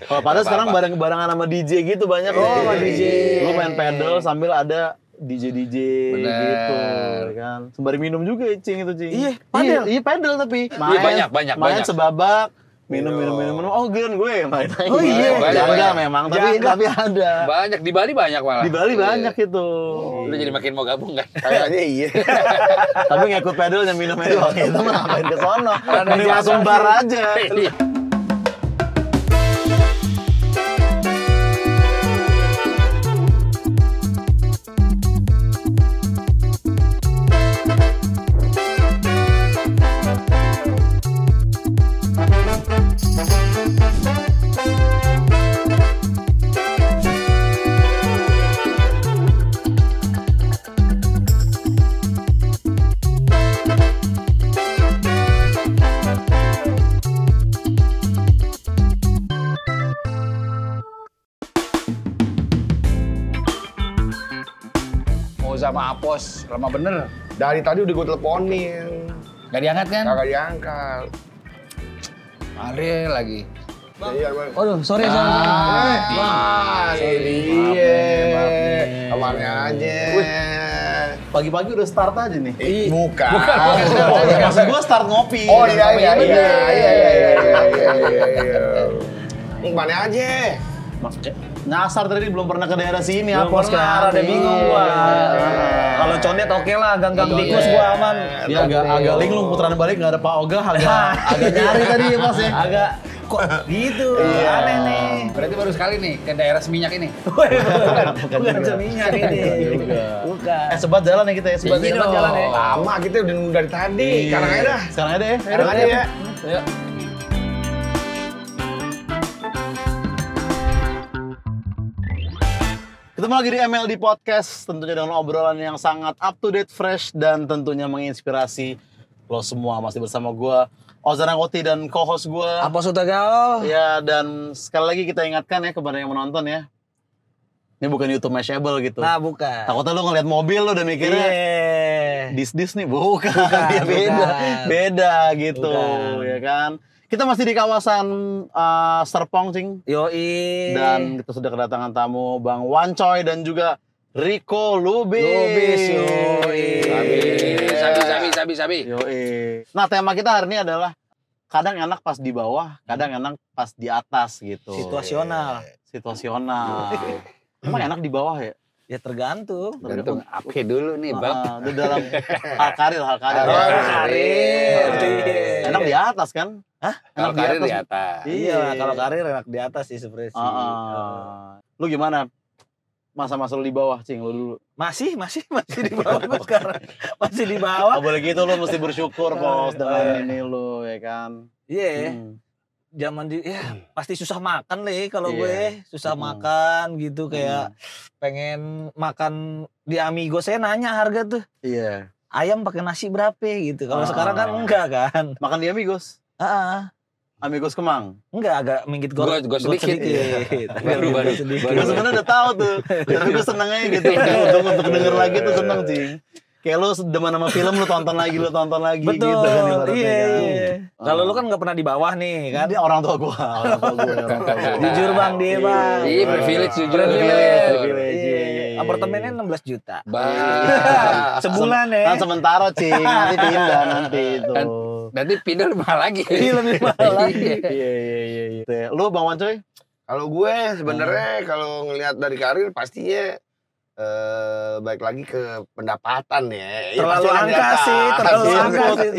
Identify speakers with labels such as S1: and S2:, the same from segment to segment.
S1: Kalau padahal sekarang bareng-barengan sama DJ gitu banyak.
S2: Sama DJ.
S1: Lu main pedal sambil ada DJ gitu kan. Sembari minum juga Cing itu Cing.
S2: Iya, padel.
S1: Iya pedal tapi. Main sebabak. Minum. Oh giliran gue main.
S2: Oh iya.
S1: Janggal memang tapi ada.
S3: Banyak di Bali banyak malah.
S1: Di Bali banyak itu.
S3: Lu jadi makin mau gabung kan?
S2: Kayaknya iya.
S1: Tapi ngikut pedalnya minumnya doang itu mah ngapain ke sono. Mending langsung bar aja.
S3: Sama Apos, lama bener.
S2: Dari tadi udah gue teleponin.
S3: Gak diangkat kan?
S2: Kagak diangkat.
S3: Ada lagi.
S2: Iya, Bang.
S4: Waduh, sorry.
S2: Ini dia. Kamarnya aja.
S1: Pagi-pagi udah start aja nih.
S2: Bukan.
S1: Maksud gue start ngopi.
S2: Oh iya. Kemana aja?
S1: Maksudnya nyasar tadi belum pernah ke daerah sini
S4: Belum
S1: Apos
S4: pernah,
S1: kan.
S4: ada bingung gua. Kalau condet oke lah, gang-gang tikus gua aman.
S1: Dia agak linglung putaran balik nggak ada Pak Ogah agak nyari tadi ya Mas ya.
S4: Agak kok gitu, aneh nih.
S3: Berarti baru sekali nih ke daerah Seminyak ini.
S4: Bukan seminyak ini. Bukan.
S1: Sebat jalan ya kita ya, sebat
S4: jalan ya.
S2: Lama kita udah nunggu dari tadi. Sekarang aja dah.
S1: Sekarang aja ya.
S2: Sekarang aja ya.
S1: Ayo. Ketemu lagi di MLD Podcast, tentunya dengan obrolan yang sangat up to date, fresh, dan tentunya menginspirasi lo semua. Masih bersama gue, Ozan Angkoti, dan co-host gue.
S4: Apos Utagao.
S1: Ya, dan sekali lagi kita ingatkan ya kepada yang menonton ya. Ini bukan YouTube Mashable gitu.
S4: Nah, bukan.
S1: Takutnya lo ngeliat mobil lo udah mikirnya dis nih, bukan. Ya, beda gitu,
S4: Bukan.
S1: ya kan. Kita masih di kawasan Serpong, Cing.
S4: Yoi.
S1: Dan kita sudah kedatangan tamu Bang Wancoy dan juga Rico Lubis.
S4: Yoi.
S3: Sabi.
S1: Yoi. Nah, tema kita hari ini adalah kadang enak pas di bawah, kadang enak pas di atas gitu.
S4: Situasional.
S1: Emang enak di bawah ya?
S4: Ya tergantung.
S3: Gantung apa dulu nih, Bang?
S1: Di dalam hal karir. Enak di atas kan?
S4: Hah?
S3: Kalau karir di atas.
S4: Iya, kalau karir enak di atas sih sebenarnya sih.
S1: Lu gimana? Masa-masa lu di bawah, Cing, lu dulu.
S4: Masih di bawah gue sekarang. Masih di bawah.
S1: Oh, boleh gitu lu mesti bersyukur, Pos, dengan ini lu, ya kan?
S4: Iya. Zaman pasti susah makan nih kalau gue. Susah makan gitu, kayak pengen makan di Amigo, saya nanya harga tuh.
S1: Iya.
S4: Ayam pakai nasi berapa gitu. Kalau sekarang kan enggak kan.
S1: Makan di Amigos. Amigos Kemang.
S4: Enggak, agak minggit
S3: Gue sedikit. Baru.
S1: Gue sebenarnya udah tahu tuh. Tapi gue seneng aja gitu. Untuk denger lagi tuh seneng, Cing. Kayak lu demen sama film, lu tonton lagi
S4: Betul,
S1: gitu kan ibaratnya.
S4: Iya. Kalau lu kan nggak pernah di bawah nih kan.
S1: Dia orang tua gua.
S4: Jujur Bang, dia Bang.
S3: Iya, privilege jujur.
S1: Privilege.
S4: Apartemennya 16 juta.
S3: Sebulan
S4: ya.
S1: Kan sementara, Cing. Nanti pindah itu.
S3: Nanti pindah mahal lagi.
S4: Iya, lebih mahal lagi.
S1: Iya. Lu Bang Wancoy?
S2: Kalau gue sebenarnya kalau ngelihat dari karir pastinya baik lagi ke pendapatan ya.
S4: Terlalu angka sih,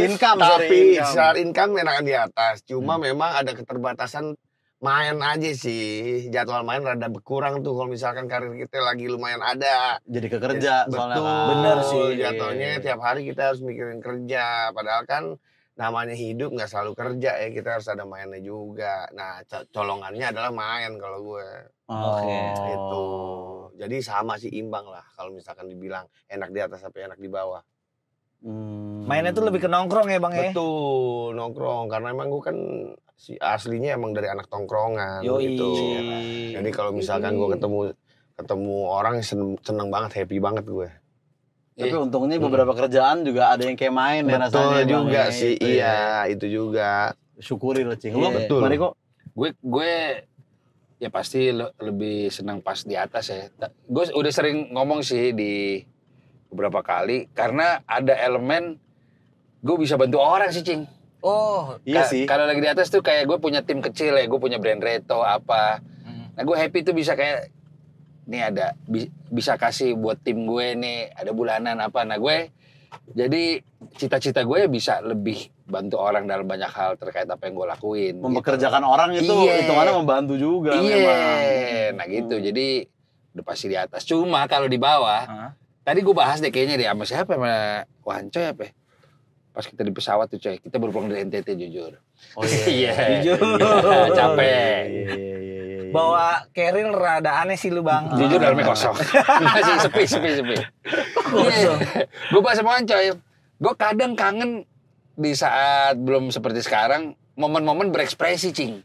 S1: income.
S2: Tapi secara income enakan di atas. Cuma memang ada keterbatasan main aja sih. Jadwal main rada berkurang tuh kalau misalkan karir kita lagi lumayan ada.
S1: Jadi kerja soalnya.
S2: Betul.
S4: Bener sih.
S2: Jatuhnya tiap hari kita harus mikirin kerja. Padahal kan namanya hidup nggak selalu kerja ya. Kita harus ada mainnya juga. Nah, colongannya adalah main kalau gue.
S4: Oke.
S2: Itu. Jadi sama sih, imbang lah kalau misalkan dibilang enak di atas tapi enak di bawah.
S4: Mainnya tuh lebih ke nongkrong ya Bang ya?
S2: Betul, nongkrong. Karena emang gue kan aslinya emang dari anak tongkrongan gitu. Jadi kalau misalkan gue ketemu orang seneng banget, happy banget gue.
S1: Tapi untungnya beberapa kerjaan juga ada yang kayak main ya rasanya.
S2: Betul juga
S1: Bang,
S2: sih,
S1: gitu
S2: iya itu juga.
S1: Syukuri lo, Cing. Lu
S2: Betul.
S1: Mariko?
S3: Gue Ya pasti lebih senang pas di atas ya. Gue udah sering ngomong sih di beberapa kali karena ada elemen gue bisa bantu orang sih, Cing.
S4: Oh,
S1: Iya sih.
S3: Kalau lagi di atas tuh kayak gue punya tim kecil ya, gue punya brand reto apa. Nah gue happy tuh bisa kayak nih ada bisa kasih buat tim gue nih ada bulanan apa. Nah gue jadi cita-cita gue bisa lebih bantu orang dalam banyak hal terkait apa yang gue lakuin.
S1: Mempekerjakan orang itu
S3: Iya.
S1: hitungannya membantu juga
S3: Iya.
S1: memang.
S3: Nah gitu. Jadi udah pasti di atas. Cuma kalau di bawah, tadi gue bahas deh kayaknya deh sama siapa, sama Wancoy apa ya? Pas kita di pesawat tuh coy, kita baru pulang dari NTT jujur.
S1: Oh iya.
S4: Jujur.
S3: Iya, capek.
S1: Iya.
S4: Bawa carrier rada aneh sih lu Bang.
S3: Jujur dalamnya kosong. Masih sepi. Gue bahas sama Wancoy, gue kadang kangen di saat belum seperti sekarang, momen-momen berekspresi, Cing.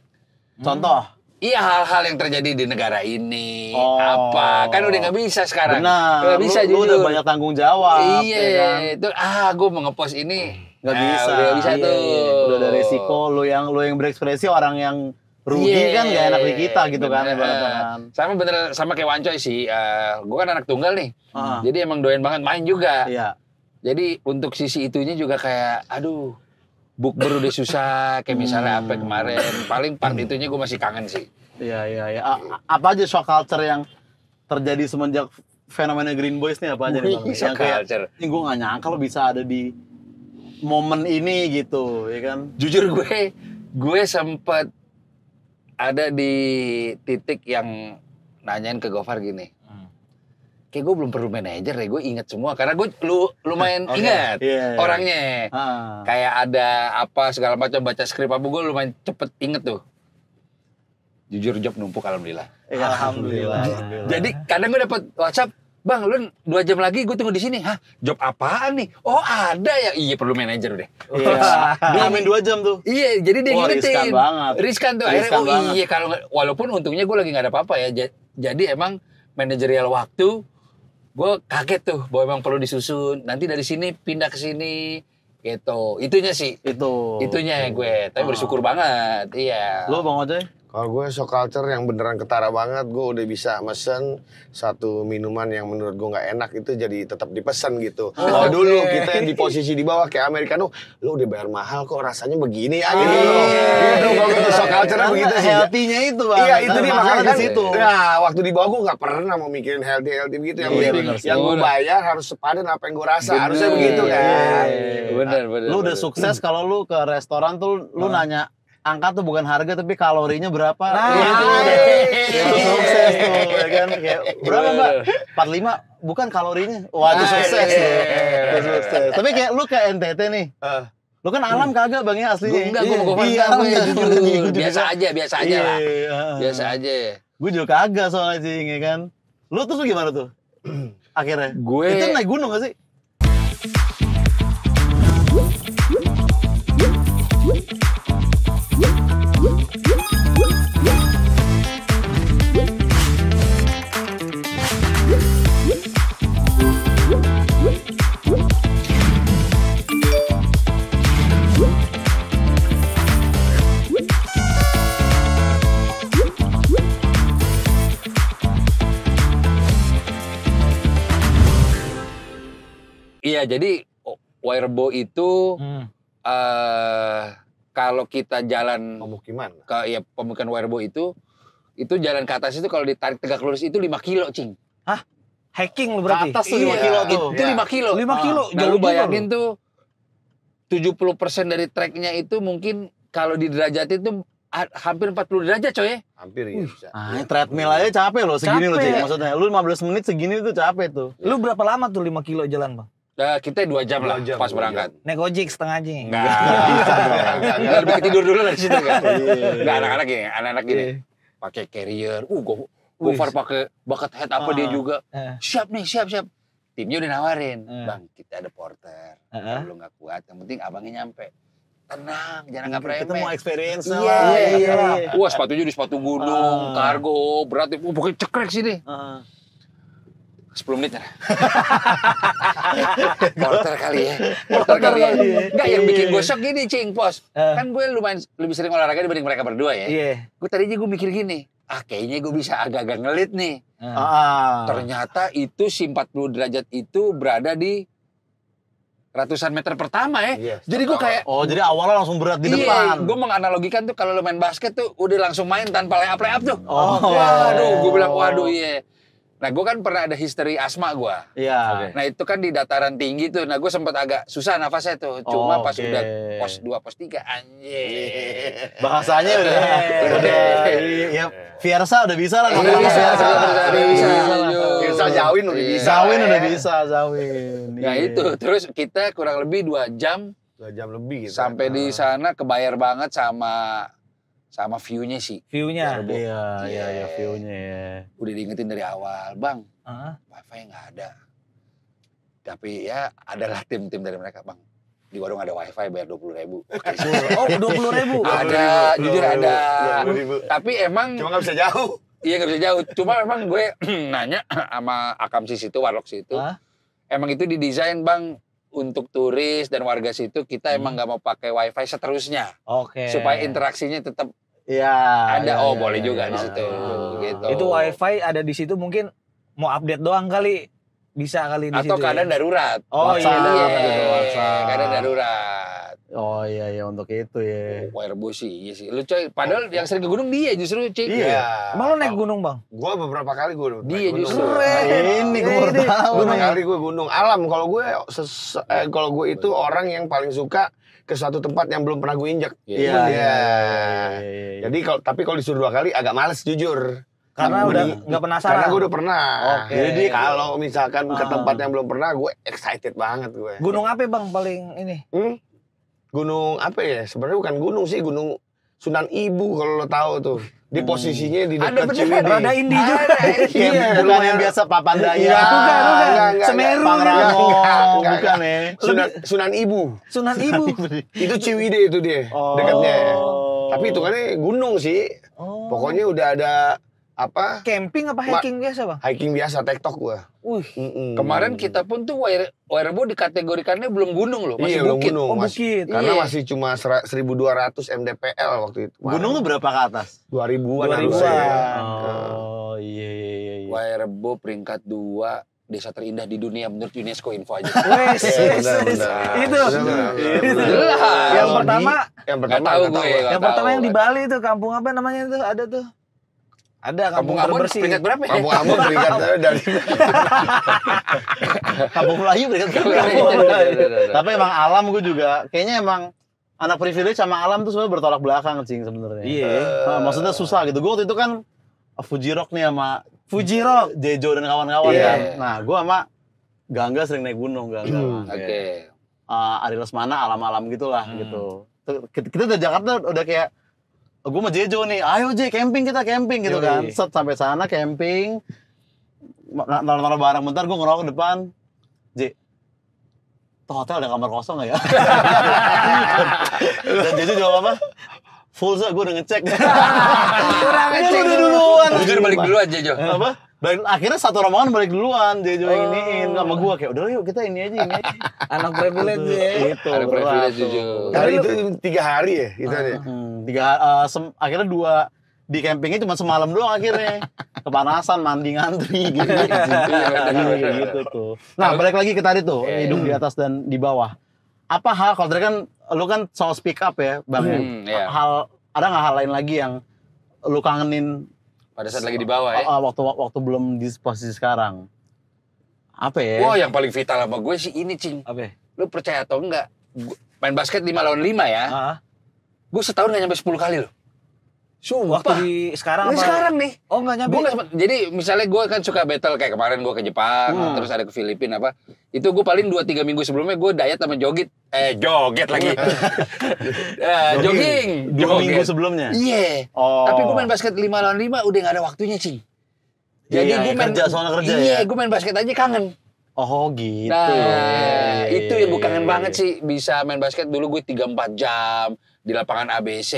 S1: Contoh.
S3: Iya hal-hal yang terjadi di negara ini,
S1: Oh.
S3: apa kan udah nggak bisa sekarang.
S1: Benar.
S3: Nggak bisa
S1: lu udah
S3: jujur.
S1: banyak tanggung jawab.
S3: Iya,
S1: ya kan?
S3: itu gue mau ngepost ini
S1: Nggak bisa.
S3: Udah nggak bisa
S1: Iya,
S3: tuh.
S1: Udah ada resiko lu yang berekspresi orang yang rugi
S3: Iya,
S1: kan gak enak di kita gitu kan
S3: bener.
S1: ibaratnya kan.
S3: Sama kayak Wancoy sih. Gue kan anak tunggal nih.
S1: Ah.
S3: Jadi emang doyan banget main juga.
S1: Iya.
S3: Jadi untuk sisi itunya juga kayak aduh bukber udah susah kayak misalnya apa kemarin. Paling part itunya gue masih kangen sih.
S1: Iya. Apa aja shock culture yang terjadi semenjak fenomena Green Boys nih apa aja nih Bang?
S3: Shock
S1: Yang kayak
S3: culture.
S1: ini gue gak nyangka lo bisa ada di momen ini gitu ya kan.
S3: Jujur gue sempet ada di titik yang nanyain ke Gofar gini. Kayak gue belum perlu manajer deh, gue inget semua. Karena gue lumayan
S1: Oke.
S3: ingat
S1: Iya.
S3: orangnya.
S1: Ah.
S3: Kayak ada apa segala macam baca skrip apa gue lumayan cepet inget tuh. Jujur job numpuk alhamdulillah.
S1: Iya, alhamdulillah.
S3: Jadi kadang gue dapet WhatsApp, Bang, lu 2 jam lagi gue tunggu di sini. Hah, job apaan nih? Oh ada ya, iya perlu manajer deh.
S1: Iya. Dia ngamen 2 jam tuh.
S3: Iya, jadi dia
S1: Wah,
S3: ngingetin.
S1: riskan banget.
S3: Riskan tuh. Akhirnya,
S1: Riskan
S3: oh
S1: banget.
S3: iya, kalau walaupun untungnya gue lagi nggak ada apa-apa ya. Jadi emang manajerial waktu, gue kaget tuh bahwa emang perlu disusun. Nanti dari sini pindah ke sini, gitu. Itunya sih. Itunya gue. Tapi bersyukur banget. Iya.
S1: Lo Bang Ojoy?
S2: Kalau gue shock culture yang beneran ketara banget, gue udah bisa mesen satu minuman yang menurut gue nggak enak itu jadi tetap dipesan gitu. Kalau dulu kita yang di posisi di bawah kayak Americano, lu udah bayar mahal kok rasanya begini ya gitu. Gitu kalau gue shock culture begitu sih.
S1: Healthy-nya itu Bang.
S2: Iya itu dia makanya
S1: di
S2: kan.
S1: situ.
S2: Nah waktu di bawah gue nggak pernah mau mikirin healthy begitu. Yang
S1: Iya,
S2: penting
S1: bener sih.
S2: yang gue bayar harus sepadan apa yang gue rasa. Harusnya begitu kan.
S3: Bener.
S1: Lu udah sukses kalau lu ke restoran tuh lu nanya angka tuh bukan harga tapi kalorinya berapa. Itu sukses tuh ya kan. Kayak berapa Mbak? 45 bukan kalorinya. Wah itu sukses tuh. Itu sukses. Tapi kayak lu ke NTT nih. Lu kan alam kagak Bang ya aslinya.
S3: Enggak, gue mau
S1: Iya,
S3: gue
S1: iya,
S3: jujur.
S1: jujur.
S3: Biasa aja lah.
S1: Iya.
S3: Biasa aja.
S1: Gue juga kagak soalnya sih ya kan. Lu tuh gimana tuh? Akhirnya.
S3: Gue-
S1: Itu naik gunung gak sih?
S3: Iya, jadi Wirebo itu kalau kita jalan
S2: Pemukiman.
S3: ke ya pemukiman Wirebo itu jalan ke atas itu kalau ditarik tegak lurus itu 5 kilo, Cing.
S4: Hiking lu
S1: Ke
S4: berarti.
S1: atas tuh 5 kilo tuh.
S3: Itu 5 kilo.
S4: 5 kilo.
S3: Nah,
S4: Jauh
S3: lu
S4: juga
S3: bayangin tuh 70% dari treknya itu mungkin kalau di derajat itu hampir 40 derajat, coy.
S2: Hampir ya bisa.
S1: Ah, treadmill aja capek loh segini loh
S4: Capek.
S1: Cik. Maksudnya lu 15 menit segini tuh capek tuh.
S4: Lu berapa lama tuh 5 kilo jalan Bang?
S3: Nah, kita 2 jam lah
S2: 2 jam,
S3: pas
S2: 2
S3: berangkat.
S4: Naik ojek setengah aja.
S3: Enggak. Enggak lebih tidur dulu dari situ kan. Enggak anak-anak gini, anak-anak gini. Pakai carrier. Gofar pakai bucket hat apa dia juga. Siap nih, siap. Timnya udah nawarin, Bang, kita ada porter. Kalau lu nggak kuat, yang penting abangnya nyampe. Tenang, jangan nggak remeh.
S1: Kita mau experience
S3: Iya,
S1: lah.
S3: iya. Wah, sepatunya di sepatu gunung, kargo, berat. Pokoknya cekrek sini. 10 menit ya. Porter kali ya. Enggak, yang bikin gue shock gini, Cing, Pos. Kan gue lumayan lebih sering olahraga dibanding mereka berdua ya.
S4: Iya.
S3: Gue tadinya gue mikir gini, kayaknya gue bisa agak-agak ngelit nih. Ternyata itu si 40 derajat itu berada di ratusan meter pertama ya.
S2: Iya,
S3: Jadi gue kayak
S1: jadi awalnya langsung berat di
S3: iya,
S1: depan.
S3: gue menganalogikan tuh kalau lo main basket tuh udah langsung main tanpa lay up tuh.
S1: Oh.
S3: Waduh, gue bilang waduh iya. Nah gue kan pernah ada history asma gue.
S1: Iya.
S3: Nah itu kan di dataran tinggi tuh. Nah gue sempat agak susah nafasnya tuh. Cuma pas udah pos 2, pos 3 anjir.
S1: Bahasanya udah ya Fiersa udah bisa lah ngomong sama Fiersa.
S2: Bisa Zawin udah bisa.
S1: Zawin udah bisa, Zawin.
S3: Nah itu terus kita kurang lebih 2 jam
S2: 2 jam lebih gitu.
S3: sampai di sana kebayar banget sama view-nya sih.
S4: View-nya.
S1: Iya, view-nya ya.
S3: Udah diingetin dari awal, Bang,
S4: Heeh.
S3: wifi nggak ada. Tapi ya adalah tim-tim dari mereka, Bang. Di warung ada wifi bayar 20.000.
S4: Oh, 20.000.
S3: Ada, jujur ada.
S2: 20.000.
S3: Tapi emang
S2: Cuma nggak bisa jauh.
S3: iya nggak bisa jauh. Cuma memang gue nanya sama Akam situ, warlock situ.
S4: Hah?
S3: Emang itu didesain, Bang, untuk turis dan warga situ kita emang nggak mau pakai wifi seterusnya.
S4: Oke.
S3: Supaya interaksinya tetap
S1: Iya.
S3: ada.
S1: iya,
S3: Boleh
S1: iya,
S3: juga
S1: iya,
S3: di situ.
S1: iya.
S3: Gitu.
S4: Itu wifi ada di situ mungkin mau update doang kali. Bisa kali di situ.
S3: Atau keadaan darurat.
S4: Oh
S1: WhatsApp,
S4: iya.
S1: gitu, WhatsApp.
S3: Keadaan darurat.
S1: Oh iya untuk itu ya.
S3: Wirebo sih, iya sih. Lu coy, padahal yang sering ke gunung dia justru, Cik.
S2: Iya.
S4: Emang lo naik gunung, Bang?
S2: Gua beberapa kali gue
S3: Dia justru.
S1: Ini gue baru tahu
S2: Beberapa
S1: nih.
S2: kali gue gunung alam. Kalau gue kalau gue itu orang yang paling suka ke suatu tempat yang belum pernah gue injak.
S1: Iya.
S2: Jadi kalau disuruh 2 kali agak males jujur.
S4: Karena udah nggak penasaran.
S2: Karena gue udah pernah.
S4: Oke.
S2: Jadi kalau misalkan ke tempat yang belum pernah, gue excited banget gue.
S4: Gunung apa, Bang, paling ini?
S2: Gunung apa ya? Sebenarnya bukan gunung sih, Gunung Sunan Ibu kalau lo tahu tuh. Di posisinya di
S3: Ada
S2: dekat
S3: beneran,
S2: Ciwidey.
S4: Rada indie juga.
S1: Iya, bukan yang biasa Papandaya.
S2: Iya, bukan.
S4: Semeru.
S1: Pangrango,
S2: Enggak.
S1: bukan ya.
S2: Sunan Ibu.
S4: Sunan Ibu.
S2: Itu Ciwidey itu dia, dekatnya. Tapi itu kan gunung sih.
S4: Oh.
S2: Pokoknya udah ada apa?
S4: Camping apa hiking biasa, Bang?
S2: Hiking biasa, tektok gua.
S4: Wih.
S3: Kemarin kita pun tuh Wirebo dikategorikannya belum gunung loh, masih
S2: Iya, belum
S3: bukit.
S2: gunung.
S4: Oh,
S2: Masih-
S4: bukit.
S2: Karena
S3: Iya.
S2: masih cuma 1200 mdpl waktu itu.
S1: Gunung tuh berapa ke atas?
S2: 2000-an
S4: 2000-an.
S2: harusnya.
S1: Oh iya.
S3: Wirebo peringkat 2 desa terindah di dunia menurut UNESCO info aja.
S4: Wes,
S2: Iya,
S4: wes,
S2: benar,
S4: wes.
S2: benar.
S4: Itu.
S2: Benar,
S4: Itu.
S3: benar.
S4: Yang
S2: Kalau
S4: pertama,
S2: Yang
S3: Nggak
S2: pertama
S3: tahu
S2: nggak
S3: gue.
S2: tahu.
S3: Nggak
S4: yang pertama yang di
S3: tahu.
S4: Bali itu kampung apa namanya itu? Ada tuh. Ada kampung
S3: Kampung Ambon
S4: terbersih.
S3: peringkat berapa ya?
S2: Kampung Ambon peringkat dari
S1: Kampung Melayu berikan Tapi emang alam gue juga kayaknya emang anak privilege sama alam tuh sebenarnya bertolak belakang cing sebenarnya.
S4: Iya.
S1: Maksudnya susah gitu. Gue waktu itu kan Fuji Rock nih sama
S4: Fuji Rock.
S1: Jejo dan kawan-kawan
S2: Iya.
S1: kan. Nah, gue sama Gangga sering naik gunung, Gangga.
S3: Oke.
S1: Ari Lesmana alam-alam gitulah gitu. Kita dari Jakarta udah kayak gue sama Jejo nih, ayo Je camping kita camping gitu
S4: Yoi.
S1: kan. Set sampai sana camping, naruh barang bentar gue ngerokok ke depan. Je, tuh hotel ada kamar kosong gak ya? Dan Jejo jawab apa? Full gue udah ngecek.
S4: Kurang
S1: Dia
S4: ngecek
S1: udah duluan.
S3: Jujur balik dulu aja, Jo.
S1: Apa? Dan akhirnya satu rombongan balik duluan, Jejo yang iniin sama gua kayak udah yuk kita ini aja.
S4: Anak privilege ya.
S1: Gitu.
S3: Ada
S1: berat
S3: privilege
S1: tuh.
S3: jujur.
S2: Hari itu 3 hari ya gitu ya.
S1: Akhirnya 2 di campingnya cuma semalam doang akhirnya. Kepanasan, mandi ngantri gitu. Kayak gitu tuh. Nah, balik lagi ke tadi tuh, hidung di atas dan di bawah. Apa hal kalau tadi kan lu kan soal speak up ya, Bang ya.
S3: Iya.
S1: Ada nggak hal lain lagi yang lu kangenin
S3: Pada saat lagi di bawah ya.
S1: waktu belum di posisi sekarang? Apa ya?
S3: Wah, yang paling vital sama gue sih ini, Cing.
S4: Apa?
S3: Lu percaya atau enggak? Main basket 5 lawan 5 ya.
S4: Ah.
S3: Gue setahun gak nyampe 10 kali loh.
S4: Waktu di sekarang
S3: Ini
S4: apa?
S3: sekarang nih.
S4: Oh, enggak nyampe.
S3: Gue nggak sempet. Jadi misalnya gue kan suka battle kayak kemarin gue ke Jepang, terus ada ke Filipina apa. Itu gue paling 2-3 minggu sebelumnya gue diet sama joget lagi. Jogging.
S1: 2 minggu sebelumnya.
S3: Iya.
S1: Oh.
S3: Tapi gue main basket 5 lawan 5 udah gak ada waktunya, Cing. Jadi
S1: Iya,
S3: gue main
S1: kerja, soalnya kerja
S3: iya,
S1: ya?
S3: gue main basket aja kangen.
S1: Oh gitu.
S3: Nah, itu yang gue kangen
S1: Iya,
S3: banget sih. Bisa main basket dulu gue 3-4 jam di lapangan ABC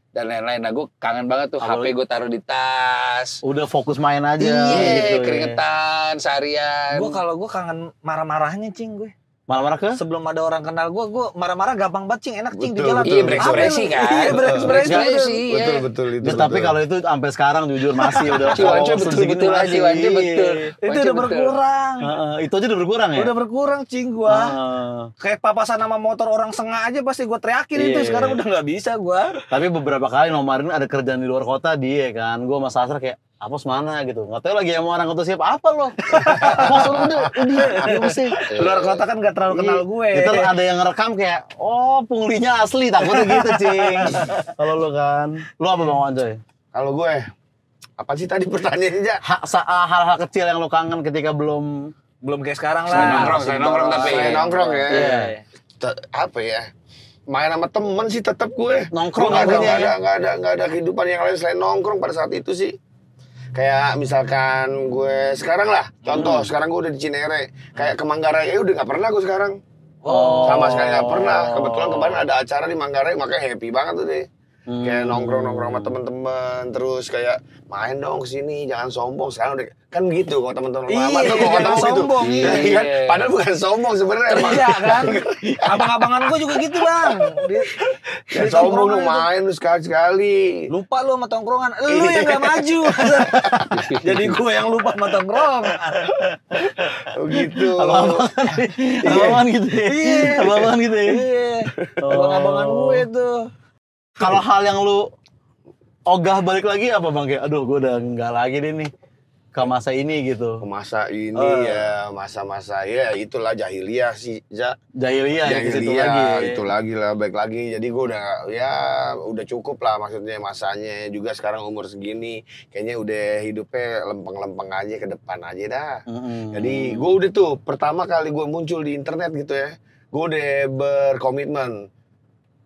S3: dan lain-lain. Nah, gue kangen banget tuh.
S1: Kalau-
S3: HP gue taruh di tas.
S1: Udah fokus main aja
S3: Iya,
S1: gitu.
S3: keringetan seharian.
S4: Gue kalau gue kangen marah-marahnya, Cing, gue.
S1: Marah-marah ke?
S4: Sebelum ada orang kenal gue marah-marah gampang banget cing, enak cing di
S2: Betul,
S4: jalan.
S2: betul.
S3: Iya, berekspresi kan.
S4: Iya, berekspresi.
S2: Betul betul itu.
S1: Ya, tapi kalau itu sampai sekarang jujur masih udah
S3: Ciwance
S1: follow
S3: betul-betul aja,
S1: masih.
S3: Ciwance betul.
S4: Itu udah berkurang.
S1: Itu aja udah berkurang ya?
S4: Udah berkurang cing gua.
S1: Heeh.
S4: Kayak papasan sama motor orang sengah aja pasti gua teriakin
S1: Iya.
S4: itu. Sekarang udah nggak bisa gua.
S1: Tapi beberapa kali nomarin ada kerjaan di luar kota dia kan. Gue sama Sastra kayak, Apos mana gitu. Nggak tahu lagi sama orang kota siapa. Apa lo? Maksud udah. Apa sih?
S4: Luar kota kan nggak terlalu kenal gue.
S1: Itu ada yang ngerekam kayak, oh punglinya asli. Takutnya gitu, Cing. Kalau lo kan. Lo apa Bang Wancoy?
S2: Kalau gue, apa sih tadi pertanyaannya, Jak?
S1: Hal-hal kecil yang lo kangen ketika belum
S4: Belum kayak sekarang
S3: Selain
S4: lah.
S3: nongkrong tapi.
S2: Selain nongkrong ya.
S1: Iya.
S2: Apa ya? Main sama temen sih tetap gue.
S1: Nongkrong
S2: Gue
S1: akhirnya
S2: nggak ada kehidupan yang lain selain nongkrong pada saat itu sih. Kayak misalkan gue sekarang lah, contoh sekarang gue udah di Cinere, kayak ke Manggarai udah nggak pernah gue sekarang. Sama sekali nggak pernah. Kebetulan kemarin ada acara di Manggarai, makanya happy banget tuh deh. Kayak nongkrong sama temen-temen, terus kayak main dong kesini, jangan sombong. Sekarang udah kan gitu kok temen-temen lama
S4: Iya,
S2: tuh kok
S4: jangan
S2: ketemu gitu.
S4: sombong.
S2: Iya kan? Padahal bukan sombong sebenarnya emang.
S4: Iya kan? Abang-abangan gue juga gitu bang.
S2: Ya sombong lu main lu sekali-sekali.
S4: Lupa lu sama tongkrongan. Lu yang gak maju. Jadi gue yang lupa sama tongkrongan.
S2: Oh gitu.
S1: Abang-abangan gitu ya?
S4: Iya.
S1: Abang-abangan gitu ya?
S4: Iya. Abang-abangan gue tuh.
S1: Kalau hal yang lu ogah balik lagi apa Bang? Kayak, aduh gue udah enggak lagi deh nih ke masa ini gitu.
S2: Masa ini ya, masa-masa ya itulah jahiliyah sih,
S1: Jahiliyah ya, ke situ lagi.
S2: itu lagi lah, baik lagi. Jadi gue udah cukup lah maksudnya masanya. Juga sekarang umur segini, kayaknya udah hidupnya lempeng-lempeng aja ke depan aja dah. Jadi gue udah tuh pertama kali gue muncul di internet gitu ya, gue udah berkomitmen.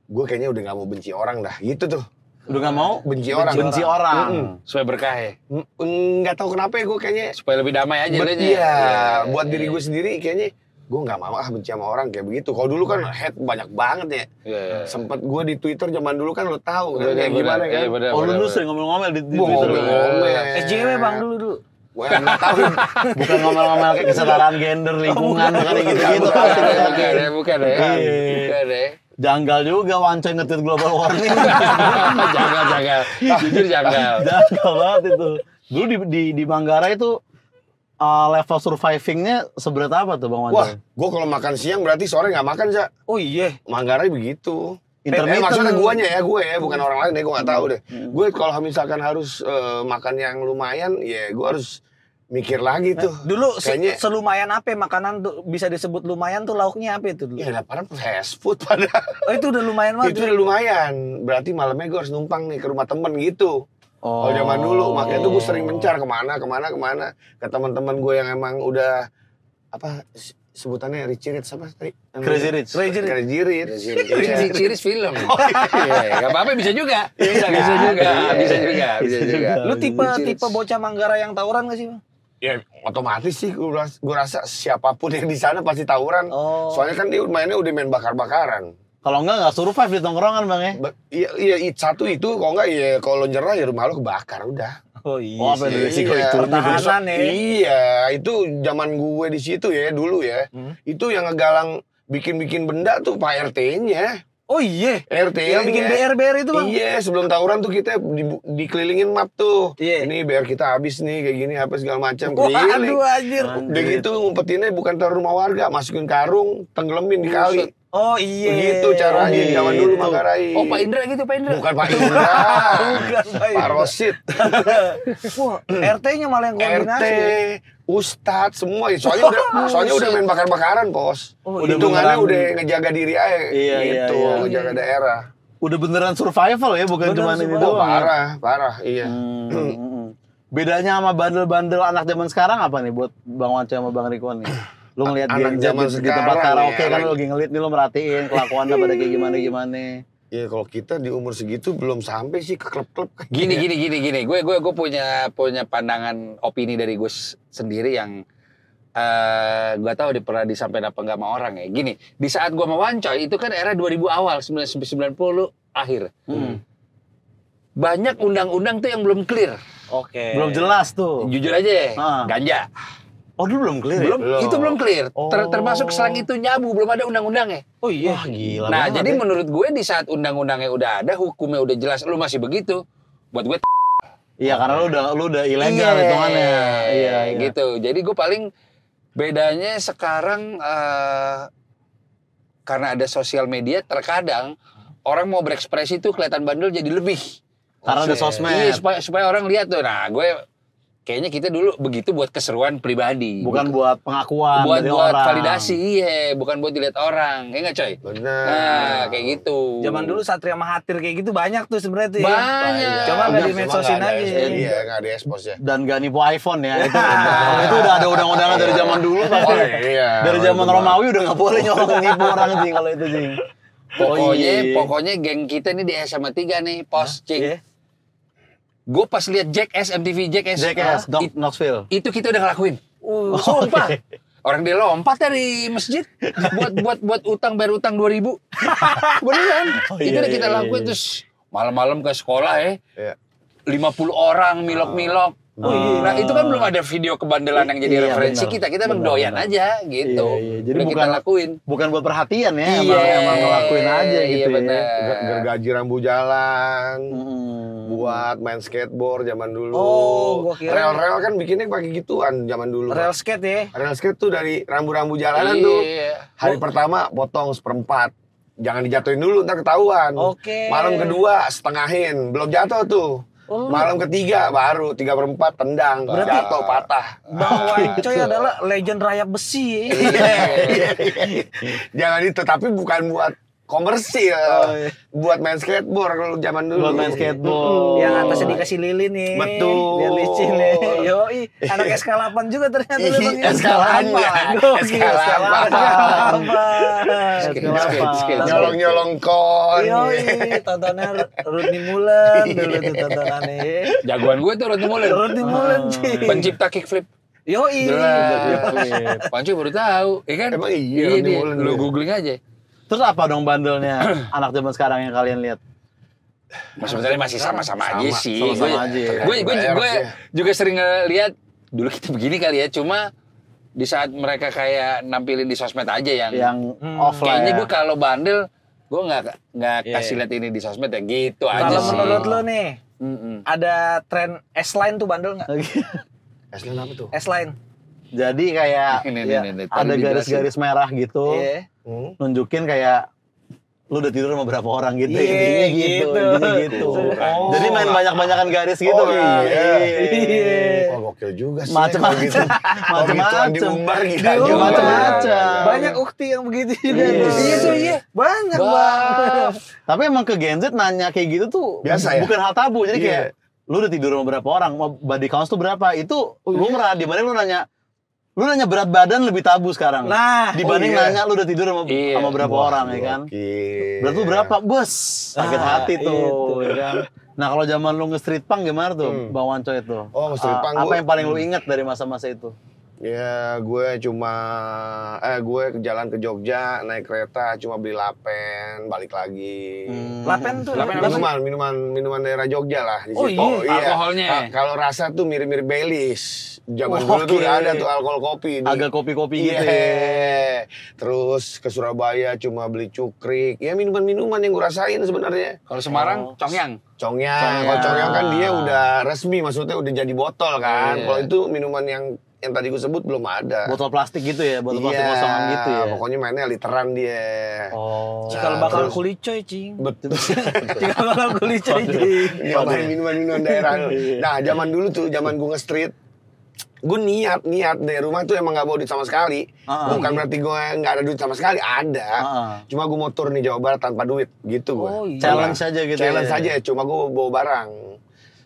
S2: Gue kayaknya udah nggak mau benci orang dah, gitu tuh.
S1: Udah nggak mau
S2: Benci orang.
S3: Supaya berkah ya.
S2: Nggak tahu kenapa ya gue kayaknya.
S3: Supaya lebih damai aja deh.
S2: Iya, buat diri gue sendiri kayaknya gue nggak mau benci sama orang kayak begitu. Kalau dulu kan hate banyak banget ya.
S3: Iya.
S2: Sempet gue di Twitter zaman dulu kan lo tahu kan
S3: Bener,
S2: kayak gimana
S3: bener.
S2: kan.
S3: Iya, bener,
S1: Oh lu
S3: bener,
S1: dulu
S3: bener.
S1: sering ngomel-ngomel di Twitter.
S2: Ngomel.
S4: SJW bang dulu.
S2: Gue nggak tahu.
S1: Bukan ngomel-ngomel kayak kesetaraan gender, lingkungan, bukan kayak gitu-gitu pasti.
S3: Bukan ya.
S1: Iya.
S3: Bukan ya.
S1: Janggal juga Wancoy nge-tweet global warming.
S3: Janggal. Jujur janggal.
S1: Janggal banget itu. Dulu di Manggarai itu level survivingnya seberat apa tuh Bang
S2: Wah,
S1: Wancoy?
S2: gue kalau makan siang berarti sore nggak makan, Jak.
S4: Oh iya.
S2: Manggarai begitu.
S1: Intermittent.
S2: Maksudnya gue ya, bukan orang lain deh, gue nggak tahu deh. Gue kalau misalkan harus makan yang lumayan, ya gue harus mikir lagi tuh.
S4: Dulu
S2: Kayaknya-
S4: selumayan apa makanan tuh bisa disebut lumayan tuh lauknya apa itu dulu?
S2: Ya padahal fast food pada.
S4: Oh itu udah lumayan banget.
S2: Itu udah lumayan. Berarti malamnya gue harus numpang nih ke rumah temen gitu.
S1: Oh.
S2: Kalau zaman dulu, makanya tuh gue sering mencar kemana. Ke teman-teman gue yang emang udah apa sebutannya Rich apa tadi?
S1: Crazy Rich.
S2: Crazy Rich. Iya.
S3: Ciris film. Iya, enggak apa-apa bisa juga. Bisa juga.
S4: Lu tipe bocah Manggarai yang tawuran gak sih bang?
S2: Ya otomatis sih gue rasa siapapun yang di sana pasti tawuran.
S4: Oh.
S2: Soalnya kan dia mainnya udah main bakar-bakaran.
S1: Kalau nggak survive di tongkrongan Bang ya?
S2: Iya satu itu kalau enggak ya kalau nyerah ya rumah lo kebakar udah.
S4: Oh iya.
S1: Oh, apa itu risiko itu?
S4: Pertahanan ya.
S2: Iya, itu zaman gue di situ ya dulu ya. Itu yang ngegalang bikin-bikin benda tuh Pak RT-nya.
S4: Oh iya.
S2: RT-nya.
S4: Yang bikin BR itu bang.
S2: Iya, sebelum tawuran tuh kita dikelilingin map tuh.
S4: Iya.
S2: Ini BR kita habis nih kayak gini apa segala macam.
S4: Waduh anjir.
S2: Udah gitu ngumpetinnya bukan taruh rumah warga, masukin karung, tenggelamin di kali.
S4: Oh iya.
S2: Begitu caranya zaman dulu Manggarai.
S3: Oh Pak Indra gitu Pak Indra.
S2: Bukan Pak Indra.
S4: Bukan, Pak Indra.
S2: Pak Rosid.
S4: Wah, RT-nya malah yang koordinasi.
S2: RT, Ustadz semua. Soalnya udah main bakar-bakaran, Bos.
S4: Oh,
S2: Hitungannya
S1: beneran.
S2: udah ngejaga diri aja
S1: Iya,
S2: gitu,
S1: iya.
S2: ngejaga daerah.
S1: Udah beneran survival ya, bukan
S4: Bener
S1: cuma
S4: sih,
S1: ini
S4: Bang.
S1: doang.
S2: Oh, parah, iya.
S1: Bedanya sama bandel-bandel anak zaman sekarang apa nih buat Bang Wancoy sama Bang Riko nih? Lu ngeliat
S2: Anak
S1: Gen Z
S2: zaman
S1: di tempat
S2: sekarang
S1: karaoke
S2: ya,
S1: kan
S2: anak-
S1: lu lagi ngeliat nih, lu merhatiin kelakuannya pada kayak gimana.
S2: Ya kalau kita di umur segitu belum sampai sih ke klub-klub.
S3: Gini. Gue punya pandangan opini dari gue sendiri yang gue tahu pernah disampaikan apa enggak sama orang ya. Gini, di saat gue sama Wancoy itu kan era 2000 awal, 90 akhir. Banyak undang-undang tuh yang belum clear.
S4: Oke.
S1: Belum jelas tuh.
S3: Jujur aja,
S1: Ah.
S3: ganja.
S1: Oh dulu belum clear
S3: Belum,
S1: ya?
S3: itu belum clear.
S1: Oh.
S3: Termasuk selain itu nyabu, belum ada undang-undangnya.
S4: Oh iya.
S1: Wah gila
S3: Nah,
S1: banget
S3: jadi
S1: ya.
S3: menurut gue di saat undang-undangnya udah ada, hukumnya udah jelas, lu masih begitu. Buat gue
S1: Iya karena lu udah ilegal hitungannya. Iya.
S3: gitu. Jadi gue paling bedanya sekarang karena ada sosial media, terkadang orang mau berekspresi tuh kelihatan bandel jadi lebih.
S1: Karena ada sosmed.
S3: Iya, supaya orang lihat tuh. Nah, gue kayaknya kita dulu begitu buat keseruan pribadi.
S1: Bukan buat pengakuan
S3: buat
S1: dari
S3: buat
S1: orang.
S3: validasi, iya, bukan buat dilihat orang. Ya nggak, coy?
S2: Benar.
S3: Nah, kayak gitu.
S4: Zaman dulu Satria Mahathir kayak gitu banyak tuh sebenarnya tuh.
S3: Banyak.
S4: Cuma nggak di medsosin aja.
S2: Iya, nggak di expose ya.
S1: Dan gak nipu iPhone ya. Itu udah ada undang-undangan dari zaman dulu pasti.
S2: Oh, iya.
S1: Dari zaman Romawi udah gak boleh nyolong nipu orang sih kalau itu sih.
S3: Pokoknya geng kita nih di SMA 3 nih, pos cing.
S4: Iya.
S3: Gue pas lihat Jackass, MTV Jackass,
S1: Jackass, Knoxville.
S3: itu kita udah ngelakuin. Sumpah. Orang dia lompat dari masjid buat utang, bayar utang 2.000. Beneran. Itu udah kita lakuin terus malam-malam ke sekolah ya.
S2: Iya.
S3: 50 orang milok-milok. Nah, itu kan belum ada video kebandelan yang jadi
S1: Iya,
S3: referensi
S1: benar.
S3: kita emang doyan aja gitu.
S1: Iya. Jadi
S3: Udah kita lakuin.
S1: Bukan buat perhatian ya,
S3: Iya.
S1: emang ngelakuin aja gitu
S3: Iya,
S1: ya.
S3: benar.
S2: Gergaji rambu jalan.
S1: Hmm.
S2: Buat main skateboard zaman dulu.
S4: Oh, gua kira-
S2: Rel-rel kan bikinnya pakai gituan zaman dulu.
S4: Rail skate ya.
S2: Rel skate tuh dari rambu-rambu jalanan tuh.
S3: Iya.
S2: Hari pertama potong seperempat. Jangan dijatuhin dulu ntar ketahuan.
S4: Oke.
S2: Malam kedua setengahin, belum jatuh tuh.
S4: Oh,
S2: Malam ketiga baru 3/4 tendang,
S4: Berarti-
S2: jatuh patah.
S4: Bang Wancoy adalah legend rayap besi.
S2: Jangan itu, tapi bukan buat komersil. Buat main skateboard kalau zaman dulu.
S1: Buat main skateboard.
S4: Yang atasnya dikasih lilin nih.
S2: Betul.
S4: Biar licin nih. Yoi, anak SK8 juga ternyata lu Bang.
S2: SK8.
S4: Gokil,
S2: SK8.
S1: SK8.
S2: Nyolong-nyolong kon.
S4: Yoi, tontonnya Rudni Mulen dulu tuh tontonannya.
S3: Jagoan gue tuh Rodney Mullen.
S4: Rudni Mulen sih.
S3: Pencipta kickflip.
S4: Yoi.
S3: Jelas. Pancu baru tahu, ya kan?
S2: Emang iya, Rodney
S3: dia.
S2: Mullen
S3: Lu
S2: dia.
S3: googling aja.
S1: Terus apa dong bandelnya anak zaman sekarang yang kalian lihat?
S3: Sebenarnya masih sama-sama aja sih.
S1: sama-sama aja ya.
S3: Gue
S2: Daerah
S3: juga sering ngeliat dulu kita begini kali ya. Cuma di saat mereka kayak nampilin di sosmed aja
S1: Yang offline.
S3: kayaknya
S1: Ya.
S3: gue kalau bandel gue nggak
S4: Iya.
S3: kasih lihat ini di sosmed ya gitu aja
S4: Kalau
S3: sih.
S4: menurut lo nih,
S3: Mm-mm.
S4: ada tren S-line tuh bandel nggak?
S2: Asli apa tuh?
S4: S-line.
S1: Jadi kayak
S3: Ini,
S1: ya,
S3: ini,
S1: ada
S3: tadi
S1: garis-garis merah gitu,
S4: Iya.
S1: nunjukin kayak lu udah tidur sama berapa orang gitu,
S4: Iya,
S1: intinya gitu,
S4: gitu.
S1: intinya gitu.
S2: Oh.
S1: Jadi main banyak-banyakan garis gitu
S2: Oh,
S1: kan.
S2: iya. Oh, gokil juga sih.
S1: Macem-macem.
S2: Kalau gitu.
S1: Macem-macem.
S2: Diumbar gila.
S4: Diumbar.
S2: juga.
S1: Macem-macem.
S4: Banyak ukti yang begitu juga.
S1: Iya.
S4: Iya tuh, iya. Banyak banget.
S1: Tapi emang ke Gen Z nanya kayak gitu tuh
S2: Biasa ya?
S1: bukan hal tabu. Jadi
S2: Iya.
S1: kayak lu udah tidur sama berapa orang, mau body count tuh berapa? Itu lumrah. Dibanding lu nanya berat badan lebih tabu sekarang.
S4: Nah,
S1: Dibanding
S2: oh iya.
S1: nanya lu udah tidur sama,
S3: Iya.
S1: sama berapa orang ya kan.
S2: Gokil.
S1: Berat lu berapa? Bos. Sakit
S4: Ah,
S1: hati tuh
S4: itu.
S1: ya kan. Nah, kalau zaman lu nge-street punk gimana tuh, Bang Wanco itu?
S2: Oh, nge-street punk
S1: Apa
S2: gua-
S1: yang paling lu ingat dari masa-masa itu?
S2: Ya, gue jalan ke Jogja, naik kereta, cuma beli lapen, balik lagi.
S4: Lapen tuh.
S3: Lapen apa sih?
S2: Minuman daerah Jogja lah di
S4: Oh,
S2: situ.
S4: iya.
S3: Alkoholnya.
S2: Kalau rasa tuh mirip-mirip Baileys. Zaman
S1: Oh,
S2: dulu tuh
S1: oke.
S2: udah ada tuh alkohol kopi.
S1: Agak kopi-kopi gitu
S2: Iya.
S1: ya.
S2: Terus ke Surabaya cuma beli cukrik. Ya minuman-minuman yang gue rasain sebenarnya.
S3: Kalau Semarang, Congyang.
S2: Congyang. Kalau Congyang kan dia udah resmi, maksudnya udah jadi botol kan.
S3: Iya.
S2: Kalau itu minuman yang tadi gue sebut belum ada.
S1: Botol plastik gitu ya, botol plastik
S2: Iya,
S1: kosongan gitu ya.
S2: Pokoknya mainnya literan dia.
S1: Oh.
S4: Cikal
S2: Nah,
S4: bakal
S2: terus-
S4: kulicoy, cing.
S2: Betul.
S4: Cikal bakal kulicoy, cing.
S2: Nyobain minuman-minuman daerah. Nah, zaman dulu tuh, zaman gue nge-street, gue niat dari rumah tuh emang gak bawa duit sama sekali. Bukan berarti gue gak ada duit sama sekali, ada. Cuma gue mau tur nih Jawa Barat tanpa duit, gitu gue.
S4: Oh, iya.
S1: Challenge aja gitu
S2: Challenge
S1: ya.
S2: aja, cuma gue bawa barang.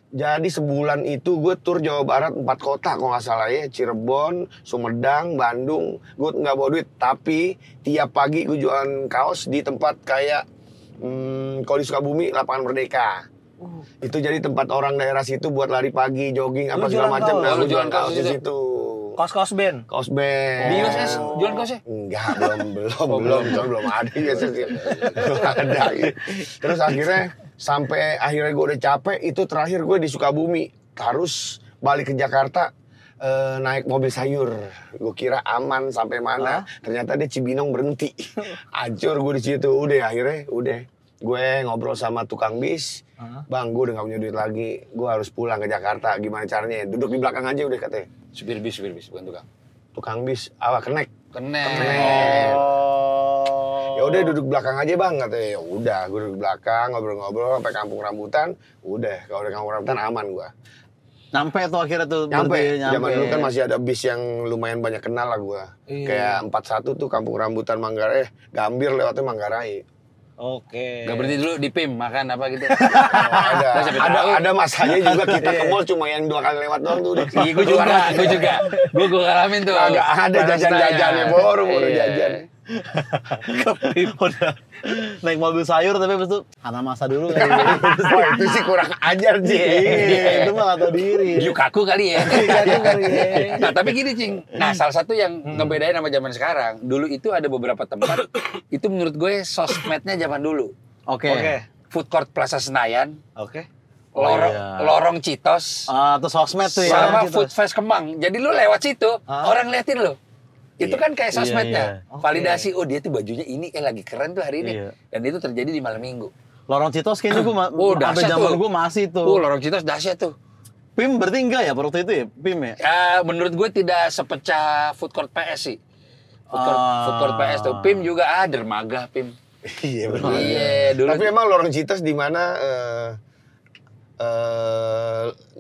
S2: Jadi sebulan itu gue tur Jawa Barat 4 kota kalau nggak salah ya, Cirebon, Sumedang, Bandung. Gue nggak bawa duit, tapi tiap pagi gue jualan kaos di tempat kayak kalau di Sukabumi Lapangan Merdeka. Itu jadi tempat orang daerah situ buat lari pagi, jogging apa
S4: Lu
S2: segala
S4: jualan
S2: macam.
S4: kaos?
S2: Nah,
S3: Lu
S2: gue jualan
S3: jualan
S2: kaos
S3: kaos
S2: di
S3: itu?
S2: situ.
S4: Kaos-kaos band.
S2: Kaos band.
S3: Di USS jualan kaosnya?
S2: Enggak, belum ada ya belum ada. Terus akhirnya sampai akhirnya gue udah capek, itu terakhir gue di Sukabumi, harus balik ke Jakarta naik mobil sayur. Gue kira aman sampai mana. Ternyata dia Cibinong berhenti. Hancur gue di situ. Udah akhirnya gue ngobrol sama tukang bis. Bang, gue udah gak punya duit lagi. Gue harus pulang ke Jakarta. Gimana caranya? Duduk di belakang aja udah katanya.
S3: Supir bis bukan tukang.
S2: Tukang bis, kenek.
S3: Kenek.
S2: Ya udah duduk belakang aja bang katanya. Ya udah, gue duduk belakang ngobrol-ngobrol sampai Kampung Rambutan. Udah, kalau udah Kampung Rambutan aman gue.
S1: Nyampe tuh akhirnya tuh.
S2: Nyampe. Zaman dulu kan masih ada bis yang lumayan banyak kenal lah gue. Kayak 41 tuh Kampung Rambutan Manggarai. Gambir lewatnya Manggarai.
S4: Oke.
S3: Gak berhenti dulu di PIM makan apa gitu.
S2: Ada masanya juga kita ke mall cuma yang 2 kali lewat doang tuh udah.
S3: Iya, gue juga. Gue ngalamin tuh.
S2: Agak ada jajan-jajannya baru jajan.
S1: Udah naik mobil sayur tapi habis itu karena masa dulu kan.
S2: Wah itu sih kurang ajar sih.
S1: Itu mah gak tau diri.
S3: Yukaku kali ya. Nah tapi gini Cing. Nah salah satu yang ngebedain sama zaman sekarang. Dulu itu ada beberapa tempat. Itu menurut gue sosmednya zaman dulu.
S1: Oke.
S3: Food Court Plaza Senayan.
S4: Oke.
S3: Lorong Citos.
S1: Terus sosmed tuh ya.
S3: Sama Food Fest Kemang. Jadi lu lewat situ. Orang liatin lu. Itu kan kayak sosmednya. Validasi, oh dia tuh bajunya ini lagi keren tuh hari ini. Dan itu terjadi di malam minggu.
S1: Lorong Citos kayaknya gue sampai zaman gue masih tuh.
S3: Lorong Citos dahsyat tuh.
S1: PIM berarti enggak ya waktu itu ya? PIM ya?
S3: Ya menurut gue tidak sepecah Food Court PS sih. Food Court PS tuh. PIM juga dermaga PIM.
S2: Iya benar.
S3: Iya, dulu.
S2: Tapi emang Lorong Citos di mana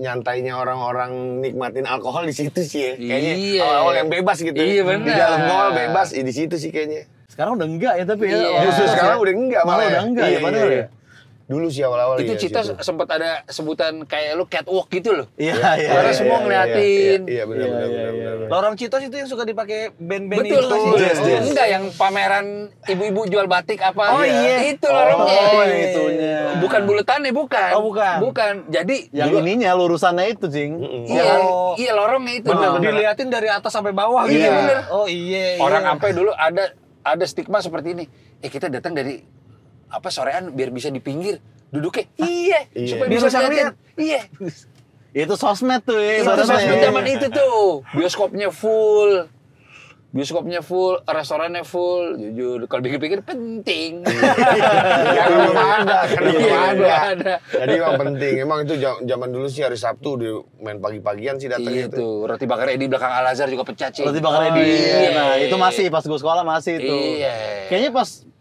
S2: nyantainya orang-orang nikmatin alkohol di situ sih ya. Kayaknya awal-awal yang bebas gitu.
S3: Iya benar.
S2: Di dalam mall bebas di situ sih kayaknya.
S1: Sekarang udah enggak ya tapi ya.
S2: Justru sekarang udah enggak
S1: malah udah enggak ya padahal ya.
S2: Dulu sih awal-awal
S3: itu
S2: ya,
S3: Citos sempat ada sebutan kayak lu catwalk gitu loh.
S1: Iya.
S3: Karena semua ngeliatin.
S2: Iya benar.
S4: Lorong Citos itu yang suka dipakai band-band
S3: Betul
S4: itu.
S3: Enggak yang pameran ibu-ibu jual batik apa.
S4: Oh iya.
S3: Itu lorongnya.
S1: Oh itunya.
S3: Bukan buletannya, bukan.
S4: Oh bukan.
S3: Bukan. Jadi
S1: yang ininya lurusannya itu, Cing.
S3: Iya lorongnya itu.
S4: Diliatin dari atas sampai bawah gitu.
S3: Iya bener.
S4: Oh iya.
S3: Orang sampai dulu ada stigma seperti ini. Kita datang dari sorean biar bisa di pinggir. Duduknya, supaya bisa lihat. Iya.
S1: Itu sosmed tuh ya.
S3: Itu sosmed zaman itu tuh. Bioskopnya full, restorannya full. Jujur, kalau pikir-pikir penting.
S2: Karena belum ada. Jadi emang penting. Emang itu zaman dulu sih hari Sabtu udah main pagi-pagian sih datang itu.
S3: Itu roti bakar Edi belakang Al Azhar juga pecah Cing.
S1: Roti bakar Edi. Nah itu masih pas gue sekolah masih itu.
S3: Iya.
S1: Kayaknya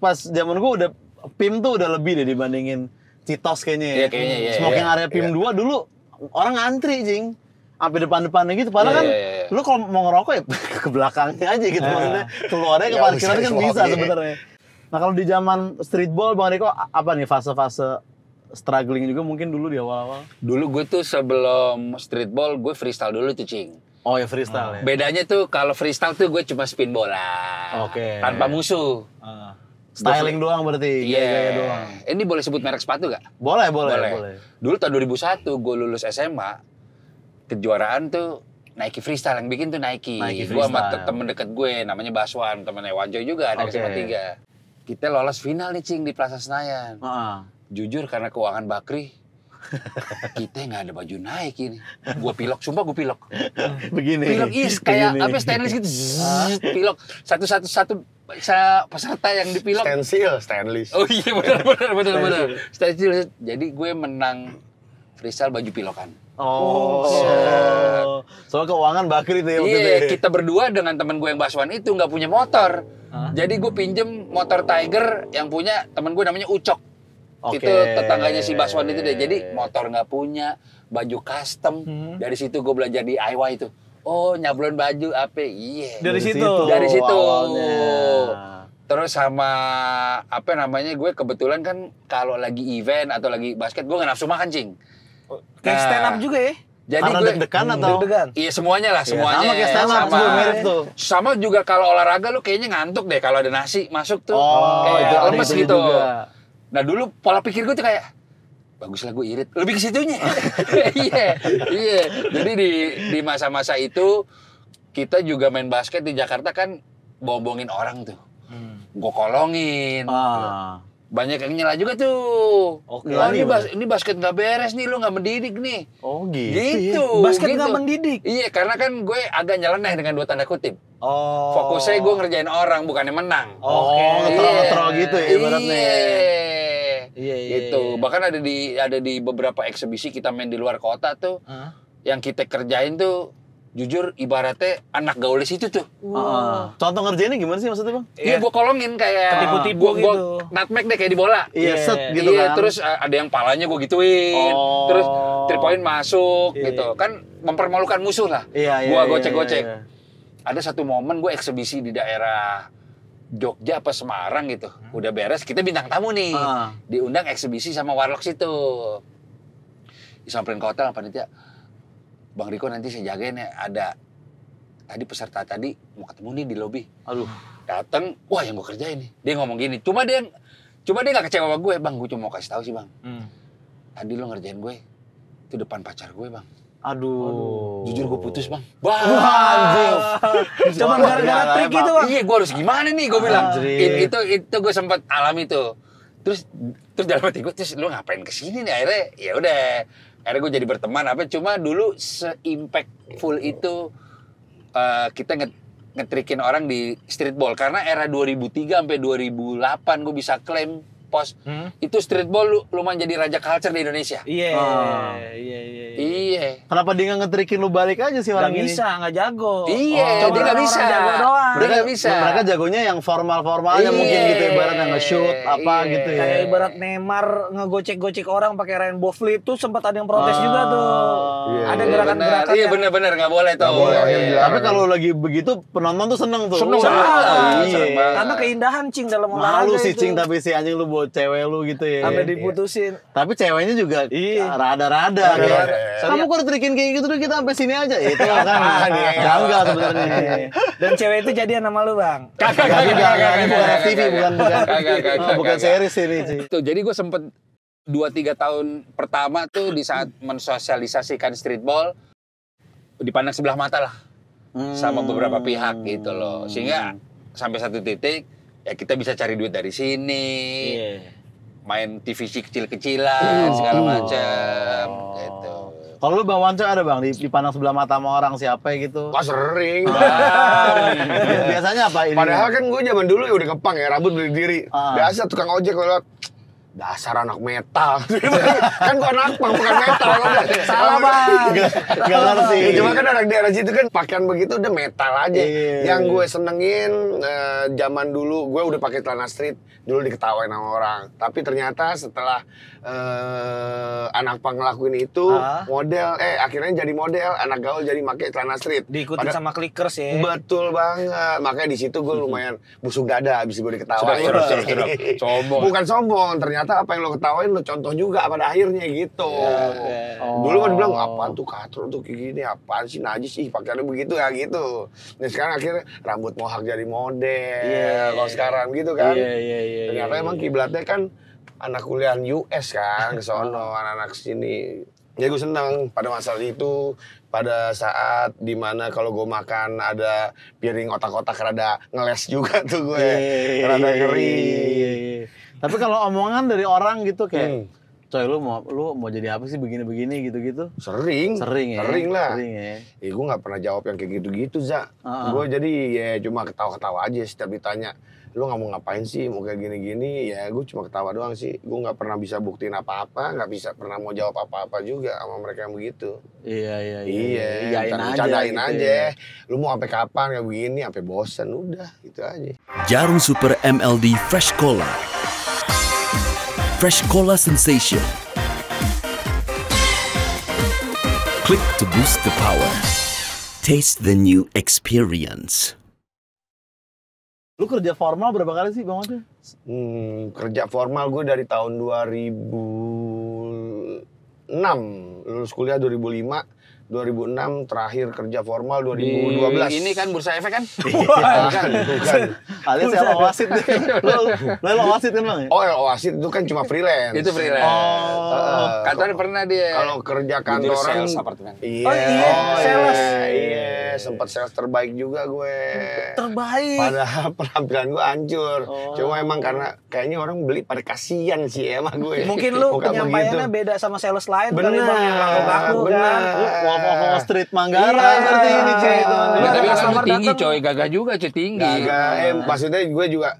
S1: pas zaman gue udah PIM tuh udah lebih deh dibandingin Citos kayaknya.
S3: Iya kayaknya iya.
S1: Smoking area PIM 2 dulu orang ngantri, Cing. Sampai depan-depannya gitu. Padahal kan lu kalau mau ngerokok ya ke belakangnya aja gitu maksudnya. Keluarnya ke parkiran kan bisa sebenarnya. Nah, kalau di zaman streetball Bang Riko apa nih fase-fase struggling juga mungkin dulu di awal-awal?
S3: Dulu gue tuh sebelum streetball gue freestyle dulu tuh Cing.
S1: Oh ya freestyle ya.
S3: Bedanya tuh kalau freestyle tuh gue cuma spin bola.
S1: Oke.
S3: Tanpa musuh.
S1: Styling doang berarti, gaya-gaya doang.
S3: Ini boleh sebut merek sepatu gak?
S1: Boleh.
S3: Dulu tahun 2001 gue lulus SMA, kejuaraan tuh Nike Freestyle yang bikin tuh Nike. Gue sama temen deket gue, namanya Baswan, temennya Wanjoy juga, anak SMA 3. Kita lolos final nih Cing di Plaza Senayan. Jujur karena keuangan Bakri, kita nggak ada baju Nike ini. Gue pilok, sumpah gue pilok.
S1: Begini.
S3: Pilok kayak apa stainless gitu. Pilok satu peserta yang dipilok.
S2: Stainless.
S3: Oh iya benar. Stainless. Jadi gue menang freestyle baju pilokan.
S1: Soal keuangan Bakri itu ya.
S3: Iya, kita berdua dengan teman gue yang Baswan itu nggak punya motor. Jadi gue pinjem motor Tiger yang punya teman gue namanya Ucok. Itu tetangganya si Baswan itu deh. Jadi motor nggak punya, baju custom. Dari situ gue belajar DIY itu. Oh nyablon baju apa? Iya.
S4: Dari situ.
S1: Awalnya.
S3: Terus sama gue kebetulan kan kalau lagi event atau lagi basket gue nggak nafsu makan Cing.
S4: Kayak stand up juga ya?
S1: Jadi karena deg-degan atau?
S4: Deg-degan.
S3: Iya semuanya lah, semuanya.
S1: Sama kayak stand up juga mirip tuh.
S3: Sama juga kalau olahraga lu kayaknya ngantuk deh kalau ada nasi masuk tuh.
S1: Kayak
S3: itu lemes gitu.
S1: Juga.
S3: Nah dulu pola pikir gue tuh kayak baguslah gue irit. Lebih ke situnya. Iya. Jadi di masa-masa itu kita juga main basket di Jakarta kan bombongin orang tuh. Gue kolongin. banyak yang nyela juga tuh.
S4: Oke.
S3: Oh, ini basket nggak beres nih, lu nggak mendidik nih.
S1: Oh gitu.
S3: Gitu.
S4: Basket
S3: gitu.
S4: nggak mendidik.
S3: Iya, karena kan gue agak nyeleneh dengan 2 tanda kutip.
S4: Oh.
S3: Fokusnya gue ngerjain orang, bukannya menang.
S4: Oke.
S1: ngetro gitu ya ibaratnya.
S3: Iya. Gitu. Bahkan ada di beberapa eksibisi kita main di luar kota tuh, yang kita kerjain tuh jujur ibaratnya anak gaul di situ tuh.
S1: Contoh ngerjainnya gimana sih maksudnya, Bang?
S3: Iya, gue kolongin kayak
S4: Ketipu-tipu
S3: gua
S4: gitu.
S3: nutmeg deh kayak di bola.
S1: Iya, set gitu
S3: Iya,
S1: kan.
S3: terus ada yang palanya gue gituin.
S1: Oh.
S3: Terus 3 point masuk
S4: Iya,
S3: gitu. Kan mempermalukan musuh lah.
S1: Iya,
S3: Gua
S1: iya,
S3: gocek-gocek.
S1: iya.
S3: Ada satu momen gue eksibisi di daerah Jogja apa Semarang gitu. Udah beres, kita bintang tamu nih. Diundang eksibisi sama Warlock situ. Disamperin ke hotel sama panitia. Bang Riko nanti saya jagain ya, ada tadi peserta tadi mau ketemu nih di lobi.
S1: Aduh.
S3: Dateng, wah yang gue kerjain nih. Dia ngomong gini, cuma dia gak kecewa sama gue. Bang, gue cuma mau kasih tahu sih bang. Tadi lo ngerjain gue, itu depan pacar gue bang.
S1: Aduh.
S3: Jujur gue putus bang. Bang.
S4: Cuman gara-gara trik itu, Bang.
S3: Iya, gue harus gimana nih, gue bilang.
S1: Anjir.
S3: Itu gue sempat alami tuh. Terus dalam hati gue, terus lu ngapain kesini nih akhirnya? Ya udah, akhirnya gue jadi berteman apa. Cuma dulu se-impactful itu kita ngetrikin orang di streetball. Karena era 2003 sampai 2008 gue bisa klaim pos. Itu streetball lumayan jadi raja culture di Indonesia.
S4: Iya.
S3: Iya.
S1: Kenapa dia nggak ngetrikin lu balik aja sih orang
S4: Nggak
S1: ini?
S4: bisa, nggak jago.
S3: Iya, dia nggak bisa.
S4: Jago doang.
S3: Dia nggak bisa.
S1: Mereka jagonya yang formal-formalnya
S3: Iya.
S1: mungkin gitu ibaratnya nge-shoot apa
S3: Iya.
S1: gitu ya.
S4: Kayak ibarat Neymar ngegocek-gocek orang pakai rainbow flip tuh sempat ada yang protes juga tuh.
S2: Iya,
S4: Ada
S2: iya,
S4: gerakan-gerakan
S3: Iya
S4: yang-
S3: benar-benar nggak boleh tuh.
S2: Nggak boleh, akhirnya dilarang.
S1: Tapi kalau lagi begitu penonton tuh seneng tuh.
S3: Seneng
S1: Wah,
S3: banget,
S1: iya.
S3: seneng banget.
S4: Karena keindahan cing dalam olahraga
S1: Malu sih
S4: itu.
S1: cing tapi si anjing lu bawa cewek lu gitu ya.
S4: Sampai diputusin.
S1: Tapi ceweknya juga
S4: Iya.
S1: rada-rada.
S2: Rada-rada.
S1: Kayak, kamu kok ditrikin kayak gitu tuh kita sampai sini aja. Itu kan janggal sebenarnya.
S4: Dan cewek itu jadian sama lu, Bang.
S3: Kagak,
S1: Tapi ini bukan FTV,
S3: Kagak.
S1: bukan series ini sih.
S3: Tuh, jadi gue sempet 2-3 tahun pertama tuh di saat mensosialisasikan streetball dipandang sebelah mata lah sama beberapa pihak gitu loh, sehingga sampai satu titik ya kita bisa cari duit dari sini, main TVC kecil-kecilan segala macam gitu.
S1: Kalau lu Bang Wanco ada Bang dipandang sebelah mata sama orang siapa gitu?
S2: Wah sering.
S1: Biasanya apa ini?
S2: Padahal kan gue zaman dulu ya udah kepang ya, rambut berdiri.
S1: Ah.
S2: Biasa tukang ojek kalau dasar anak metal. Kan gua anak pang bukan metal.
S4: Salah, Bang.
S1: Gak ngerti.
S2: Ya, cuma kan anak daerah situ kan pakaian begitu udah metal aja.
S1: Iya.
S2: Yang gue senengin zaman dulu gue udah pakai celana street, dulu diketawain sama orang. Tapi ternyata setelah anak pang ngelakuin itu model akhirnya jadi model, anak gaul jadi pakai celana street.
S4: Diikutin sama clickers ya.
S2: Betul banget. Makanya di situ gue lumayan busuk dada abis gue diketawain.
S3: Sudah. Sombong.
S2: Bukan sombong, ternyata apa yang lo ketawain lo contoh juga pada akhirnya gitu. Dulu kan dibilang apaan tuh katro tuh kayak gini, apaan sih najis sih pakaiannya begitu ya gitu. Nah sekarang akhirnya rambut mohak jadi model. Kalau sekarang gitu kan.
S1: Iya.
S2: Ternyata emang kiblatnya kan anak kuliah US kan ke sono, anak-anak sini. Ya gue seneng pada masa itu, pada saat dimana kalau gue makan ada piring otak-otak rada ngeles juga tuh gue, rada ngeri.
S1: Tapi kalau omongan dari orang gitu kayak, coy lu mau jadi apa sih begini-begini gitu-gitu?
S2: Sering
S1: ya.
S2: Sering lah.
S1: Sering ya.
S2: Gue nggak pernah jawab yang kayak gitu-gitu, Za. Gue jadi ya cuma ketawa-ketawa aja setiap ditanya. Lu nggak mau ngapain sih, mau kayak gini-gini, ya gue cuma ketawa doang sih. Gue nggak pernah bisa buktiin apa-apa, nggak bisa pernah mau jawab apa-apa juga sama mereka yang begitu.
S1: Iya.
S2: Iyain
S1: Bercandain
S2: aja.
S1: gitu ya.
S2: Lu mau sampai kapan kayak begini, sampai bosen udah, gitu aja.
S5: Jarum Super MLD Fresh Cola. Fresh Cola Sensation. Click to boost the power. Taste the new experience.
S1: Lu kerja formal berapa kali sih Bang Wanco?
S2: Kerja formal gue dari tahun 2006, lulus kuliah 2005, 2006 terakhir kerja formal 2012.
S3: Ini kan Bursa Efek kan?
S2: Bukan.
S1: Alias LO Wasit deh. Lo LO Wasit kan Bang?
S2: Oh, LO Wasit itu kan cuma freelance.
S3: Itu freelance. Kantor pernah dia.
S2: Kalau kerja
S3: Jujur
S2: kantoran
S3: sales apartemen.
S2: Iya.
S4: Oh, iya, sales.
S2: Iya, sempat sales terbaik juga gue.
S4: Terbaik.
S2: Padahal penampilan gue hancur. Cuma emang karena kayaknya orang beli pada kasihan sih emang gue.
S4: Mungkin lu
S2: Muka
S4: penyampaiannya
S2: begitu.
S4: beda sama sales lain
S2: Bener,
S4: kali Bang yang laku-laku kan.
S1: Wall Street Manggarai
S2: Iya.
S1: berarti ini cuy itu.
S3: Tapi kan
S4: customer
S3: tinggi
S4: datang.
S3: coy, gagah juga cuy, tinggi.
S2: Maksudnya gue juga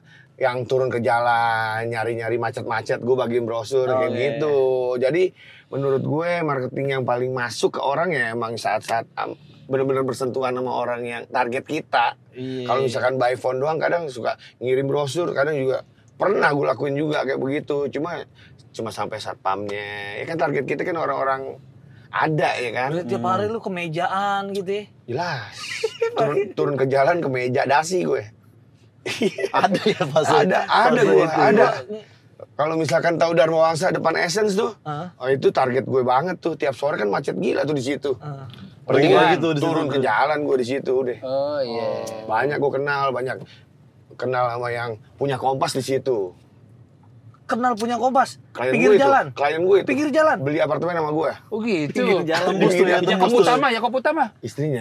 S2: yang turun ke jalan, nyari-nyari macet-macet, gue bagiin brosur kayak gitu. Jadi menurut gue marketing yang paling masuk ke orang ya emang saat-saat benar-benar bersentuhan sama orang yang target kita. Kalau misalkan by phone doang kadang suka ngirim brosur, kadang juga pernah gue lakuin juga kayak begitu. Cuma sampai satpamnya. Ya kan target kita kan orang-orang ada ya kan.
S4: Berarti tiap hari lu kemejaan gitu ya.
S2: Jelas. Turun ke jalan ke meja dasi gue.
S1: Ada ya pas
S2: Ada gue, ada. Kalau misalkan tahu Dharma Wangsa depan Essence tuh, oh itu target gue banget tuh. Tiap sore kan macet gila tuh di situ.
S1: Pergi
S2: Pergi
S1: gitu di situ.
S2: turun ke jalan gue di situ deh.
S3: Oh iya.
S2: Banyak gue kenal sama yang punya Kompas di situ.
S4: Kenal punya Kompas.
S2: Klien
S4: Pinggir
S2: gue itu,
S4: jalan.
S2: klien gue itu.
S4: Pinggir jalan.
S2: Beli apartemen sama gue.
S3: Oh gitu.
S4: Pinggir jalan.
S1: Tembus tuh ya,
S3: Ya
S1: tembus
S3: kamu
S1: tuh.
S3: utama, ya kamu utama.
S2: Istrinya.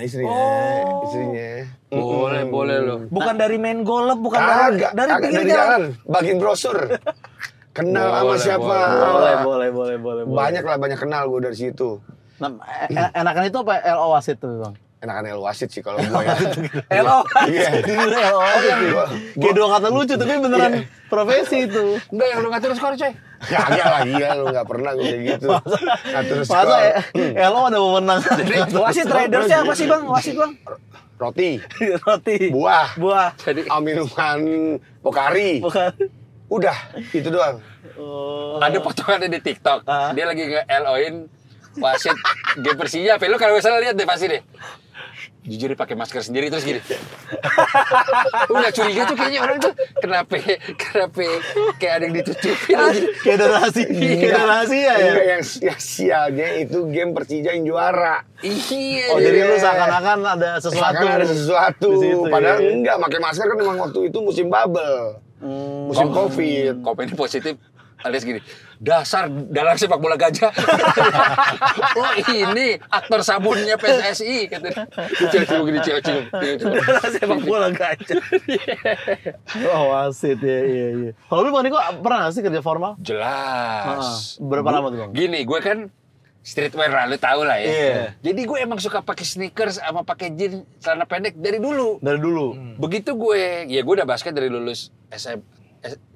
S3: Boleh lo.
S4: Bukan dari main golf, bukan
S2: Kagak,
S4: dari
S2: kagak
S4: pinggir
S2: dari
S4: jalan.
S2: bagiin brosur. Kenal sama
S3: Boleh,
S2: siapa?
S1: Boleh.
S2: Banyak kenal gue dari situ.
S1: Nah, enakan itu apa LO Wasit tuh Bang?
S2: Enakan El Wasit sih kalau gue ya.
S4: Hello.
S2: Iya.
S1: LO Wasit tuh. Kayak dua kata lucu tapi beneran profesi itu.
S3: Enggak, yang lu ngatur skor coy.
S2: Kagak lah, iya lu gak pernah gue kayak gitu. Ngatur
S1: Masa
S2: skor.
S1: LO ada wewenang.
S4: Wasit tradersnya apa sih Bang? Wasit Bang?
S2: Roti,
S4: Roti.
S2: buah,
S4: Buah.
S3: Jadi
S2: minuman Pocari.
S4: Bukan.
S2: Udah, itu doang.
S3: ada potongannya di TikTok. Dia lagi nge-LO-in wasit game Persija. Lu kalau misalnya lihat deh pasti deh. Jujur dia pakai masker sendiri terus gini. Udah curiga tuh kayaknya orang tuh kenapa kayak ada yang ditutupin aja.
S1: Kayak ada rahasia ya.
S2: Enggak, yang sialnya itu game Persija yang juara.
S3: Iya.
S1: Oh jadi lu seakan-akan ada sesuatu.
S2: Seakan ada sesuatu.
S1: Di situ,
S2: Padahal
S1: ya.
S2: enggak, pakai masker kan memang waktu itu musim bubble. Musim Covid.
S3: Komen positif alias gini, dasar dalam sepak bola gajah. Oh ini aktor sabunnya PSSI katanya. Dicil-cil begini, cil-cil.
S4: Sepak bola gajah.
S1: Oh wasit ya iya. Kalau lu Bang Niko pernah nggak sih kerja formal?
S3: Jelas.
S1: Berapa lama tuh Bang?
S3: Gini, gue kan streetwear lah, lu tau lah ya.
S1: Iya.
S3: Jadi gue emang suka pakai sneakers sama pakai jeans, celana pendek dari dulu.
S1: Dari dulu.
S3: Begitu gue udah basket dari lulus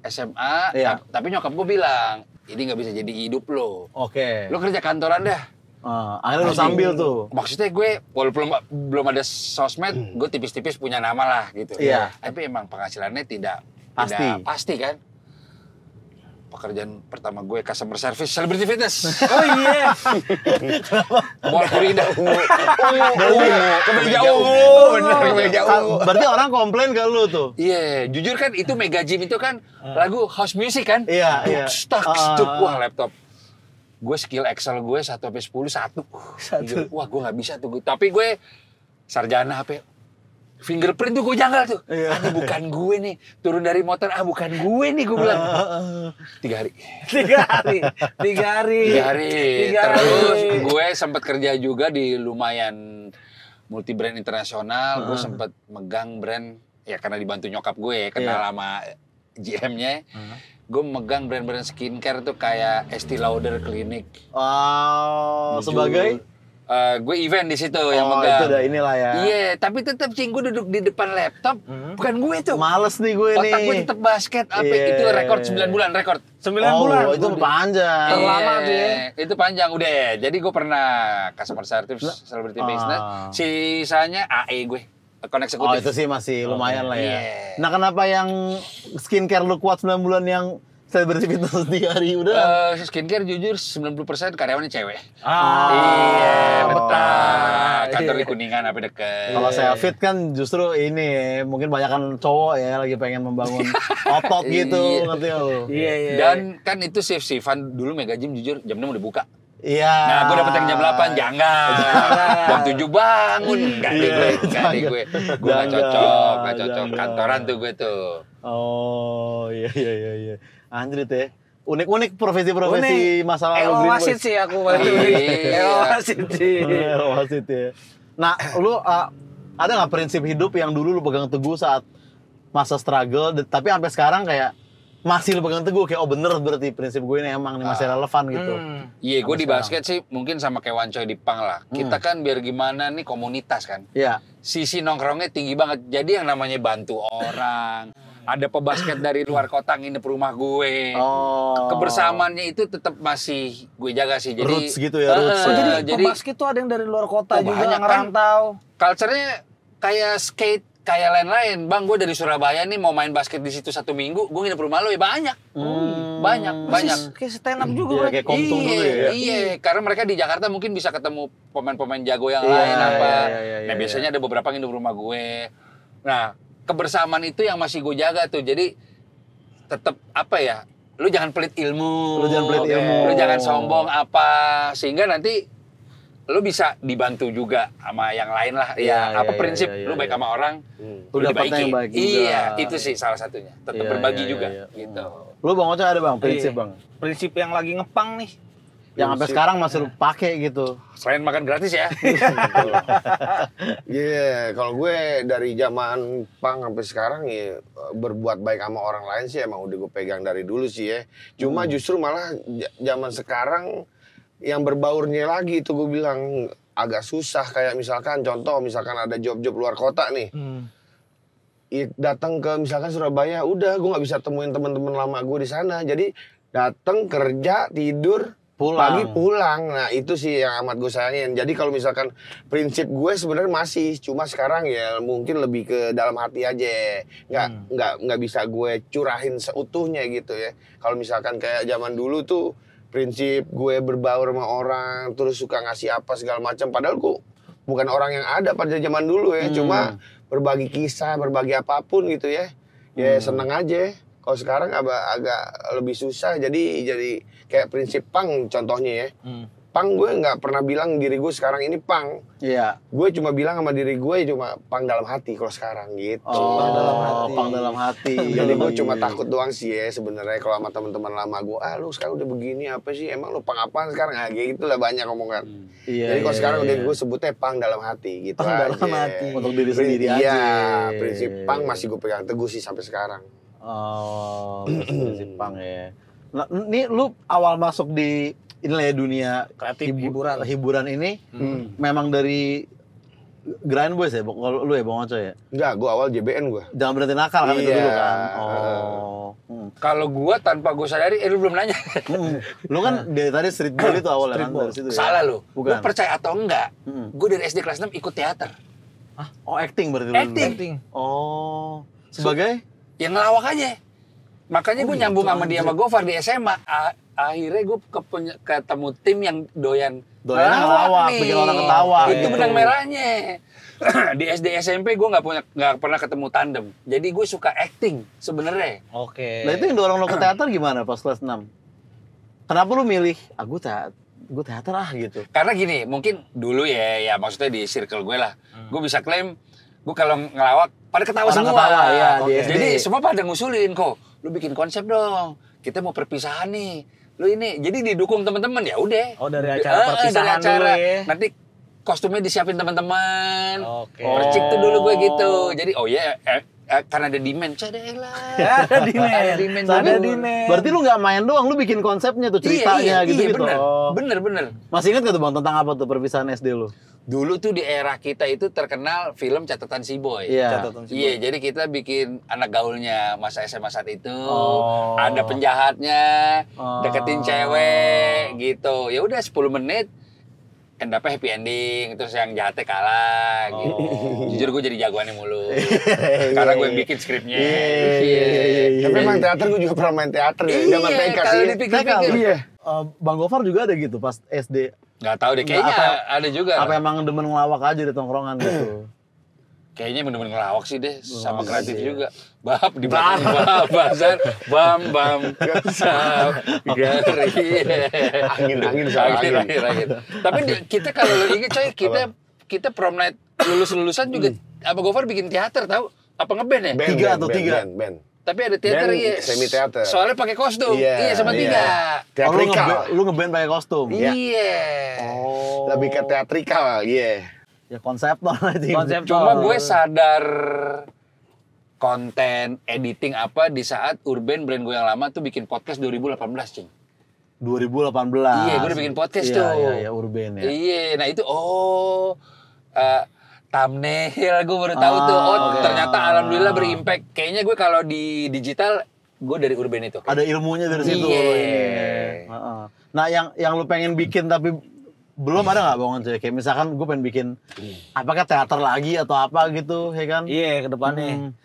S3: SMA,
S1: Iya.
S3: tapi nyokap gue bilang, ini nggak bisa jadi hidup lo.
S1: Oke.
S3: Lo kerja kantoran dah.
S1: Akhirnya lu sambil tuh.
S3: Maksudnya gue, walaupun belum ada sosmed, gue tipis-tipis punya nama lah gitu.
S1: Iya.
S3: Tapi emang penghasilannya tidak
S1: Pasti.
S3: pasti kan. Pekerjaan pertama gue customer service, celebrity fitness.
S4: Oh iya.
S3: Mall Purida.
S2: Kemeja ungu. Bener, kemeja ungu.
S1: Berarti orang komplain ke lu tuh.
S3: Iya, jujur kan itu Mega Gym itu kan lagu house music kan?
S1: Iya, iya.
S3: Stuck, wah laptop. Gue skill Excel gue 1 sampai 10 1. Jujur, wah gue nggak bisa tuh. Tapi gue sarjana HP. Fingerprint tuh gue janggal tuh.
S1: Iya.
S3: Ini bukan gue nih. Turun dari motor, bukan gue nih gue bilang. 3 hari.
S4: 3 hari.
S3: Terus gue sempat kerja juga di lumayan multi brand internasional. Gue sempat megang brand, ya karena dibantu nyokap gue, kenal sama GM-nya. Gue megang brand-brand skincare tuh kayak Estee Lauder Clinic.
S1: Sebagai?
S3: Gue event di situ yang megang.
S1: Itu udah inilah ya.
S3: Iya, tapi tetap cing gue duduk di depan laptop, bukan gue tuh.
S1: Males nih gue nih.
S3: Otak gue tetap basket, itu rekor 9 bulan rekor.
S4: 9 bulan.
S1: Itu panjang.
S4: Terlama tuh ya.
S3: Itu panjang udah. Jadi gue pernah customer service, celebrity business. Sisanya AE gue, account executive.
S1: Oh itu sih masih lumayan lah ya.
S3: Iya.
S1: Nah kenapa yang skincare lu kuat 9 bulan yang selebriti fitness 3 hari udah?
S3: Skincare jujur 90% karyawannya cewek.
S4: Ah.
S3: Betul. Kantor di Kuningan apa deket.
S1: Kalau saya fit kan justru ini mungkin banyakan cowok ya lagi pengen membangun otot gitu, ngerti nggak lu?
S4: Iya.
S3: Dan kan itu shift-shiftan dulu Mega Gym jujur jam 6 udah buka.
S1: Iya.
S3: Nah, gue dapet yang jam 8, jangan. Jam 7 bangun. Enggak deh gue. Gue gak cocok. Kantoran tuh gue tuh.
S1: Oh, iya. Anjir ya. Unik-unik profesi-profesi masa lalu Green
S4: Wasit
S1: Boys.
S4: sih aku waktu wasit sih.
S1: Wasit ya. Nah, lu ada nggak prinsip hidup yang dulu lu pegang teguh saat masa struggle, tapi sampai sekarang kayak masih lu pegang teguh, kayak bener berarti prinsip gue ini emang masih relevan gitu.
S3: Iya, gue di basket sih mungkin sama kayak Wancoy di Pang lah. Kita kan biar gimana nih komunitas kan.
S1: Iya.
S3: Sisi nongkrongnya tinggi banget. Jadi yang namanya bantu orang. Ada pebasket dari luar kota nginep rumah gue. Kebersamaannya itu tetap masih gue jaga sih. Jadi
S1: Roots gitu ya, roots.
S4: Jadi pebasket tuh ada yang dari luar kota juga
S3: banyak,
S4: ngerantau.
S3: Culture-nya kayak skate, kayak lain-lain. Bang, gue dari Surabaya nih mau main basket di situ 1 minggu, gue nginep rumah lo ya banyak. Banyak.
S4: Kayak stand up juga.
S1: Iya, kayak komtung dulu ya.
S3: Iya, karena mereka di Jakarta mungkin bisa ketemu pemain-pemain jago yang lain apa. Nah, biasanya ada beberapa nginep rumah gue. Nah, kebersamaan itu yang masih gue jaga tuh. Jadi tetap apa ya? Lu jangan pelit ilmu. Lu jangan sombong apa, sehingga nanti lu bisa dibantu juga sama yang lain lah. Prinsip lu baik sama orang, lu
S1: dapatnya yang baik juga.
S3: Iya, itu sih salah satunya. Tetap berbagi juga gitu.
S1: Lu Bang Ocha ada Bang prinsip Bang?
S4: Prinsip yang lagi ngepang nih.
S1: Yang sampai sekarang masih lu pakai gitu.
S3: Selain makan gratis ya.
S2: Iya, kalau gue dari zaman Pang sampai sekarang ya berbuat baik sama orang lain sih emang udah gue pegang dari dulu sih ya. Cuma justru malah zaman sekarang yang berbaurnya lagi itu gue bilang agak susah. Kayak misalkan ada job-job luar kota nih. Datang ke misalkan Surabaya, udah gue nggak bisa temuin teman-teman lama gue di sana. Jadi datang kerja tidur pagi pulang. Nah itu sih yang amat gue sayangin. Jadi kalau misalkan prinsip gue sebenarnya masih, cuma sekarang ya mungkin lebih ke dalam hati aja. Nggak bisa gue curahin seutuhnya gitu ya. Kalau misalkan kayak zaman dulu tuh prinsip gue berbaur sama orang, terus suka ngasih apa segala macam. Padahal gue bukan orang yang ada pada zaman dulu ya. Cuma berbagi kisah, berbagi apapun gitu ya. Ya seneng aja. Kalau sekarang agak lebih susah. Jadi kayak prinsip Pang contohnya ya. Pang gue nggak pernah bilang diri gue sekarang ini Pang.
S1: Iya.
S2: Gue cuma bilang sama diri gue cuma Pang dalam hati kalau sekarang gitu.
S1: Pang dalam hati.
S2: Jadi gue cuma takut doang sih ya sebenarnya kalau sama teman-teman lama gue, lu sekarang udah begini apa sih? Emang lu Pang apaan sekarang? Nah, kayak gitulah banyak omongan. Jadi kalau sekarang udah gue sebutnya Pang dalam hati gitu
S1: Pang
S2: aja.
S1: dalam hati. Untuk diri sendiri aja.
S2: Iya, prinsip Pang masih gue pegang teguh sih sampai sekarang.
S1: Prinsip Pang ya. Nah, ini lu awal masuk di dunia
S4: kreatif
S1: hiburan ini memang dari Grind Boys ya, kalau lu ya Bang Ocha ya?
S2: Enggak, gue awal JBN gue.
S1: Jangan berhenti nakal kan itu dulu kan?
S3: Kalau gue tanpa gue sadari, lu belum nanya.
S1: Lu kan dari tadi street ball itu awalnya kan dari situ ya?
S3: Salah lu. Gue
S1: Bukan.
S3: percaya atau enggak, gue dari SD kelas 6 ikut teater.
S1: Acting berarti lu?
S3: Acting.
S1: Sebagai?
S3: Yang ngelawak aja. Makanya gue nyambung sama dia sama Gofar di SMA. Akhirnya gue ketemu tim yang doyan
S1: ngelawak, bikin orang ketawa.
S3: Itu benang merahnya. Di SD SMP gue nggak pernah ketemu tandem. Jadi gue suka acting sebenarnya.
S4: Oke.
S1: Nah itu yang dorong lo ke teater gimana pas kelas 6? Kenapa lu milih? Gue teater gitu.
S3: Karena gini, mungkin dulu ya maksudnya di circle gue lah. Gue bisa klaim, gue kalau ngelawak pada ketawa semua.
S1: Ya,
S3: Jadi semua pada ngusulin kok. Lu bikin konsep dong. Kita mau perpisahan nih. Lu ini. Jadi didukung teman-teman ya udah.
S4: Oh dari acara perpisahan dulu ya.
S3: Nanti kostumnya disiapin teman-teman.
S4: Oke.
S3: Percik tuh dulu gue gitu. Jadi karena ada demand. Ada demand.
S1: Berarti lu nggak main doang, lu bikin konsepnya tuh, ceritanya gitu.
S3: Bener.
S1: Masih ingat gak tuh Bang tentang apa tuh perpisahan SD lu?
S3: Dulu tuh di era kita itu terkenal film Catatan Si Boy.
S1: Iya.
S3: Iya, jadi kita bikin anak gaulnya masa SMA saat itu. Ada penjahatnya, deketin cewek gitu. Ya udah 10 menit end up happy ending, terus yang jahatnya kalah gitu. Jujur gue jadi jagoannya mulu. Karena gue yang bikin skripnya.
S2: Tapi emang teater gue juga pernah main teater ya. Zaman TK sih.
S3: Iya.
S1: Bang Gofar juga ada gitu pas SD.
S3: Gak tahu deh, kayaknya ada juga.
S1: Apa emang demen ngelawak aja di tongkrongan gitu?
S3: kayaknya bener-bener ngelawak sih deh, sama kreatif juga. Bab di belakang bab, bazar, bam, sab, gari.
S2: Angin.
S3: Tapi kita kalau lu inget coy, kita prom night lulusan juga apa Gofar bikin teater tahu? Apa ngeband ya?
S1: Tiga.
S2: Band.
S3: Tapi ada teater
S2: Band,
S3: iya.
S2: semi teater.
S3: Soalnya pakai kostum. Iya sama tiga.
S2: Teatrikal.
S1: Lu ngeband pakai kostum.
S3: Iya.
S2: Lebih ke teatrikal,
S1: Ya konseptor aja.
S3: Cuma gue sadar konten editing apa di saat Urban brand gue yang lama tuh bikin podcast 2018, Cing.
S1: 2018.
S3: Iya, gue udah bikin podcast tuh.
S1: Iya, Urban ya.
S3: Iya, nah itu thumbnail gue baru tahu tuh. Ternyata alhamdulillah berimpact. Kayaknya gue kalau di digital gue dari Urban itu.
S1: Ada ilmunya dari situ.
S3: Iya.
S1: Nah, yang lu pengen bikin tapi belum ada nggak bangun cuy? Kayak misalkan gue pengen bikin apakah teater lagi atau apa gitu, ya kan?
S4: Iya, ke depannya.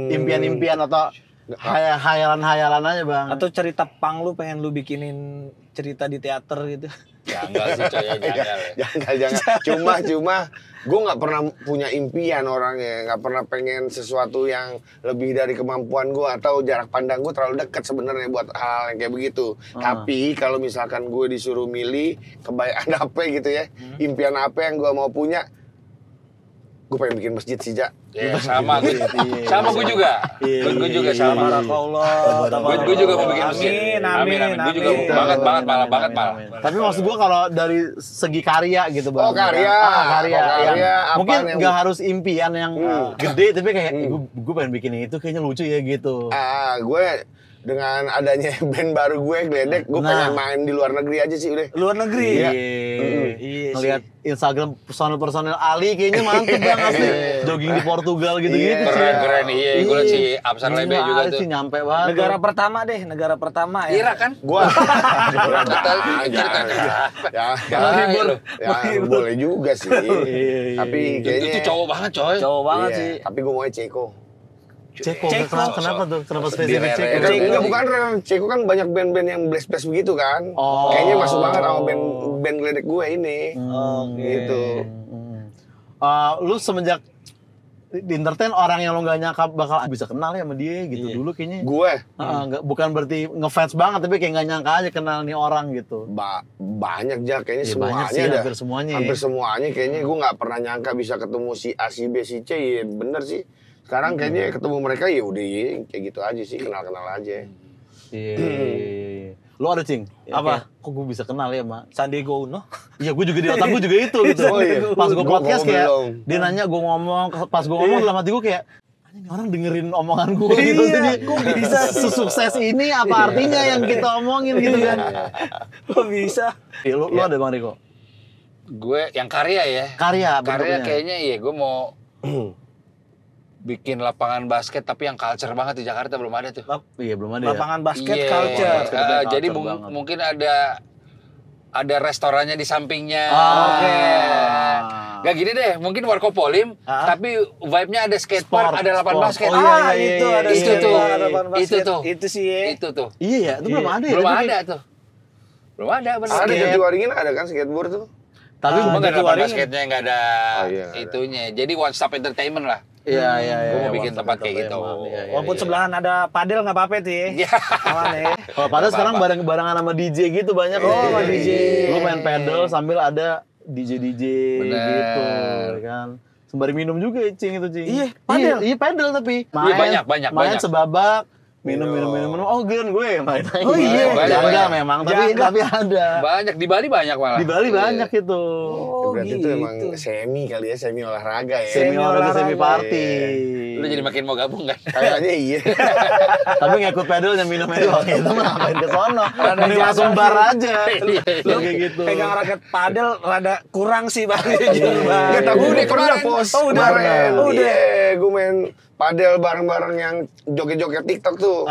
S1: Impian-impian atau hayalan-hayalan aja bang.
S4: Atau cerita pang lu pengen lu bikinin cerita di teater gitu.
S3: Janggal sih coy, janggal.
S2: Jangan. Cuma gue nggak pernah punya impian orangnya, nggak pernah pengen sesuatu yang lebih dari kemampuan gue atau jarak pandang gue terlalu dekat sebenarnya buat hal yang kayak begitu. Tapi kalau misalkan gue disuruh milih kebaikan apa gitu ya, impian apa yang gue mau punya, gue pengen bikin masjid sih, Jak.
S3: Ya, sama gue. Sama gue juga. Gue juga sama. Gue juga mau bikin masjid. Amin. Gue juga banget malah.
S1: Tapi maksud gue kalau dari segi karya gitu bang.
S2: Oh, karya.
S1: Mungkin nggak harus impian yang gede, tapi kayak gue pengen bikin itu kayaknya lucu ya gitu.
S2: Gue dengan adanya band baru gue Gledek, gue pengen main di luar negeri aja sih udah.
S4: Luar negeri?
S1: Iya. Ngeliat Instagram personel Ali kayaknya mantep banget asli. Jogging di Portugal gitu-gitu sih.
S3: Keren, iya. Gue liat si Absar Lebe juga tuh.
S1: sih nyampe banget.
S4: Negara pertama ya.
S3: Irak kan?
S2: Gua. Ya, boleh juga sih. Tapi kayaknya
S3: itu cowok banget coy.
S4: Cowok banget sih.
S2: Tapi gue mau Ceko.
S1: Ceko. Kenapa tuh? Kenapa spesifik Ceko?
S2: Enggak, bukan Ceko kan banyak band-band yang blast-blast begitu kan. Kayaknya masuk banget sama band Gledek gue ini. Gitu.
S1: Lu semenjak di entertain orang yang lo gak nyangka bakal bisa kenal ya sama dia gitu dulu kayaknya.
S2: Gue?
S1: Bukan berarti ngefans banget, tapi kayak gak nyangka aja kenal nih orang gitu.
S2: Banyak kayaknya semuanya
S1: sih,
S2: dah.
S1: Hampir
S2: semuanya kayaknya gue gak pernah nyangka bisa ketemu si A, si B, si C. Ya bener sih. Sekarang kayaknya ketemu mereka ya udah kayak gitu aja sih, kenal-kenal aja.
S1: Iya. Lu ada Cing?
S4: Apa?
S1: Kok gue bisa kenal ya sama
S4: Sandiaga Uno?
S1: Iya, gue juga di otak gue juga itu gitu. Pas gue podcast kayak dia nanya gue ngomong, pas gue ngomong dalam hati gue kayak ini orang dengerin omongan gue gitu. Jadi kok bisa sesukses ini, apa artinya yang kita omongin gitu kan.
S4: Kok bisa?
S1: Lu ada Bang Riko?
S3: Gue yang karya ya.
S1: Karya
S3: kayaknya iya gue mau bikin lapangan basket tapi yang culture banget di Jakarta belum ada tuh.
S1: Iya, belum ada.
S4: Lapangan basket culture.
S3: Jadi mungkin ada restorannya di sampingnya.
S1: Oke.
S3: Gak gini deh, mungkin Warkop Polim, tapi vibe-nya ada skatepark, ada lapangan basket.
S4: Itu ada
S3: Itu sih. Itu tuh.
S1: Iya ya, itu belum ada ya.
S3: Belum ada tuh. Belum ada benar.
S2: Ada di Waringin ada kan skateboard tuh.
S3: Tapi cuma nggak ada lapangan basketnya, nggak ada itunya. Jadi one stop entertainment lah.
S1: Iya.
S3: Gue mau bikin tempat kayak gitu.
S4: Walaupun sebelahan ada padel nggak apa-apa tuh ya.
S1: Kalau padel sekarang barengan sama DJ gitu banyak.
S4: Sama DJ.
S1: Lu main pedal sambil ada DJ gitu, kan. Sembari minum juga Cing itu Cing.
S4: Iya, padel.
S1: Iya, pedal tapi.
S3: Banyak.
S1: Main sebabak. Minum. Oh, Glenn gue main lagi.
S4: Oh iya,
S1: enggak memang, tapi ada.
S3: Banyak di Bali banyak malah.
S1: Di Bali banyak itu.
S2: Berarti itu emang semi kali ya, semi olahraga ya.
S1: Semi olahraga, semi party.
S3: Lu jadi makin mau gabung kan?
S2: Kayaknya iya.
S1: Tapi ngikut pedalnya minumnya doang itu mah ngapain ke sono. Mending langsung bar aja. Kayak gitu.
S4: Pegang raket padel rada kurang sih Bang.
S2: Enggak tahu udah kemarin.
S4: Oh, udah.
S2: Gue main padel bareng-bareng yang joget-joget TikTok tuh.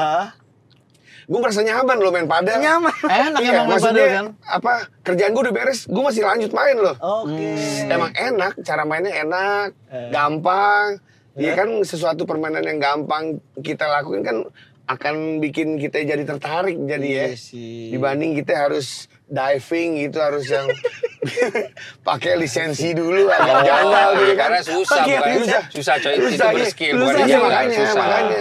S2: Gue merasa nyaman loh main padel.
S1: Enak
S2: iya,
S1: emang main padel kan.
S2: Apa kerjaan gue udah beres, gue masih lanjut main loh.
S4: Oke.
S2: Emang enak, cara mainnya enak, gampang. Iya kan sesuatu permainan yang gampang kita lakuin kan akan bikin kita jadi tertarik jadi ya. Dibanding kita harus diving gitu harus yang pakai lisensi dulu agak janggal gitu kan.
S3: Karena susah, bukan susah coy. Itu berskill, bukan
S2: Iya,
S3: jangan susah.
S2: makanya.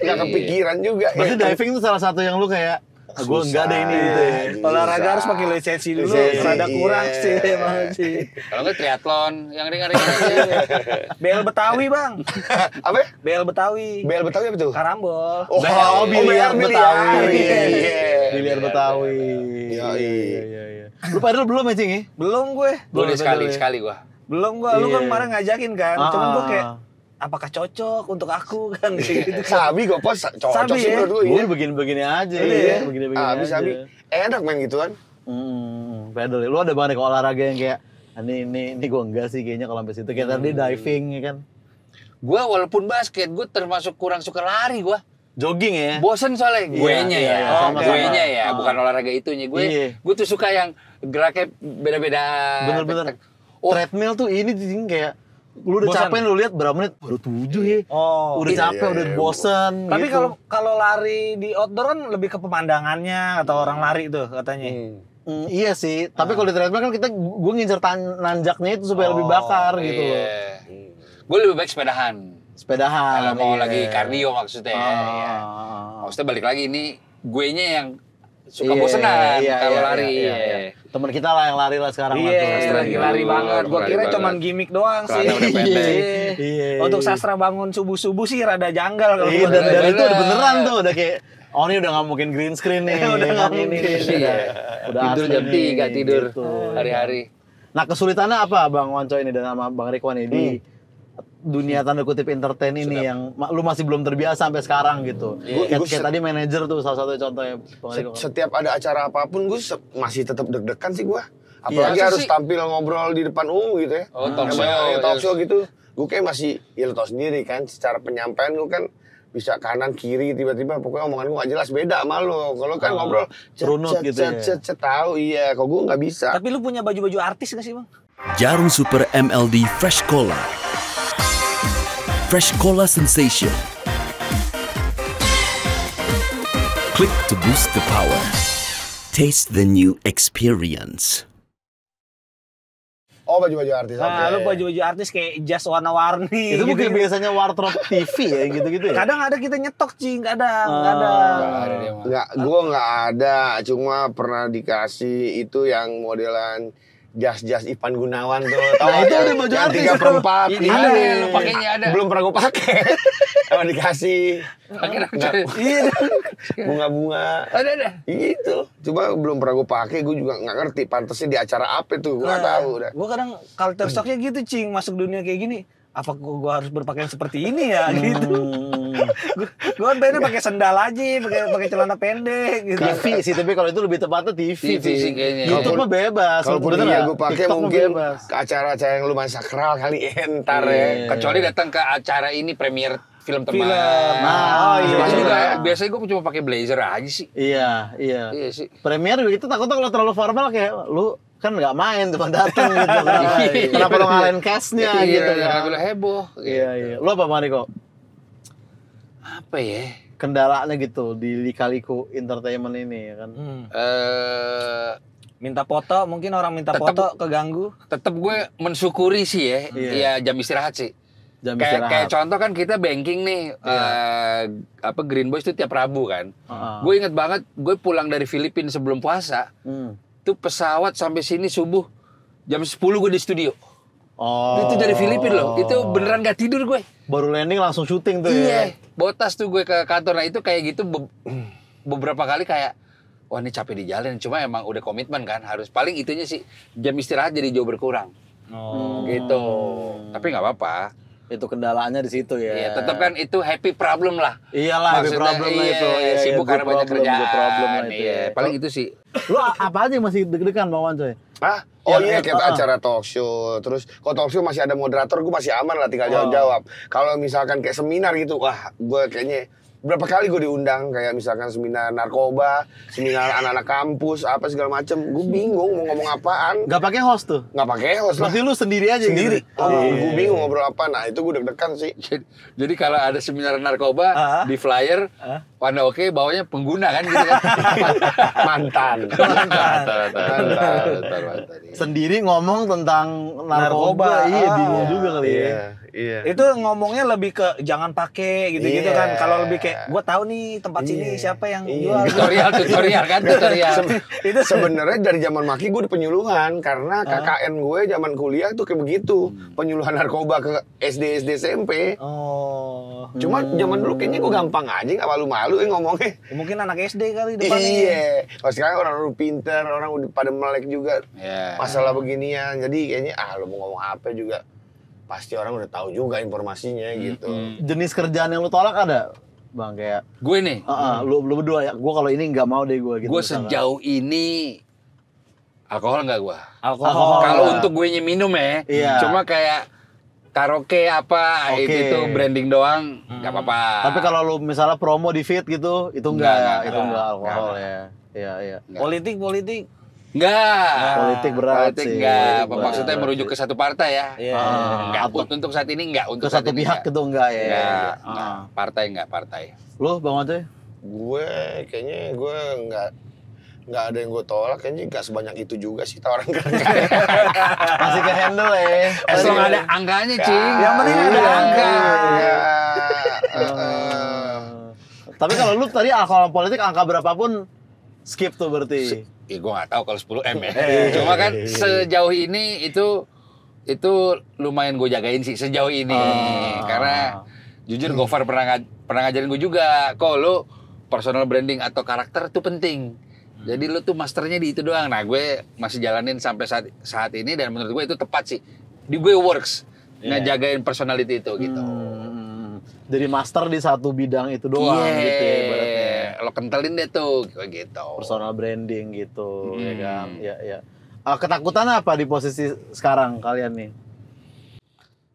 S2: Nggak kepikiran juga.
S1: Berarti diving itu salah satu yang lu kayak gue enggak ada ini gitu ya.
S4: Olahraga harus pakai lisensi dulu, rada kurang sih emang sih.
S3: Kalau nggak triathlon, yang ringan-ringan aja.
S4: BL Betawi, Bang.
S2: Apa?
S4: BL Betawi.
S2: BL Betawi apa tuh?
S4: Karambol.
S1: Oh, biliar Betawi.
S2: Iya.
S1: Biliar Betawi. Iya. Lu padahal belum ya, Cing ya?
S4: Belum gue.
S3: Gue udah sekali gua.
S4: Belum gue. Lu kan
S1: Iya.
S4: kemarin ngajakin kan. Cuman gue kayak apakah cocok untuk aku kan gitu.
S2: Sabi gue pas cocok
S4: Sabi,
S2: sih
S4: ya?
S2: menurut gue.
S1: Gue begini-begini aja.
S4: Iya.
S1: Begini-begini
S2: Sabi,
S1: aja.
S2: sabi. Enak main gituan.
S1: Pedal. Lu ada banget kalau olahraga yang kayak ini gue enggak sih kayaknya kalau sampai situ. Kayak tadi diving ya kan.
S3: Gua walaupun basket, gua termasuk kurang suka lari gua.
S1: Jogging ya.
S3: Bosen soalnya guenya
S1: iya,
S3: ya.
S1: sama-sama.
S3: Guenya ya, bukan olahraga itunya.
S1: Iya.
S3: Gue tuh suka yang geraknya beda-beda.
S1: Bener-bener.
S3: Oh.
S1: Treadmill tuh ini Cing, kayak lu udah
S4: Bosan.
S1: capek lu lihat berapa menit baru 7 ya.
S4: Oh.
S1: Udah capek, udah bosen.
S4: Tapi
S1: gitu.
S4: kalau lari di outdoor kan lebih ke pemandangannya atau orang lari tuh katanya.
S1: Iya sih, tapi kalau di treadmill kan gue ngincer nanjaknya itu supaya lebih bakar gitu loh.
S3: Gue lebih baik sepedahan.
S1: Sepedahan.
S3: Kalau mau
S1: iya.
S3: lagi kardio maksudnya. Ya. Maksudnya balik lagi ini guenya yang suka bosenan kalau lari.
S1: Iya. Temen kita lah yang lari lah sekarang.
S4: Iya, lagi lari banget. Gua
S3: Lari
S4: kira
S3: banget.
S4: cuman gimmick doang sih.
S3: Karena udah pendek.
S1: Iya.
S4: Untuk sastra bangun subuh-subuh sih rada janggal kalau
S1: Iya,
S4: gua
S1: dan
S4: dengar.
S1: itu udah beneran tuh, udah kayak oh ini udah nggak mungkin green screen nih.
S4: Udah nggak mungkin.
S3: Iya.
S1: Udah
S3: Tidur
S1: asli
S3: jam
S1: nih,
S3: 3 tidur
S1: gitu.
S3: hari-hari.
S1: Nah kesulitannya apa Bang Wanco ini dan sama Bang Riko nih di dunia tanda kutip entertain ini yang lu masih belum terbiasa sampai sekarang gitu. Kayak tadi manajer tuh salah satu contohnya Bang Riko.
S2: Setiap ada acara apapun gue masih tetap deg-degan sih gue. Apalagi
S3: Iya,
S2: harus
S3: sih.
S2: tampil ngobrol di depan umum gitu ya.
S3: Oh, talk show.
S2: Talk show gitu. Gue kayak masih, ya lo tau sendiri kan, secara penyampaian gue kan bisa kanan kiri tiba-tiba pokoknya omongan gue gak jelas, beda sama lo. Kalau kan ngobrol
S1: runut gitu ya.
S2: tahu iya, kalau gue nggak bisa.
S4: Tapi lu punya baju-baju artis gak sih, Bang?
S5: Jarum Super MLD Fresh Cola. Fresh Cola Sensation. Click to boost the power. Taste the new experience.
S2: Oh baju-baju artis.
S4: Nah,
S2: oke.
S4: lu baju-baju artis kayak jas warna-warni.
S1: Itu mungkin
S4: gitu.
S1: biasanya wardrobe TV ya gitu-gitu ya.
S4: Kadang ada kita nyetok, Cing, kadang.
S3: Nggak ada dia mah.
S2: Gue nggak ada, cuma pernah dikasih itu yang modelan jas-jas Ivan Gunawan tuh. Tahu
S1: Nah, itu
S2: yang-
S1: udah baju
S2: yang
S1: artis.
S2: 3/4.
S3: Ini
S2: Iya.
S3: ada lu pakainya ada.
S2: Belum pernah gue pakai. Emang dikasih
S3: Pakai
S2: Iya, bunga-bunga.
S3: ada.
S2: Gitu. Cuma belum pernah gue pakai, gue juga nggak ngerti pantasnya di acara apa tuh, gue nggak tahu udah.
S4: Gue kadang culture shocknya gitu, Cing, masuk dunia kayak gini. Apa gua harus berpakaian seperti ini ya gitu. Gue kan pengennya pakai sendal aja, pakai celana pendek gitu.
S1: TV sih, tapi kalau itu lebih tepatnya TV.
S3: TV sih kayaknya.
S1: YouTube mah bebas.
S2: Kalaupun
S1: bener
S2: iya
S1: nggak?
S2: gue pakai
S1: TikTok mah
S2: mungkin
S1: bebas.
S2: ke acara-acara yang lumayan sakral kali entar ya.
S3: Kecuali datang ke acara ini premier film teman.
S1: Nah, iya.
S3: Biasanya juga
S2: Iya.
S3: biasanya gue cuma pakai blazer aja sih.
S1: Iya.
S3: Iya sih.
S1: Premier juga itu takutnya kalau terlalu formal kayak lu kan nggak main cuma datang gitu. Kenapa lu ngalahin cast-nya gitu
S3: Iya,
S1: ya.
S3: karena heboh.
S1: Iya. Lu apa Mariko?
S3: Apa ya?
S1: Kendalanya gitu di Lika-Liku Entertainment ini ya kan.
S4: Minta foto, mungkin orang minta
S3: Tetep-
S4: foto keganggu.
S3: Tetap gue mensyukuri sih ya.
S1: Iya.
S3: Iya, jam istirahat sih.
S1: Jam
S3: Kayak
S1: istirahat.
S3: contoh kan kita banking nih Green Boys itu tiap Rabu kan.
S1: Heeh.
S3: Gue inget banget gue pulang dari Filipina sebelum puasa. Tuh pesawat sampai sini subuh jam 10 gue di studio.
S1: Oh.
S3: Itu dari Filipina loh. Itu beneran gak tidur gue.
S1: Baru landing langsung syuting tuh ya.
S3: Iya. Botas tuh gue ke kantor. Nah itu kayak gitu beberapa kali kayak wah ini capek di jalan. Cuma emang udah komitmen kan. Harus paling itunya sih jam istirahat jadi jauh berkurang. Gitu. Tapi nggak apa-apa.
S1: Itu kendalanya di situ ya.
S3: Iya, tetap kan itu happy problem lah.
S1: Iyalah, happy
S3: Maksudnya,
S1: problem lah
S3: iya,
S1: itu. Iya,
S3: sibuk
S1: good
S3: karena banyak
S1: problem, good
S3: kerjaan.
S1: problem lah itu
S3: Iya,
S1: ya.
S3: paling itu sih.
S1: Lu apa aja yang masih deg-degan Bang Wancoy?
S2: Hah? Oh iya, kayak acara talk show. Terus kalau talk show masih ada moderator, gue masih aman lah, tinggal jawab-jawab. Kalau misalkan kayak seminar gitu, wah gue kayaknya berapa kali gue diundang kayak misalkan seminar narkoba, seminar anak-anak kampus, apa segala macem. Gue bingung mau ngomong apaan.
S1: Gak pakai host tuh?
S2: Nggak pakai host lah.
S1: Berarti lu sendiri aja
S2: Sendiri.
S1: gitu?
S2: Gue bingung ngobrol apa. Nah itu gue deg-degan sih.
S3: Jadi kalau ada seminar narkoba di flyer, warna oke bawahnya pengguna kan gitu kan.
S2: Mantan.
S1: Sendiri ngomong tentang narkoba, iya bingung juga kali ya.
S2: Iya.
S4: Itu ngomongnya lebih ke jangan pakai gitu-gitu
S2: Iya.
S4: kan. Kalau lebih kayak gue tahu nih tempat sini siapa yang jual.
S3: Tutorial kan, tutorial.
S2: Itu sebenarnya dari zaman Maki gue udah penyuluhan karena KKN gue zaman kuliah tuh kayak begitu, penyuluhan narkoba ke SD SMP.
S4: Oh.
S2: Cuma zaman dulu kayaknya gue gampang aja, nggak malu-malu ngomongnya.
S4: Mungkin anak SD kali depannya.
S2: Iya. Kalau sekarang orang udah pinter, orang udah pada melek juga
S3: Iya.
S2: masalah beginian. Jadi kayaknya lo mau ngomong apa juga pasti orang udah tahu juga informasinya gitu.
S1: Jenis kerjaan yang lu tolak ada? Bang kayak
S3: Gue nih,
S1: lu berdua ya. Gue kalau ini nggak mau deh gue gitu.
S3: gue
S1: misalkan.
S3: sejauh ini alkohol nggak gue.
S4: Alkohol.
S3: Kalau
S1: ya.
S3: untuk gue minum ya,
S1: Iya.
S3: cuma kayak karaoke apa
S1: Oke.
S3: itu branding doang nggak apa-apa.
S1: Tapi kalau lu misalnya promo di feed gitu, itu enggak,
S3: Enggak,
S1: itu enggak alkohol
S3: enggak.
S1: ya. Iya, iya.
S4: Politik.
S3: Nggak.
S1: Politik berat
S3: Politik
S1: sih.
S3: nggak.
S1: Politik
S3: Maksudnya
S1: berat
S3: merujuk
S1: sih.
S3: ke satu partai ya.
S4: Iya.
S3: Nggak.
S1: Atau
S3: Untuk saat ini nggak.
S1: ke
S3: Untuk saat
S1: satu
S3: ini
S1: pihak
S3: nggak.
S1: gitu enggak ya.
S3: Nggak.
S1: Ah.
S3: Nggak. Partai.
S1: Lu Bang Ocoy?
S2: Gue kayaknya gue nggak ada yang gue tolak, kayaknya nggak sebanyak itu juga sih tawaran kerja.
S1: Masih ke handle ya.
S3: As long ada angkanya, Cing.
S4: Yang penting ada angka.
S1: Tapi kalau lu tadi alkohol politik angka berapapun skip tuh berarti.
S3: Ya gue nggak tahu kalau 10 M ya. Cuma kan sejauh ini itu lumayan gue jagain sih sejauh ini. Karena jujur Gofar pernah ngajarin gue juga. Kok lu personal branding atau karakter itu penting. Jadi lu tuh masternya di itu doang. Nah gue masih jalanin sampai saat ini dan menurut gue itu tepat sih. Di gue works. Ngejagain personality itu gitu.
S1: Jadi master di satu bidang itu doang gitu ya ibaratnya.
S3: Lo kentelin deh tuh kayak gitu.
S1: Personal branding gitu ya kan. Iya, iya. Ketakutan apa di posisi sekarang kalian nih?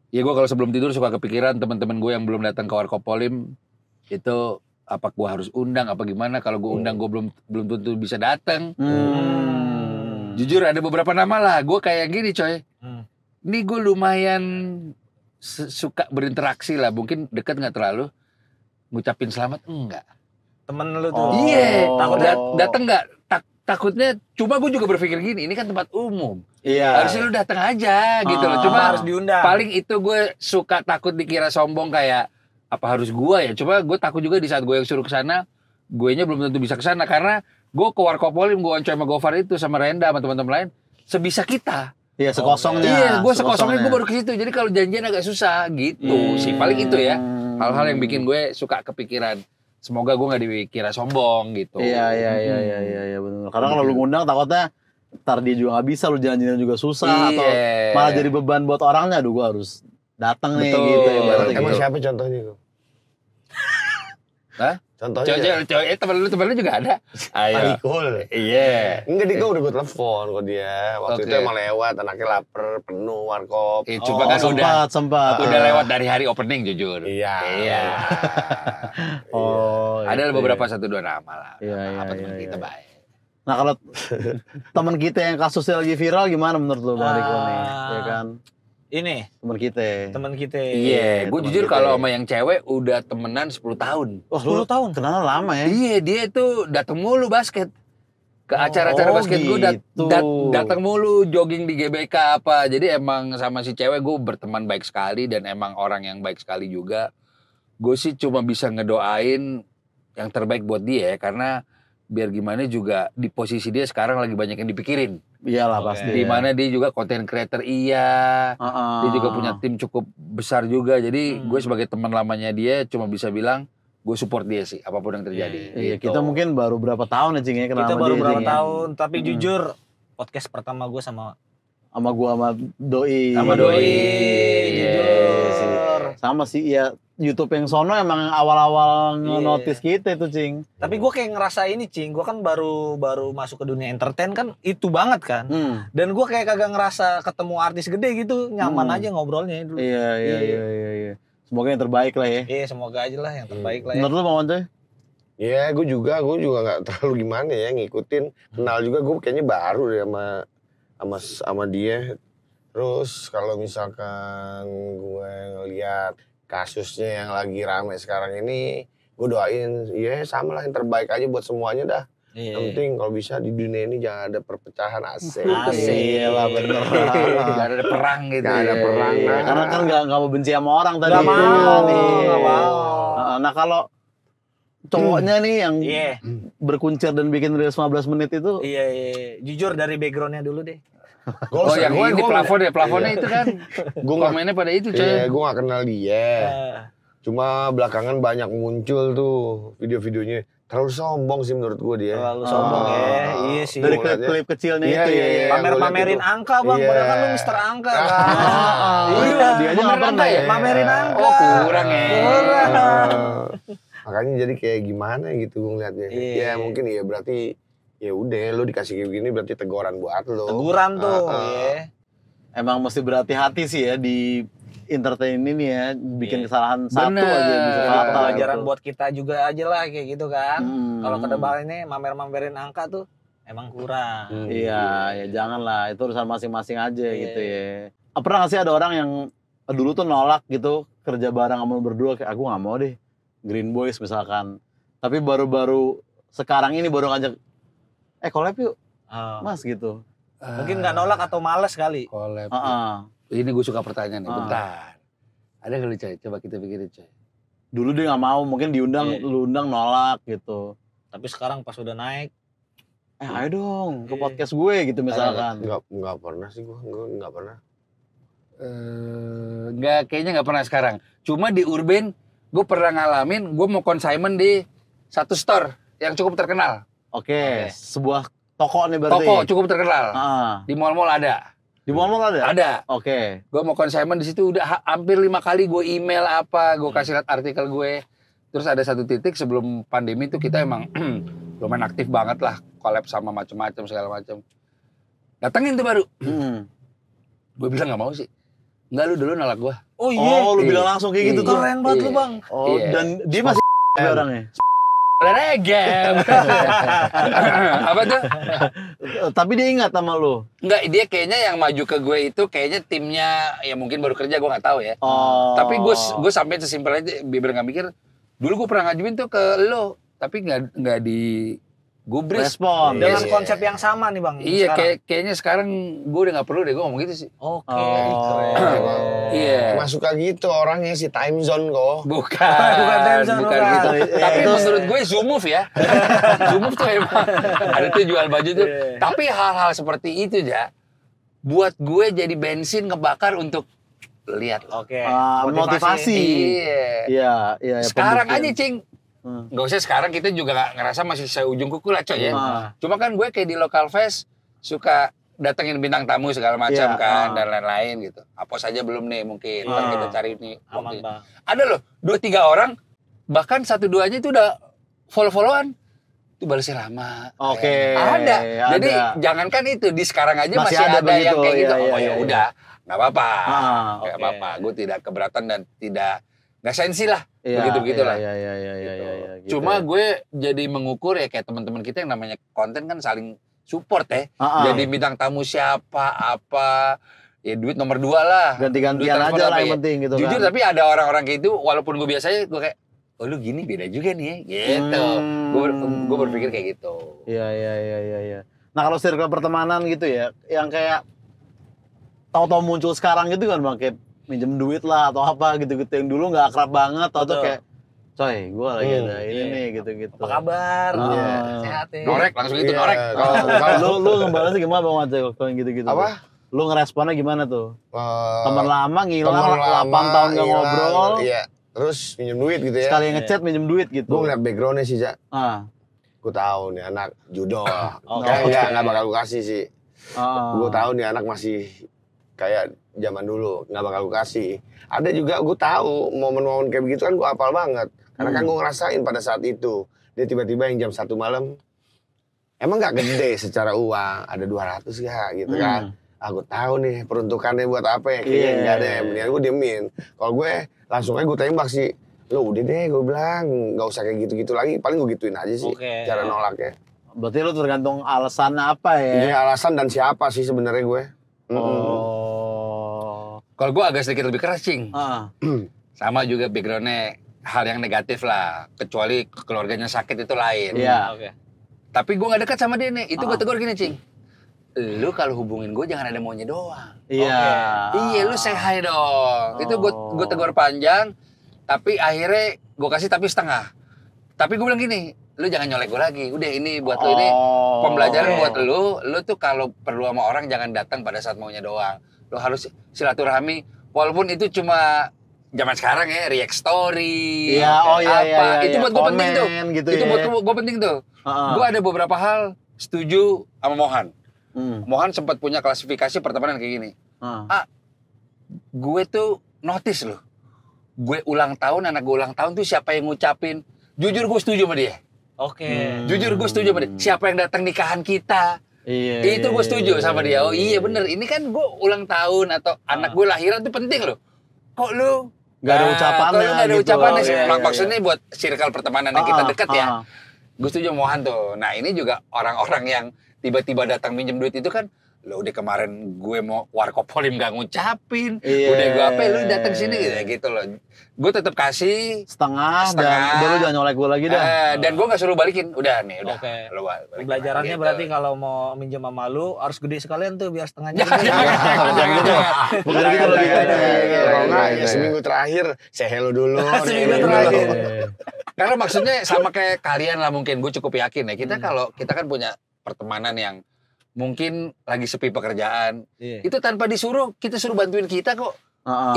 S3: Ya gue kalau sebelum tidur suka kepikiran teman-teman gue yang belum datang ke Warkop Polim itu apa gue harus undang apa gimana, kalau gue undang gue belum tentu bisa datang. Jujur ada beberapa nama lah gue kayak gini coy. Ini gue lumayan suka berinteraksi lah, mungkin dekat nggak terlalu, ngucapin selamat enggak.
S4: Temen lu tuh.
S3: Iya,
S4: takut
S3: datang nggak? Takutnya, cuma gue juga berpikir gini, ini kan tempat umum.
S1: Iya.
S3: Harusnya lu datang aja gitu loh. Cuma
S4: harus diundang.
S3: paling itu gue suka takut dikira sombong kayak apa harus gue ya. Coba gue takut juga di saat gue yang suruh ke sana, guenya belum tentu bisa ke sana karena gue ke Warkop Polim, gue sama Gofar itu sama Renda sama teman-teman lain sebisa kita.
S1: Iya, sekosongnya.
S3: Iya, gue sekosongnya gue baru ke situ. Jadi kalau janjian agak susah gitu sih. Paling itu ya. Hal-hal yang bikin gue suka kepikiran. Semoga gue nggak dikira sombong gitu.
S1: Iya benar. Karena kalau lu ngundang takutnya ntar dia juga nggak bisa, lu janjinya juga susah atau malah jadi beban buat orangnya. Aduh, gue harus datang nih gitu ya.
S2: Emang siapa contohnya itu?
S3: Hah?
S2: Contohnya?
S3: Temen lu juga ada. Ayo.
S2: Cool.
S3: Iya.
S2: Enggak, dia udah gue telepon kok dia. Waktu itu emang lewat, anaknya lapar, penuh warkop.
S3: Coba kan
S1: sempat.
S3: Udah lewat dari hari opening jujur.
S2: Iya.
S3: Ada beberapa 1-2 nama lah.
S1: Iya,
S3: Apa teman kita baik.
S1: Nah kalau teman kita yang kasusnya lagi viral gimana menurut lu Bang Riko nih? Ya kan?
S4: Ini
S1: Teman kita.
S3: Iya, gue jujur kalau sama yang cewek udah temenan 10 tahun.
S1: Wah, 10 tahun. Kenal lama ya?
S3: Iya, dia itu datang mulu basket. Ke acara-acara basket gue datang mulu, jogging di GBK apa. Jadi emang sama si cewek gue berteman baik sekali dan emang orang yang baik sekali juga. Gue sih cuma bisa ngedoain yang terbaik buat dia karena biar gimana juga di posisi dia sekarang lagi banyak yang dipikirin.
S1: Iyalah pasti.
S3: Di mana dia juga content creator dia juga punya tim cukup besar juga. Jadi gue sebagai teman lamanya dia cuma bisa bilang gue support dia sih apapun yang terjadi.
S1: Iya,
S3: gitu.
S1: kita mungkin baru berapa tahun ya Cing ya kenal
S4: Kita
S1: sama
S4: baru
S1: dia,
S4: berapa
S1: Cing, ya?
S4: tahun, tapi jujur podcast pertama gue sama
S1: Sama gua sama Doi.
S4: Sama Doi,
S1: Iya,
S4: jujur.
S1: sih. Sama sih ya YouTube yang sono emang awal-awal nge-notice kita itu, Cing.
S4: Tapi gue kayak ngerasa ini, Cing. Gue kan baru masuk ke dunia entertain kan itu banget kan. Dan gue kayak kagak ngerasa ketemu artis gede gitu, nyaman aja ngobrolnya dulu.
S1: Iya. Semoga yang terbaik lah ya.
S4: Iya, semoga aja lah yang terbaik lah ya.
S1: Menurut lu Bang Oncoy?
S2: Ya, gue juga nggak terlalu gimana ya ngikutin. Kenal juga gue kayaknya baru deh sama dia. Terus kalau misalkan gue ngeliat kasusnya yang lagi rame sekarang ini, gue doain ya sama lah yang terbaik aja buat semuanya dah. Yang penting kalau bisa di dunia ini jangan ada perpecahan, asik.
S1: Iya lah, bener.
S3: Gak ada perang gitu.
S2: Gak ada perang.
S1: Karena kan nggak mau benci sama orang tadi.
S4: Nggak
S1: Nggak
S4: mau.
S1: Nah kalau cowoknya nih yang berkuncir dan bikin reels 15 menit itu.
S4: Iya. Jujur dari backgroundnya dulu deh.
S3: Oh yang ini di plafonnya itu kan. Komennya pada itu coy.
S2: Iya, gue gak kenal dia. Cuma belakangan banyak muncul tuh video-videonya. Terlalu sombong sih menurut gue dia.
S4: Terlalu sombong ya. Iya sih.
S1: Dari klip-klip kecilnya itu ya.
S4: Pamerin angka bang, padahal kan lu Mister Angka kan.
S1: Iya, dia aja nggak pernah ya.
S4: Pamerin angka.
S3: Oh kurang ya.
S2: Makanya jadi kayak gimana gitu gue ngeliatnya. Ya mungkin ya berarti ya udah lu dikasih kayak gini berarti teguran buat lu.
S4: Teguran tuh. Iya.
S1: Emang mesti berhati-hati sih ya di entertain ini ya, bikin kesalahan satu aja bisa fatal.
S4: Pelajaran
S1: gitu.
S4: buat kita juga aja lah kayak gitu kan. Kalau ke depan ini mamerin angka tuh emang kurang.
S1: Iya, ya jangan lah, itu urusan masing-masing aja gitu ya. Pernah gak sih ada orang yang dulu tuh nolak gitu kerja bareng sama lu berdua, kayak aku gak mau deh Green Boys misalkan. Tapi baru-baru sekarang ini baru ngajak collab yuk Mas gitu.
S4: Mungkin nggak nolak atau males kali.
S3: Collab. Ini gue suka pertanyaan nih, bentar. Ada kali coy, coba kita pikirin coy.
S1: Dulu dia nggak mau, mungkin diundang, lu undang nolak gitu.
S4: Tapi sekarang pas udah naik,
S1: ayo dong ke podcast gue gitu misalkan.
S2: Nggak pernah sih gue nggak pernah.
S3: Kayaknya nggak pernah sekarang. Cuma di Urban, gue pernah ngalamin, gue mau consignment di satu store yang cukup terkenal.
S1: Oke. Sebuah toko nih berarti.
S3: Toko cukup terkenal. Di mall-mall ada.
S1: Di mall-mall ada?
S3: Ada.
S1: Oke.
S3: Gue mau consignment di situ udah hampir 5 kali gue email gue kasih lihat artikel gue. Terus ada satu titik sebelum pandemi tuh kita emang lumayan aktif banget lah, collab sama macam-macam segala macam. Datengin tuh baru. Gue bilang nggak mau sih. Enggak, lu dulu nolak gue.
S4: Oh iya.
S1: Oh lu bilang langsung kayak gitu tuh.
S4: Keren banget lu bang.
S1: Oh dan dia masih orangnya.
S3: Regem. Apa tuh?
S1: Tapi dia ingat sama lu.
S3: Enggak, dia kayaknya yang maju ke gue itu kayaknya timnya ya mungkin baru kerja, gue nggak tahu ya. Tapi gue sampai sesimpel aja biar nggak mikir. Dulu gue pernah ngajuin tuh ke lo, tapi nggak di gubris.
S1: Respon.
S4: Dengan konsep yang sama nih bang.
S3: Iya, kayaknya sekarang gue udah nggak perlu deh gue ngomong gitu sih.
S4: Oke.
S2: Emang.
S3: Iya.
S2: Emang suka gitu orangnya si time zone kok.
S3: Bukan
S4: time zone,
S3: bukan
S4: bukan.
S3: gitu. Tapi menurut gue zoom move ya. Zoom move tuh emang ada tuh jual baju tuh. Tapi hal-hal seperti itu ya buat gue jadi bensin ngebakar untuk lihat.
S4: Oke.
S1: Motivasi. Iya.
S3: Sekarang aja Cing. Gak usah sekarang, kita juga gak ngerasa masih seujung kuku lah coy ya. Cuma kan gue kayak di local fest suka datengin bintang tamu segala macam kan dan lain-lain gitu. Apa saja belum nih mungkin. Ntar kita cari nih. Ada loh 2-3 orang bahkan 1-2 aja itu udah follow-followan. Itu balasnya lama.
S1: Oke.
S3: Ada. Jadi jangankan itu di sekarang aja masih ada yang kayak gitu. Oh ya udah, nggak apa-apa. Nggak apa-apa. Gue tidak keberatan dan nggak sensi lah. Begitu-begitu lah.
S1: Iya.
S3: Cuma gue jadi mengukur ya kayak teman-teman kita yang namanya konten kan saling support ya. Jadi bintang tamu siapa, apa, ya duit nomor 2 lah.
S1: Ganti-gantian aja lah yang penting gitu kan.
S3: Jujur tapi ada orang-orang kayak itu, walaupun gue biasanya gue kayak, oh lu gini beda juga nih ya, gitu. Gue berpikir kayak gitu.
S1: Iya. Nah kalau circle pertemanan gitu ya, yang kayak tahu-tahu muncul sekarang gitu kan bang, kayak minjem duit lah atau apa gitu-gitu yang dulu nggak akrab banget atau kayak coy gue lagi ada ini nih gitu-gitu.
S4: Apa kabar? Sehat ya.
S3: Norek langsung itu norek.
S1: Kalau lu ngebalasnya gimana bang Aceh kalau gitu-gitu?
S2: Apa?
S1: Lu ngeresponnya gimana tuh? Teman lama ngilang 8 tahun nggak ngobrol.
S2: Iya. Terus minjem duit gitu ya.
S1: Sekali ngechat minjem duit gitu.
S2: Gue ngeliat backgroundnya sih Jak. Gue tahu nih anak judo. Enggak bakal gue kasih sih. Gue tahu nih anak masih kayak zaman dulu, nggak bakal gue kasih. Ada juga gue tahu momen-momen kayak begitu kan gue hafal banget. Karena kan gue ngerasain pada saat itu. Dia tiba-tiba yang jam 1 malam, emang nggak gede secara uang, ada 200 ya gitu kan. Aku tahu nih peruntukannya buat apa ya, kayaknya enggak deh, mendingan gue diemin. Kalau gue langsung aja gue tembak sih. Lo udah deh gue bilang, nggak usah kayak gitu-gitu lagi, paling gue gituin aja sih cara nolaknya.
S1: Berarti lu tergantung alasannya apa ya?
S2: Iya alasan dan siapa sih sebenarnya gue.
S3: Kalau gue agak sedikit lebih keras, Cing.
S1: Ah.
S3: Sama juga backgroundnya hal yang negatif lah. Kecuali keluarganya sakit itu lain.
S1: Iya.
S3: Tapi gue gak dekat sama dia nih. Itu gue tegur gini, Cing. Lu kalau hubungin gue jangan ada maunya doang.
S1: Iya.
S3: Iya, lu say hi dong. Itu gue tegur panjang. Tapi akhirnya gue kasih tapi setengah. Tapi gue bilang gini, lu jangan nyolek gue lagi. Udah ini buat lu, ini pembelajaran buat lu. Lu tuh kalau perlu sama orang jangan datang pada saat maunya doang. Lu harus silaturahmi. Walaupun itu cuma zaman sekarang ya, react story.
S1: Iya, iya.
S3: Itu buat gue penting tuh.
S1: Gitu
S3: itu
S1: ya.
S3: buat gue penting tuh. Gue ada beberapa hal setuju sama Mohan. Mohan sempat punya klasifikasi pertemanan kayak gini. Gue tuh notice loh. Gue ulang tahun, anak gue ulang tahun tuh siapa yang ngucapin. Jujur gue setuju sama dia. Jujur gue setuju sama dia. Siapa yang datang nikahan kita. Itu gue setuju sama dia. Oh iya bener. Ini kan gue ulang tahun atau anak gue lahiran tuh penting loh. Kok lu
S1: Gak ada ucapannya
S3: kalau gak ada
S1: gitu.
S3: ucapannya sih.
S1: Iya.
S3: Maksudnya buat circle pertemanan yang kita deket ya. Gue setuju sama Mohan tuh. Nah ini juga orang-orang yang tiba-tiba datang minjem duit itu kan, lo udah kemarin gue mau warkop polim gak ngucapin, udah gue apa, lu datang sini gitu loh. Gue tetap kasih
S1: setengah. Dan udah lu jangan nyolek gue lagi dah.
S3: Dan gue gak suruh balikin, udah nih, udah.
S4: Oke.
S3: Lu balikin
S4: Pelajarannya
S3: gitu.
S4: berarti kalau mau minjem sama lu harus gede sekalian tuh biar setengahnya
S3: Jangan,
S4: gede.
S3: jangan gitu.
S1: Bener gitu logikanya.
S2: Kalau enggak ya seminggu terakhir say hello dulu.
S4: Seminggu
S2: dulu.
S4: terakhir.
S3: Karena maksudnya sama kayak kalian lah mungkin, gue cukup yakin ya. Kita kalau kita kan punya pertemanan yang mungkin lagi sepi pekerjaan. Itu tanpa disuruh, kita suruh bantuin kita kok.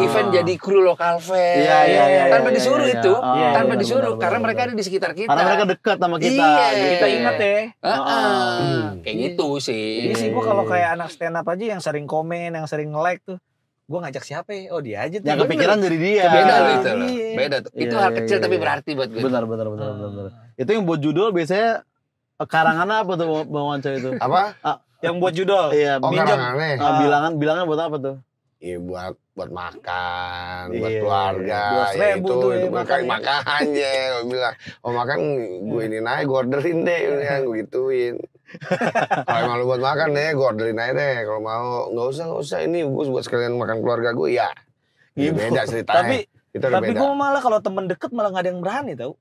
S3: Event jadi kru lokal fest.
S1: Iya.
S3: Tanpa disuruh itu. Tanpa
S1: benar,
S3: disuruh.
S1: benar,
S3: Karena
S1: benar,
S3: mereka ada di sekitar kita.
S1: Karena mereka dekat sama kita.
S3: Iya.
S4: Kita ingat ya.
S3: Kayak gitu sih.
S4: Ini sih gua kalau kayak anak stand up aja yang sering komen, yang sering like tuh, gua ngajak siapa ya? Oh dia aja tuh.
S1: Yang kepikiran dari dia.
S3: Beda loh itu loh.
S4: Iya.
S3: Beda tuh. Itu
S1: Iya,
S3: hal
S1: iya,
S3: kecil
S1: iya,
S3: tapi
S1: iya.
S3: berarti buat gue.
S1: Benar. Itu yang buat judul biasanya karangannya apa tuh Bang Wanco itu?
S2: Apa?
S4: Yang buat judul.
S1: Iya,
S2: Oh
S4: minjem.
S2: karangannya.
S1: bilangan buat apa tuh?
S2: Iya buat makan, buat
S1: Iya.
S2: keluarga,
S4: 12.000
S2: itu
S4: tuh ya,
S2: makan
S4: makannya.
S2: aja. Gue bilang, oh makan gue ini naik, gue orderin deh, kan gue gituin. Kalau emang lu buat makan deh, gue orderin aja deh. Kalau mau nggak usah, ini gue buat sekalian makan keluarga gue ya. Ini beda ceritanya. Kita udah
S4: Tapi
S2: beda.
S4: gua malah kalau temen deket malah nggak ada yang berani tau.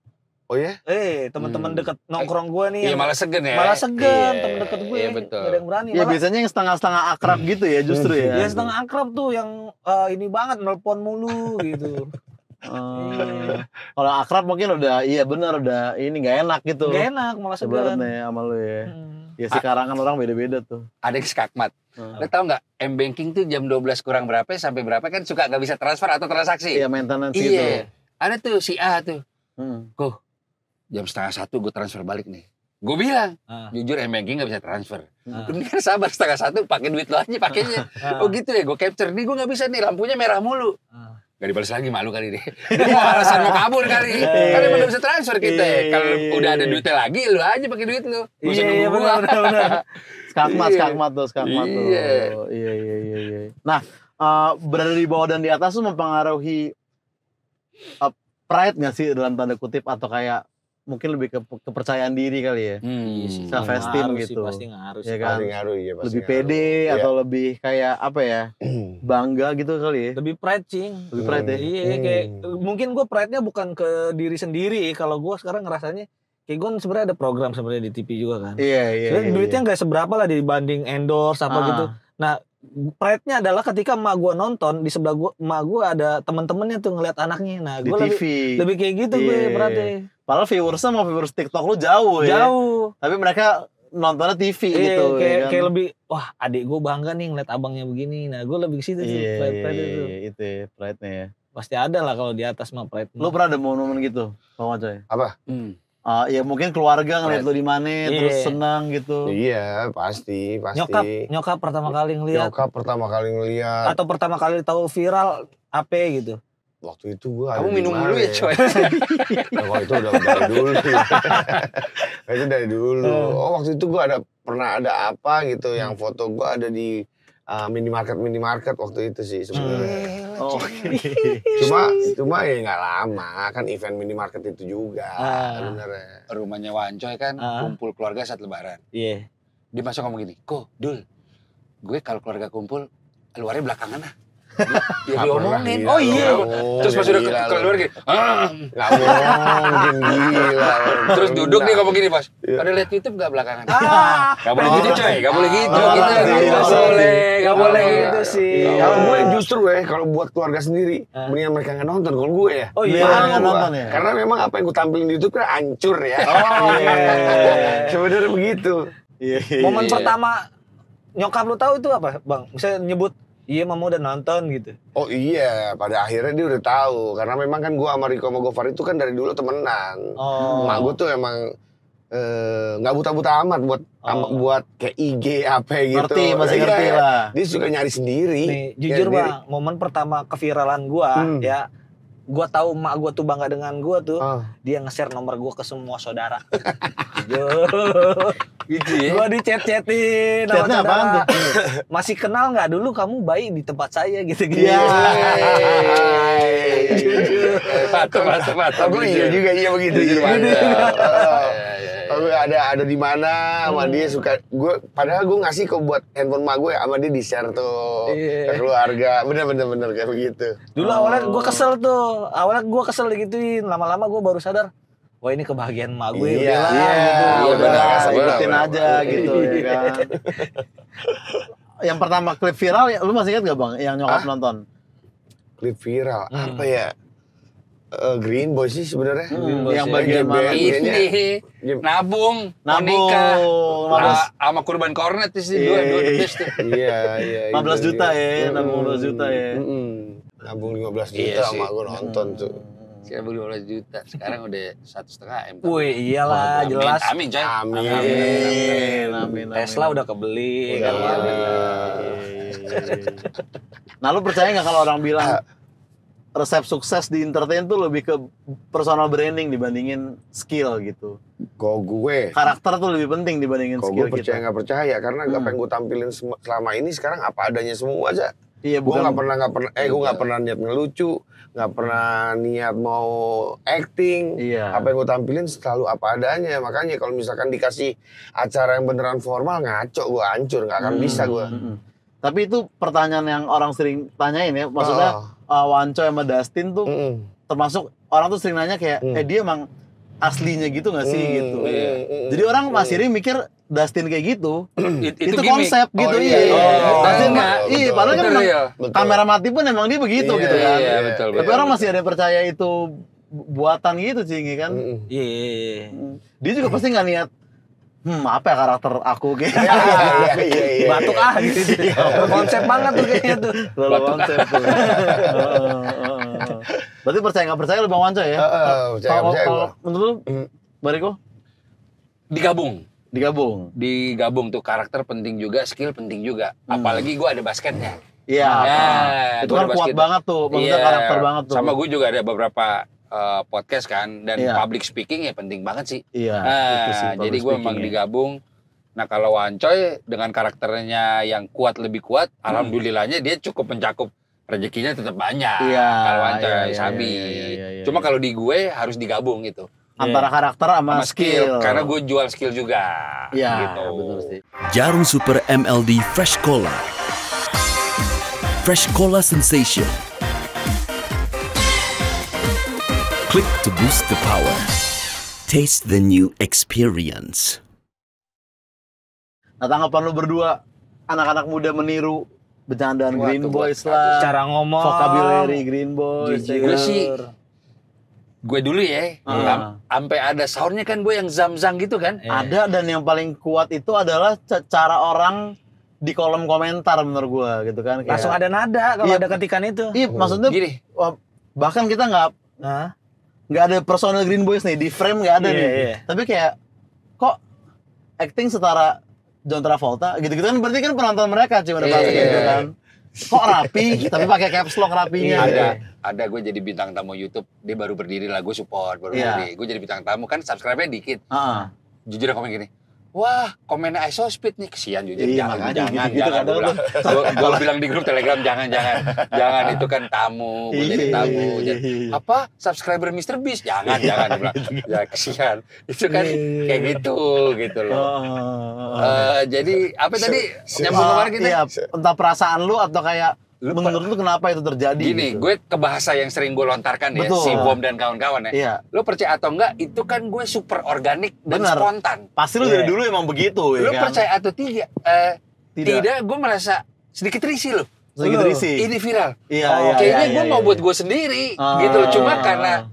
S2: Oh ya?
S4: Teman-teman deket nongkrong gua nih.
S3: Iya
S4: yang
S3: malah segen ya.
S4: malah segan
S3: Iya,
S4: temen deket gue.
S3: Iya betul.
S4: Nggak ada yang berani.
S1: Ya
S4: Malah
S1: biasanya yang setengah-setengah akrab gitu ya justru ya.
S4: ya setengah akrab tuh yang ini banget nelpon mulu gitu.
S1: Kalau akrab mungkin udah iya benar udah ini nggak enak gitu.
S4: Gak enak malah segan.
S1: Sebenarnya sama lu ya. Ya sih karangan orang beda-beda tuh.
S3: Ada yang skakmat. Lo tau nggak M-Banking tuh jam 12 kurang berapa sampai berapa kan suka nggak bisa transfer atau transaksi.
S1: Iya maintenance gitu.
S3: Iya. Ada tuh si A tuh.
S1: Hmm.
S3: Jam 12:30 gue transfer balik nih. Gue bilang, jujur M-Banking gak bisa transfer. Ini kan sabar 12:30 pakai duit lo aja pakainya. Oh gitu ya, gue capture. Nih gue gak bisa nih, lampunya merah mulu. Gak dibalas lagi, malu kali deh. Dia mau alasan mau kabur kali. Karena emang gak bisa transfer kita. Kalau udah ada duitnya lagi, lu aja pakai duit lu. Gak usah nunggu gua.
S4: benar.
S1: Skakmat tuh.
S3: Iya.
S1: Iya. Nah, berada di bawah dan di atas tuh mempengaruhi pride nggak sih dalam tanda kutip atau kayak mungkin lebih ke kepercayaan diri kali ya, self esteem gitu.
S4: Pasti ngaruh sih.
S1: Ya kan?
S2: Pasti ngaruh, iya pasti
S1: Lebih
S2: ngaruh.
S1: pede
S2: Iya.
S1: atau lebih kayak apa ya, bangga gitu kali ya.
S4: Lebih pride cing.
S1: Lebih pride ya.
S4: Iya kayak mungkin gue pride-nya bukan ke diri sendiri. Kalau gue sekarang ngerasanya kayak gue sebenarnya ada program sebenarnya di TV juga kan.
S1: Iya.
S4: Sebenarnya duitnya nggak seberapa lah dibanding endorse apa gitu. Nah, pride-nya adalah ketika emak gue nonton di sebelah gue, emak gue ada temen-temennya tuh ngeliat anaknya. Nah,
S1: Di
S4: gue
S1: TV.
S4: lebih kayak gitu gue
S1: Iya.
S4: berarti.
S1: Padahal viewersnya sama viewers TikTok lu jauh ya.
S4: Jauh.
S1: Tapi mereka nontonnya TV
S4: Iya,
S1: gitu.
S4: kayak,
S1: ya kan?
S4: kayak lebih wah adik gue bangga nih ngeliat abangnya begini. Nah, gue lebih ke situ sih
S1: Iya,
S4: pride itu.
S1: itu ya, pride-nya ya.
S4: Pasti ada lah kalau di atas mah pride.
S1: Lu pernah ada momen-momen gitu, Bang Wancoy?
S2: Apa?
S1: Ya mungkin keluarga ngeliat lu di mana terus senang gitu.
S2: Iya, pasti.
S4: Nyokap pertama kali ngeliat.
S2: Nyokap pertama kali ngeliat.
S4: Atau pertama kali tahu viral apa gitu.
S2: Waktu itu gua
S3: Kamu minum dulu ya, coy.
S2: Nah, itu udah dari dulu. Itu dari dulu. Oh, waktu itu gua pernah ada apa gitu yang foto gua ada di minimarket waktu itu sih sebenarnya. Cuma ya nggak lama kan event minimarket itu juga sebenarnya.
S3: Rumahnya Wancoy kan kumpul keluarga saat lebaran.
S4: Iya.
S3: Dia masuk ngomong gini, "Ko, Dul, gue kalau keluarga kumpul luarnya belakangan lah." Dia diomongin.
S2: Oh
S3: iya. Terus pas udah keluar gini,
S2: nggak mungkin gila.
S3: Terus duduk dia ngomong gini pas, pada lihat YouTube nggak belakangan? Gak boleh gitu coy, gak boleh gitu. Gak boleh gitu sih.
S2: Kalau gue justru kalau buat keluarga sendiri, mendingan mereka nggak nonton kalau gue ya.
S4: Oh iya,
S1: nggak nonton ya.
S2: Karena memang apa yang gue tampilin di YouTube kan hancur ya. Sebenarnya begitu.
S4: Momen pertama nyokap lu tahu itu apa, Bang? Misalnya nyebut, iya mama udah nonton gitu.
S2: Oh iya, pada akhirnya dia udah tahu. Karena memang kan gue sama Riko sama Gofar itu kan dari dulu temenan. Mak gue tuh emang nggak buta-buta amat buat kayak IG apa gitu.
S1: Masih ngerti lah.
S2: Dia suka nyari sendiri.
S4: Nih, jujur Bang, momen pertama keviralan gua ya, gua tahu emak gua tuh bangga dengan gua tuh. Dia nge-share nomor gua ke semua saudara.
S3: Gitu ya.
S4: Gua di-chat-chatin sama
S1: Chatnya apaan
S4: saudara.
S1: tuh?
S4: Masih kenal nggak dulu kamu bayi di tempat saya gitu-gitu.
S1: Iya.
S3: Mantap.
S2: Gue iya begitu. Ada di mana sama dia suka gue, padahal gue ngasih kok buat handphone mak gue sama dia di share tuh ke keluarga, bener kayak begitu.
S4: Dulu awalnya gue kesel digituin, lama-lama gue baru sadar, wah ini kebahagiaan mak gue.
S2: Iya,
S1: udah sebutin aja gitu ya kan. Yang pertama klip viral, lu masih ingat gak Bang yang nyokap nonton?
S2: Klip viral apa ya? Green Boy sih sebenarnya.
S1: Yang bagian mana?
S3: Ini nabung, nikah, sama kurban kornet sih dua best tuh.
S2: Iya.
S1: 15 juta ya, nabung 15 juta ya.
S2: Nabung 15 juta sama gue nonton tuh.
S3: Sekarang 15 juta, sekarang udah 1,5 M.
S4: Wih iyalah jelas.
S3: Amin coy.
S1: Amin.
S4: Tesla udah kebeli.
S1: Nah lu percaya gak kalau orang bilang resep sukses di entertain tuh lebih ke personal branding dibandingin skill gitu?
S2: Kok gue
S1: Karakter tuh lebih penting dibandingin skill
S2: gue percaya nggak percaya karena apa yang gue tampilin selama ini sekarang apa adanya semua aja.
S1: Iya,
S2: gue nggak pernah niat ngelucu, nggak pernah niat mau acting.
S1: Iya.
S2: Apa yang gue tampilin selalu apa adanya. Makanya kalau misalkan dikasih acara yang beneran formal ngaco, gue hancur, nggak akan bisa gue.
S1: Tapi itu pertanyaan yang orang sering tanyain ya, maksudnya Wancoy sama Dustin tuh termasuk orang tuh sering nanya kayak, dia emang aslinya gitu nggak sih gitu. Jadi orang masih mikir Dustin kayak gitu, itu konsep gitu. Dustin padahal kan memang kamera mati pun emang dia begitu gitu kan.
S3: Iya, betul.
S1: Tapi orang masih ada yang percaya itu buatan gitu Cingi kan.
S4: Iya.
S1: Dia juga pasti nggak niat apa ya karakter aku gitu.
S2: Iya.
S4: Batuk gitu. Konsep banget tuh kayaknya tuh.
S1: Terlalu konsep tuh. Berarti percaya nggak percaya lu Bang Wancoy ya?
S2: Percaya
S1: Kalau menurut lu, Bariko?
S3: Digabung tuh karakter penting juga, skill penting juga. Apalagi gue ada basketnya.
S1: Iya. Itu kan kuat banget tuh, maksudnya karakter banget tuh.
S3: Sama gue juga ada beberapa podcast kan, dan public speaking ya penting banget sih.
S1: Iya.
S3: Itu sih, jadi gue memang digabung. Nah kalau Wancoy dengan karakternya yang lebih kuat, alhamdulillahnya dia cukup mencakup rezekinya tetap banyak.
S1: Iya.
S3: Kalau Wancoy Sabi. Cuma kalau di gue harus digabung gitu.
S1: Antara karakter sama skill.
S3: Karena gue jual skill juga.
S1: Iya,
S3: gitu.
S1: betul sih.
S5: Jarum Super MLD Fresh Cola. Fresh Cola Sensation. Click to boost the power. Taste the new experience.
S1: Nah, tanggapan lu berdua, anak-anak muda meniru bercandaan Green Boys lah.
S4: Cara ngomong.
S1: Vocabulary Green Boys.
S3: Gue sih, gue dulu ya, sampai ada sahurnya kan gue yang zam-zam gitu kan.
S1: Ada, dan yang paling kuat itu adalah cara orang di kolom komentar menurut gue gitu kan.
S4: Langsung ada nada kalau ada ketikan itu.
S1: Iya, maksudnya
S3: Gini.
S1: bahkan kita nggak nggak ada personal Green Boys nih, di frame nggak ada nih. Tapi kayak kok acting setara John Travolta gitu-gitu kan, berarti kan penonton mereka cuma udah pasti gitu kan. Kok rapi tapi pakai caps lock rapinya.
S3: Ada gue jadi bintang tamu YouTube, dia baru berdiri lah, gue support berdiri. Gue jadi bintang tamu kan subscribe-nya dikit. Jujur komen gini, wah komennya I so speed nih, kesian jujur. Jangan gue bilang di grup Telegram, jangan itu kan tamu, gue jadi tamu. Apa subscriber Mr. Beast, jangan dia bilang, ya kesian. Itu kan kayak gitu loh. Jadi apa tadi nyambung kemarin kita?
S1: Iya, entah perasaan lu atau kayak menurut lu kenapa itu terjadi?
S3: Gini,
S1: gitu.
S3: gue ke bahasa yang sering gue lontarkan ya, si Bom dan kawan-kawan ya.
S1: Iya.
S3: Lo percaya atau enggak, itu kan gue super organik dan spontan.
S1: Pasti lu dari dulu emang begitu ya
S3: lo
S1: kan?
S3: percaya atau tidak? Tidak, gue merasa sedikit risih loh.
S1: Sedikit risih.
S3: Ini viral.
S1: Iya.
S3: Kayaknya gue mau buat gue sendiri gitu. Cuma karena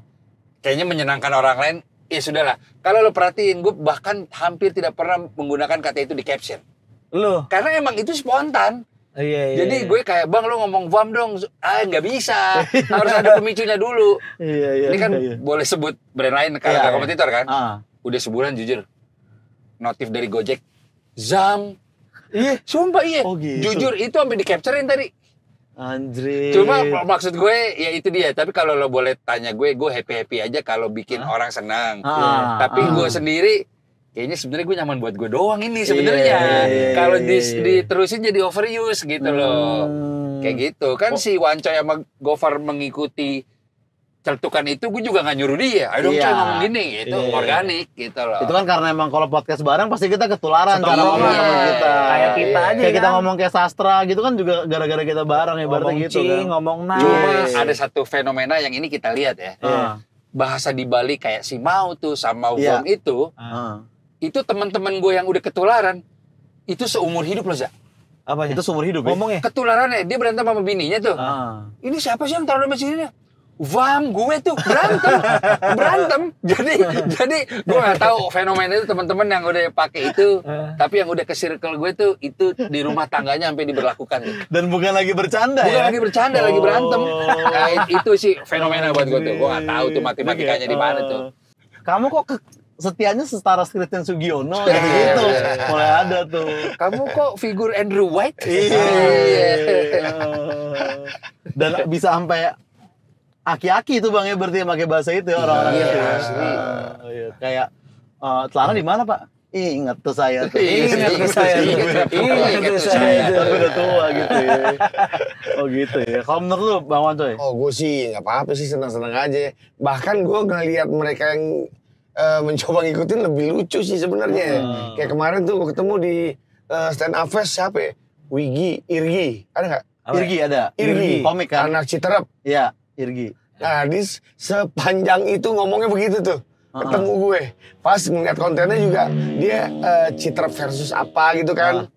S3: kayaknya menyenangkan orang lain, ya sudahlah. Kalau lo perhatiin, gue bahkan hampir tidak pernah menggunakan kata itu di caption. Karena emang itu spontan. Jadi gue kayak, bang lo ngomong VAM dong, nggak bisa, harus ada pemicunya dulu. Ini kan boleh sebut brand lain karena kompetitor kan. Udah sebulan jujur, notif dari Gojek, Zam, sumpah
S1: Oh, gitu.
S3: jujur itu sampai di capturein tadi.
S1: Anjir.
S3: Cuma maksud gue ya itu dia. Tapi kalau lo boleh tanya gue happy aja kalau bikin orang senang. Tapi gue sendiri kayaknya sebenarnya gue nyaman buat gue doang ini sebenarnya. Kalau diterusin jadi overuse gitu loh. Kayak gitu. Kan si Wancoy sama Gofar mengikuti celtukan itu, gue juga gak nyuruh dia. Ayo dong Coy ngomong gini, itu organik gitu loh.
S1: Itu kan karena emang kalau podcast bareng pasti kita ketularan cara ngomong teman kita.
S4: Kayak kita aja
S1: kayak kita
S4: kan.
S1: ngomong kayak sastra gitu kan juga gara-gara kita bareng ya, berarti gitu kan.
S4: Ngomong nice.
S3: Cuma ada satu fenomena yang ini kita lihat ya. Bahasa di Bali kayak si Mau tuh sama Wong itu teman-teman gue yang udah ketularan itu seumur hidup loh, Za.
S4: Apanya?
S1: Itu seumur hidup
S4: ngomongnya.
S3: Ketularannya dia berantem sama bininya tuh. Ini siapa sih yang taruh nama sini? VAM gue tuh berantem. Jadi gue nggak tahu fenomena itu teman-teman yang udah pakai itu, tapi yang udah ke circle gue tuh itu di rumah tangganya sampai diberlakukan.
S1: Dan bukan lagi bercanda
S3: lagi bercanda, lagi berantem. Nah, itu sih fenomena buat gue tuh. Gue nggak tahu tuh matematikanya di mana tuh.
S1: Kamu kok setianya setara Christian Sugiono gitu. Mulai ada tuh.
S3: Kamu kok figur Andrew White?
S1: Dan bisa sampai aki-aki itu Bang ya, berarti pakai bahasa itu ya orang-orang itu. Kayak celana di mana, Pak? Ingat tuh saya tuh.
S4: Ingat tuh saya.
S1: Tapi udah tua gitu ya. Oh gitu ya. Kalau menurut lu Bang Wancoy?
S2: Oh gue sih nggak apa-apa sih, senang-senang aja. Bahkan gue ngeliat mereka yang mencoba ngikutin lebih lucu sih sebenarnya. Kayak kemarin tuh gue ketemu di stand up fest siapa ya? Irgi, ada nggak?
S1: Irgi ada.
S2: Irgi,
S1: komik kan?
S2: anak Citerep.
S1: Iya, Irgi.
S2: Nah, di sepanjang itu ngomongnya begitu tuh. Ketemu gue. Pas ngeliat kontennya juga, dia Citerep versus apa gitu kan.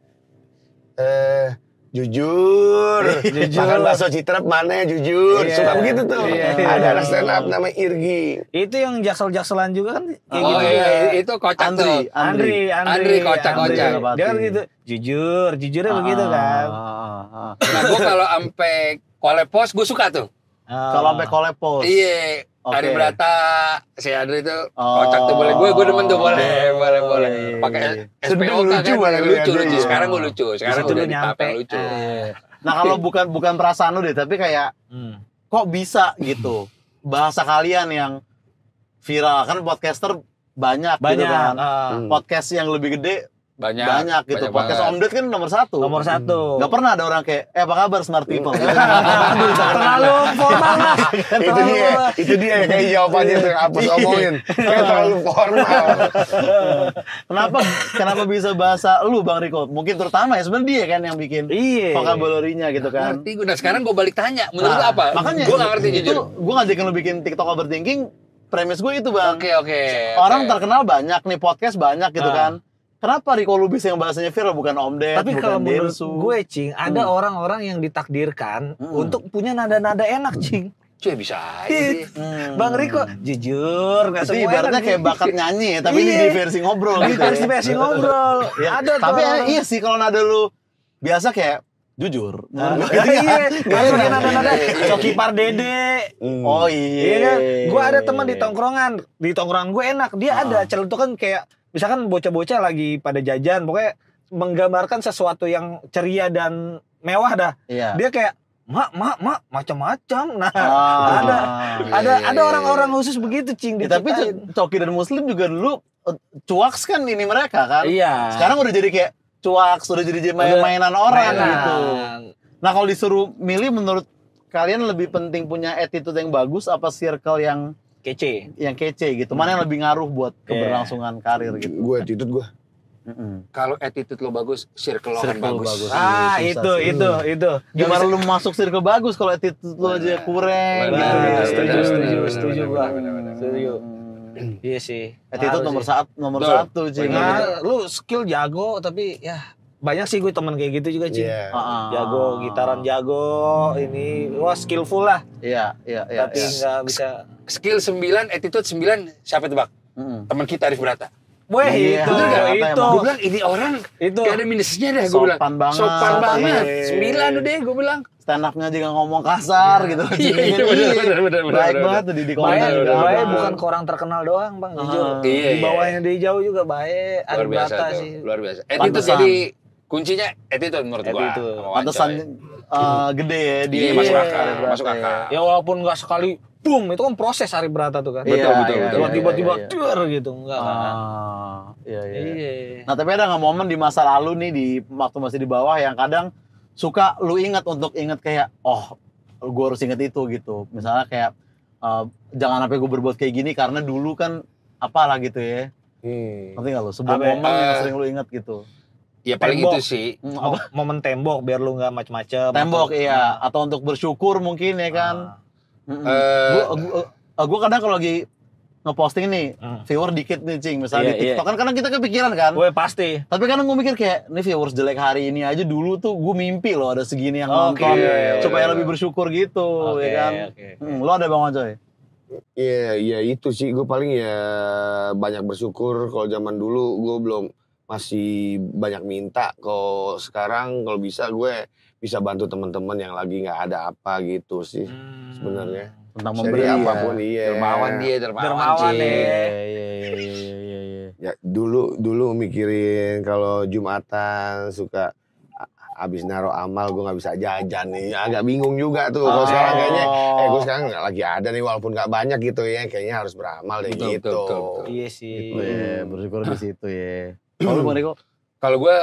S2: Jujur. Makan bakso Citerep mana jujur. Suka begitu tuh. Ada anak stand up namanya Irgi.
S4: Itu yang jaksel-jakselan juga kan kayak
S3: Oh
S4: gitu.
S3: iya, itu kocak tuh.
S4: Andri
S3: kocak-kocak.
S4: Dia kan gitu, jujurnya begitu kan.
S3: Nah, gue kalau sampai kolepos gue suka tuh.
S1: Kalau sampai kolepos.
S3: Iya.
S1: Oke.
S3: Ari Brata, si Andri itu kocak tuh boleh. Gue demen tuh boleh. Pakai SPOK kan lucu. Sekarang gue lucu. Sekarang udah di tahap yang lucu.
S1: Nah kalau bukan perasaan lu deh, tapi kayak kok bisa gitu bahasa kalian yang viral kan, podcaster banyak gitu kan. Podcast yang lebih gede banyak gitu. Podcast Om Ded kan nomor 1.
S4: Nomor 1.
S1: Gak pernah ada orang kayak, apa kabar smart people?
S4: Terlalu formal lah.
S2: Itu dia kayak jawabannya tuh yang hapus omongin. Kayak terlalu formal.
S1: Kenapa bisa bahasa lu Bang Riko? Mungkin terutama ya sebenarnya dia kan yang bikin vocabulary-nya gitu kan.
S3: Ngerti gue. Nah sekarang gue balik tanya, menurut lu apa?
S1: Makanya
S3: gue gak ngerti jujur.
S1: Gue ngajakin lu bikin TikTok overthinking, premis gue itu Bang.
S3: Oke.
S1: Orang terkenal banyak nih, podcast banyak gitu kan. Kenapa Riko Lubis yang bahasanya viral bukan Om Ded,
S4: tapi
S1: bukan
S4: kalau menurut
S1: Densu?
S4: gue, Cing, ada orang-orang yang ditakdirkan untuk punya nada-nada enak, Cing.
S3: Cuy bisa aja.
S4: Bang Riko, jujur, nggak
S1: itu
S4: semua
S1: ibaratnya
S4: enak,
S1: kayak bakat nyanyi ya, tapi ini di versi ngobrol gitu.
S4: Di versi ngobrol.
S1: Ya,
S4: Ada
S1: tapi
S4: tuh.
S1: iya sih kalau nada lu biasa kayak Jujur.
S4: Iya, kayak bikin nada-nada Coki Pardede.
S1: Oh
S4: Iya kan? Gue ada teman di tongkrongan gue enak. Dia ada celentukan kayak misalkan bocah-bocah lagi pada jajan, pokoknya menggambarkan sesuatu yang ceria dan mewah dah.
S1: Iya.
S4: Dia kayak mak macam-macam. Nah, ada orang-orang khusus begitu, Cing.
S1: Ya, tapi Coki dan Muslim juga dulu cuaks kan ini mereka kan.
S4: Iya.
S1: Sekarang udah jadi kayak cuaks, udah jadi mainan orang gitu. Nah, kalau disuruh milih menurut kalian lebih penting punya attitude yang bagus apa circle yang
S4: kece?
S1: Yang kece gitu. Mana yang lebih ngaruh buat keberlangsungan karir gitu?
S2: Gue attitude gue.
S3: Kalau attitude lo bagus, circle lo akan bagus.
S4: Itu.
S1: Gimana lu masuk circle bagus kalau attitude lu aja kurang gitu.
S4: Setuju gua. Setuju. Iya sih.
S1: Attitude nomor satu sih.
S4: Nah, lu skill jago tapi ya banyak sih gue temen kayak gitu juga, Cing. Jago, gitaran jago, ini wah skillful lah.
S1: Iya.
S4: Tapi nggak bisa.
S3: Skill 9, attitude 9, siapa tebak? Teman kita Arif Brata.
S4: Wah,
S1: Iya,
S4: itu.
S3: Gue bilang ini orang
S4: itu
S3: gak ada minusnya dah, gue bilang. Sopan banget. 9 udah gue bilang.
S1: Stand up-nya juga ngomong kasar gitu.
S3: Iya, bener.
S1: Baik banget tuh di
S4: baik bukan ke orang terkenal doang, Bang, jujur.
S3: Iya,
S4: Di bawahnya dari jauh juga baik.
S3: Luar biasa
S4: Brata
S3: tuh,
S4: sih.
S3: luar biasa. Attitude jadi kuncinya attitude menurut gua.
S1: Pantesan gede ya dia.
S3: Iya, masuk akal.
S4: Ya walaupun nggak sekali boom, itu kan proses Arif Brata tuh kan.
S3: Betul.
S4: Tiba-tiba der gitu, enggak kan.
S1: Iya. Nah, tapi ada nggak momen di masa lalu nih di waktu masih di bawah yang kadang suka lu ingat kayak gue harus ingat itu gitu. Misalnya kayak jangan sampai gue berbuat kayak gini karena dulu kan apalah gitu ya. Ngerti nggak lu? Sebuah momen yang sering lu ingat gitu.
S3: Ya paling
S4: Tembok.
S3: itu sih.
S4: Momen tembok biar lu nggak macem-macem.
S1: Tembok iya, atau untuk bersyukur mungkin ya kan. Gue kadang kalau lagi ngeposting nih, viewer dikit nih, Cing, misalnya di TikTok kan kadang kita kepikiran kan.
S4: Gue pasti.
S1: Tapi kadang gue mikir kayak, nih viewers jelek hari ini aja dulu tuh gue mimpi loh ada segini yang nonton supaya lebih bersyukur gitu, ya kan. Lo ada Bang Ocoy?
S2: Iya itu sih gue paling ya banyak bersyukur. Kalau zaman dulu gue belum masih banyak minta. Kalau sekarang kalau bisa gue bisa bantu teman-teman yang lagi nggak ada apa gitu sih sebenarnya.
S1: Tentang
S2: jadi
S1: memberi
S2: apapun
S3: Dermawan
S4: Dermawan
S2: ya dulu mikirin kalau Jumatan suka abis naruh amal gue nggak bisa jajan nih, agak bingung juga tuh. Kalau sekarang kayaknya gue sekarang nggak lagi ada nih walaupun nggak banyak gitu ya, kayaknya harus beramal deh gitu.
S3: Betul.
S4: Iya sih.
S1: Bersyukur di situ ya.
S3: Kalau gue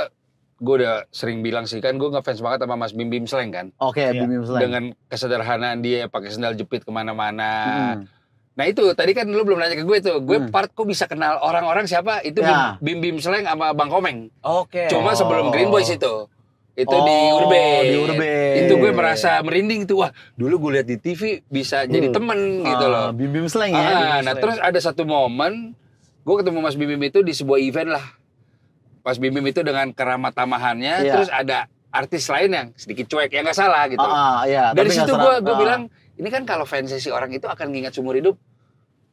S3: udah sering bilang sih kan gue ngefans banget sama Mas Bim Bim Sleng kan.
S1: Bim Bim Sleng.
S3: Dengan kesederhanaan dia pakai sendal jepit kemana-mana. Nah itu tadi kan lu belum nanya ke gue tuh. Gue part kok bisa kenal orang-orang siapa? Itu Bim Bim Sleng sama Bang Komeng. Cuma sebelum Green Boys itu. Itu di Urbe. Itu gue merasa merinding tuh. Wah dulu gue lihat di TV bisa jadi temen gitu loh.
S1: Bim Bim Sleng ya.
S3: Nah terus ada satu momen gue ketemu Mas Bim Bim itu di sebuah event lah. Mas Bim Bim itu dengan keramat tamahannya, terus ada artis lain yang sedikit cuek, ya nggak salah gitu. Dari situ gue bilang, ini kan kalau fans si orang itu akan ngingat seumur hidup,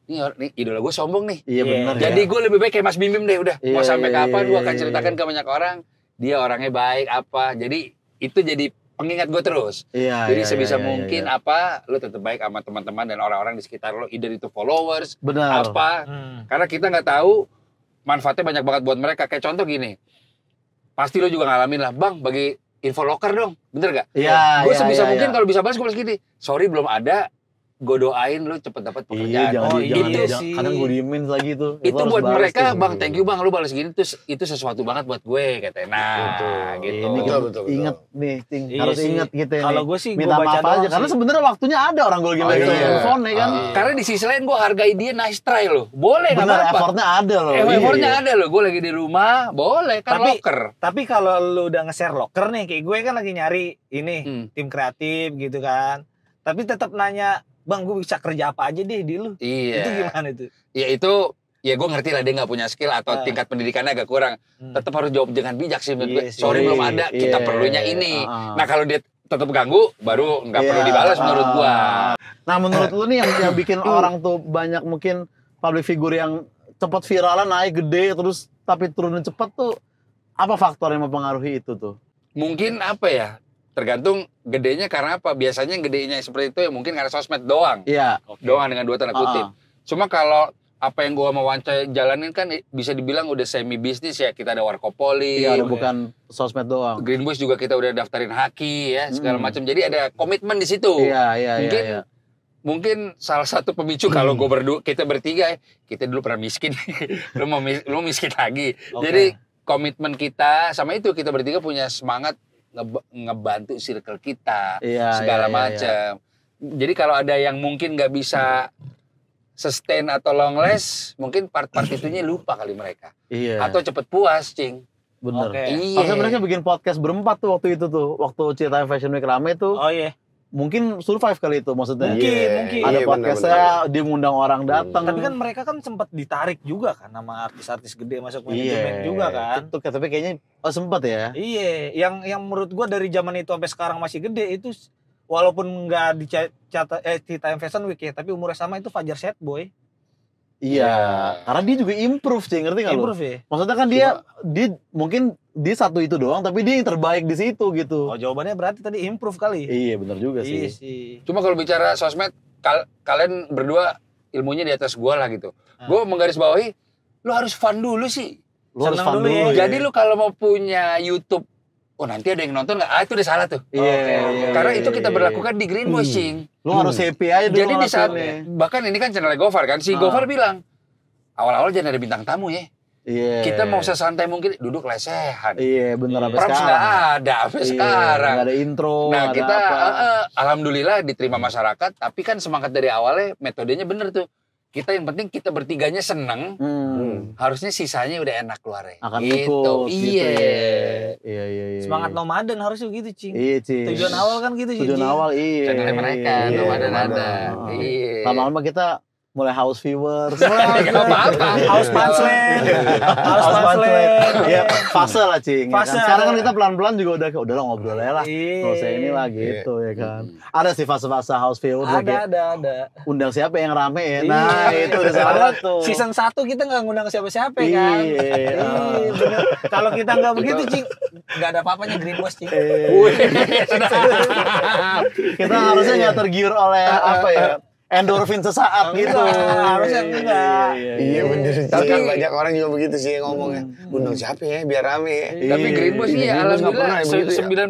S3: nih idola gue sombong nih.
S1: Iya benar.
S3: Jadi gue lebih baik kayak Mas Bim Bim deh, udah. Mau sampai kapan gue akan ceritakan ke banyak orang, dia orangnya baik apa. Jadi itu jadi pengingat gue terus. Jadi sebisa mungkin apa, lo tetap baik sama teman-teman dan orang-orang di sekitar lo, either itu followers, apa. Karena kita nggak tahu manfaatnya banyak banget buat mereka. Kayak contoh gini, pasti lo juga ngalamin lah, Bang, bagi info loker dong, bener gak? Gue sebisa mungkin kalau bisa balas gue balas gini, sorry belum ada, gue doain lo cepet dapat pekerjaan.
S1: Jangan, kadang gue diemin lagi tuh.
S3: Itu buat mereka, Bang, thank you Bang, lo balas gini, terus itu sesuatu banget buat gue, katanya. Nah, gitu.
S1: Ini betul. Ingat nih, Ting, harus ingat gitu ya.
S4: Kalau gue sih
S1: minta maaf aja, karena sebenarnya waktunya ada orang gue lagi baca handphone ya kan.
S3: Karena di sisi lain gue hargai dia nice try loh, boleh nggak apa-apa.
S1: Effortnya ada loh.
S3: Effortnya ada loh, gue lagi di rumah, boleh kan loker.
S4: Tapi kalau lu udah nge-share loker nih, kayak gue kan lagi nyari ini tim kreatif gitu kan. Tapi tetap nanya, Bang, gue bisa kerja apa aja deh di lu. Itu gimana itu?
S3: Ya itu, ya gue ngerti lah dia nggak punya skill atau tingkat pendidikannya agak kurang. Tetap harus jawab dengan bijak sih menurut gue. Sorry belum ada, kita perlunya ini. Nah kalau dia tetap ganggu, baru nggak perlu dibalas menurut gue.
S1: Nah menurut lu nih yang bikin orang tuh banyak mungkin public figure yang cepat viralan naik gede terus tapi turunnya cepat tuh apa faktor yang mempengaruhi itu tuh?
S3: Mungkin apa ya? tergantung gedenya karena apa. Biasanya yang gedenya seperti itu ya mungkin karena sosmed doang.
S1: Iya.
S3: Doang dengan 2 tanda kutip. Cuma kalau apa yang gua mau jalanin kan bisa dibilang udah semi bisnis ya. Kita ada Warkopoli.
S1: Iya, bukan sosmed doang.
S3: Green Boys juga kita udah daftarin haki ya, segala macam. Jadi ada komitmen di situ.
S1: Iya.
S3: Mungkin salah satu pemicu kalau gue kita bertiga, kita dulu pernah miskin. lu miskin lagi. Jadi komitmen kita sama itu, kita bertiga punya semangat ngebantu circle kita, segala macam. Jadi kalau ada yang mungkin nggak bisa sustain atau long last, mungkin part-part itunya lupa kali mereka.
S1: Iya.
S3: Atau cepet puas, Cing.
S1: Bener.
S3: Iya.
S1: Harusnya mereka bikin podcast berempat tuh waktu itu tuh. Waktu Cerita Fashion Week rame tuh.
S4: Oh iya.
S1: Mungkin survive kali itu maksudnya.
S4: Mungkin.
S1: Ada
S2: Iya,
S1: podcastnya, dia ngundang orang datang.
S4: Tapi kan mereka kan sempat ditarik juga kan sama artis-artis gede masuk manajemen juga kan.
S1: Itu tapi kayaknya sempat ya.
S4: Iya, yang menurut gua dari zaman itu sampai sekarang masih gede itu walaupun nggak dicatat Cerita Fashion Week ya, tapi umurnya sama itu Fajar Set Boy.
S1: Iya, karena dia juga improve sih, ngerti nggak lu?
S4: Improve ya.
S1: Maksudnya kan dia mungkin dia satu itu doang, tapi dia yang terbaik di situ gitu.
S4: Oh, jawabannya berarti tadi improve kali.
S1: Iya, benar juga
S4: Iya
S1: sih.
S4: sih.
S3: Cuma kalau bicara sosmed, kalian berdua ilmunya di atas gua lah gitu. Gua menggarisbawahi, lu harus fun dulu sih.
S1: Lu harus
S4: Senang
S1: fun
S4: dulu
S1: dulu.
S4: ya.
S3: Jadi lu kalau mau punya YouTube, oh nanti ada yang nonton nggak? Ah itu udah salah tuh.
S1: Iya.
S3: Karena itu kita berlakukan di Green Boys, Cing.
S1: Lu harus happy aja dulu.
S3: Jadi di saat,
S1: ngelakuinnya.
S3: bahkan ini kan channel Gofar kan, si Gofar bilang, awal-awal jangan ada bintang tamu ya.
S1: Iya.
S3: Kita mau sesantai mungkin, duduk lesehan.
S1: Iya, bener sampai
S3: Props
S1: sekarang.
S3: nggak ada sampai sekarang.
S1: Nggak ada intro,
S3: Nah
S1: nggak ada
S3: kita
S1: apa.
S3: alhamdulillah diterima masyarakat, tapi kan semangat dari awalnya metodenya bener tuh. Kita yang penting kita bertiganya seneng, harusnya sisanya udah enak keluarnya.
S1: Akan
S3: gitu.
S1: ikut.
S3: Iya.
S1: Gitu ya. Iya.
S4: Semangat nomaden harusnya gitu, Cing.
S1: Iya, Cing.
S4: Tujuan awal kan gitu, Cing.
S1: Tujuan awal iya.
S3: Channelnya mereka,
S1: Iya,
S3: nomaden ada.
S1: nomaden.
S3: Iya.
S1: Lama-lama kita mulai house viewers.
S3: Nggak apa-apa.
S4: House Pansland. House Pansland.
S1: Iya, fase lah, Cing. Ya
S4: Fase.
S1: kan? Sekarang kan kita pelan-pelan juga udah lah ngobrol aja lah.
S4: Iya.
S1: Nggak usah ini lah gitu ya kan. Ada sih fase-fase house viewers. kayak
S4: Ada.
S1: undang siapa yang rame ya. Nah, itu udah salah
S4: Padahal
S1: satu.
S4: season 1 kita nggak ngundang siapa-siapa kan.
S1: Iya.
S4: Bener. Kalau kita nggak begitu, Cing, nggak ada apa-apanya Green Boys, Cing.
S3: Wih,
S1: Kita harusnya nggak tergiur oleh apa ya, endorfin sesaat gitu.
S4: Harusnya enggak.
S2: Iya bener.
S3: Tapi-
S2: Tapi banyak orang juga begitu sih yang ngomongnya. Undang siapa ya biar rame.
S3: Tapi Green Boys
S2: Iya,
S3: iya,
S2: Green Boys nggak pernah
S3: alhamdulillah
S2: ya begitu ya.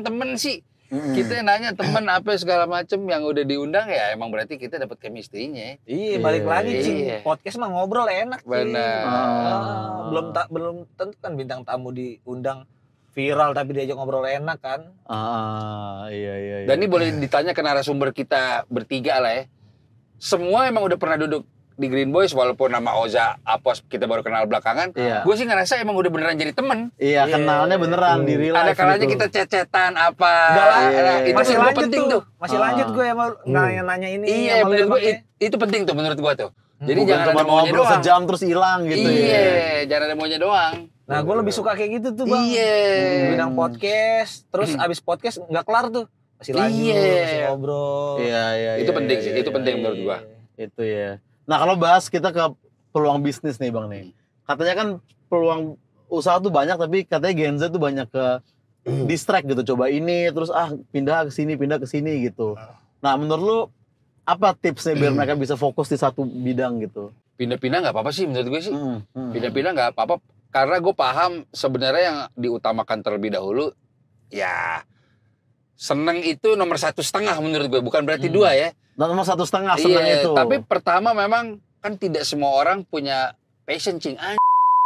S3: 90% temen sih. Kita yang nanya temen apa segala macem yang udah diundang ya emang berarti kita dapat chemistry-nya.
S4: Iya, balik lagi, Cing.
S3: Iya.
S4: Podcast mah ngobrol enak, Cing.
S3: Benar.
S4: Belum tentu kan bintang tamu diundang viral tapi diajak ngobrol enak kan.
S1: Iya.
S3: Dan ini boleh ditanya ke narasumber kita bertiga lah ya. Semua emang udah pernah duduk di Green Boys walaupun nama Oza Apos kita baru kenal belakangan.
S1: Iya.
S3: Gue sih ngerasa emang udah beneran jadi temen.
S1: Iya, kenalnya beneran di real
S3: Ada
S1: life
S3: kalanya
S1: gitu.
S3: kita cecetan apa.
S4: Enggak lah,
S3: Itu
S4: masih
S3: menurut gua
S4: lanjut
S3: penting tuh.
S4: Masih lanjut gue sama nanya ini.
S3: Iya,
S4: sama
S3: menurut
S4: lu
S3: gue
S4: pakai.
S3: itu penting tuh menurut gua tuh. Jadi
S1: Bukan
S3: jangan
S1: cuma
S3: ada maunya
S1: ngobrol
S3: doang.
S1: sejam terus hilang gitu
S3: Iya,
S1: ya.
S3: jangan ada maunya doang.
S4: Nah, gue lebih suka kayak gitu tuh, Bang.
S3: Iya.
S4: Bidang podcast, terus abis podcast nggak kelar tuh. Masih lanjut,
S3: Iya.
S4: masih ngobrol.
S1: Iya.
S3: Itu penting sih, itu penting menurut gua.
S1: Itu ya. Nah, kalau bahas kita ke peluang bisnis nih, Bang nih. Katanya kan peluang usaha tuh banyak, tapi katanya Gen Z tuh banyak ke distract gitu. Coba ini, terus pindah ke sini gitu. Nah, menurut lu apa tipsnya biar mereka bisa fokus di satu bidang gitu?
S3: Pindah-pindah nggak apa-apa sih menurut gue sih.
S1: Hmm.
S3: Pindah-pindah nggak apa-apa. Karena gue paham sebenarnya yang diutamakan terlebih dahulu, ya seneng itu nomor 1,5 menurut gue. Bukan berarti 2 ya.
S1: Dan nomor 1,5 senang
S3: Iya,
S1: itu.
S3: tapi pertama memang kan tidak semua orang punya passion, Cing.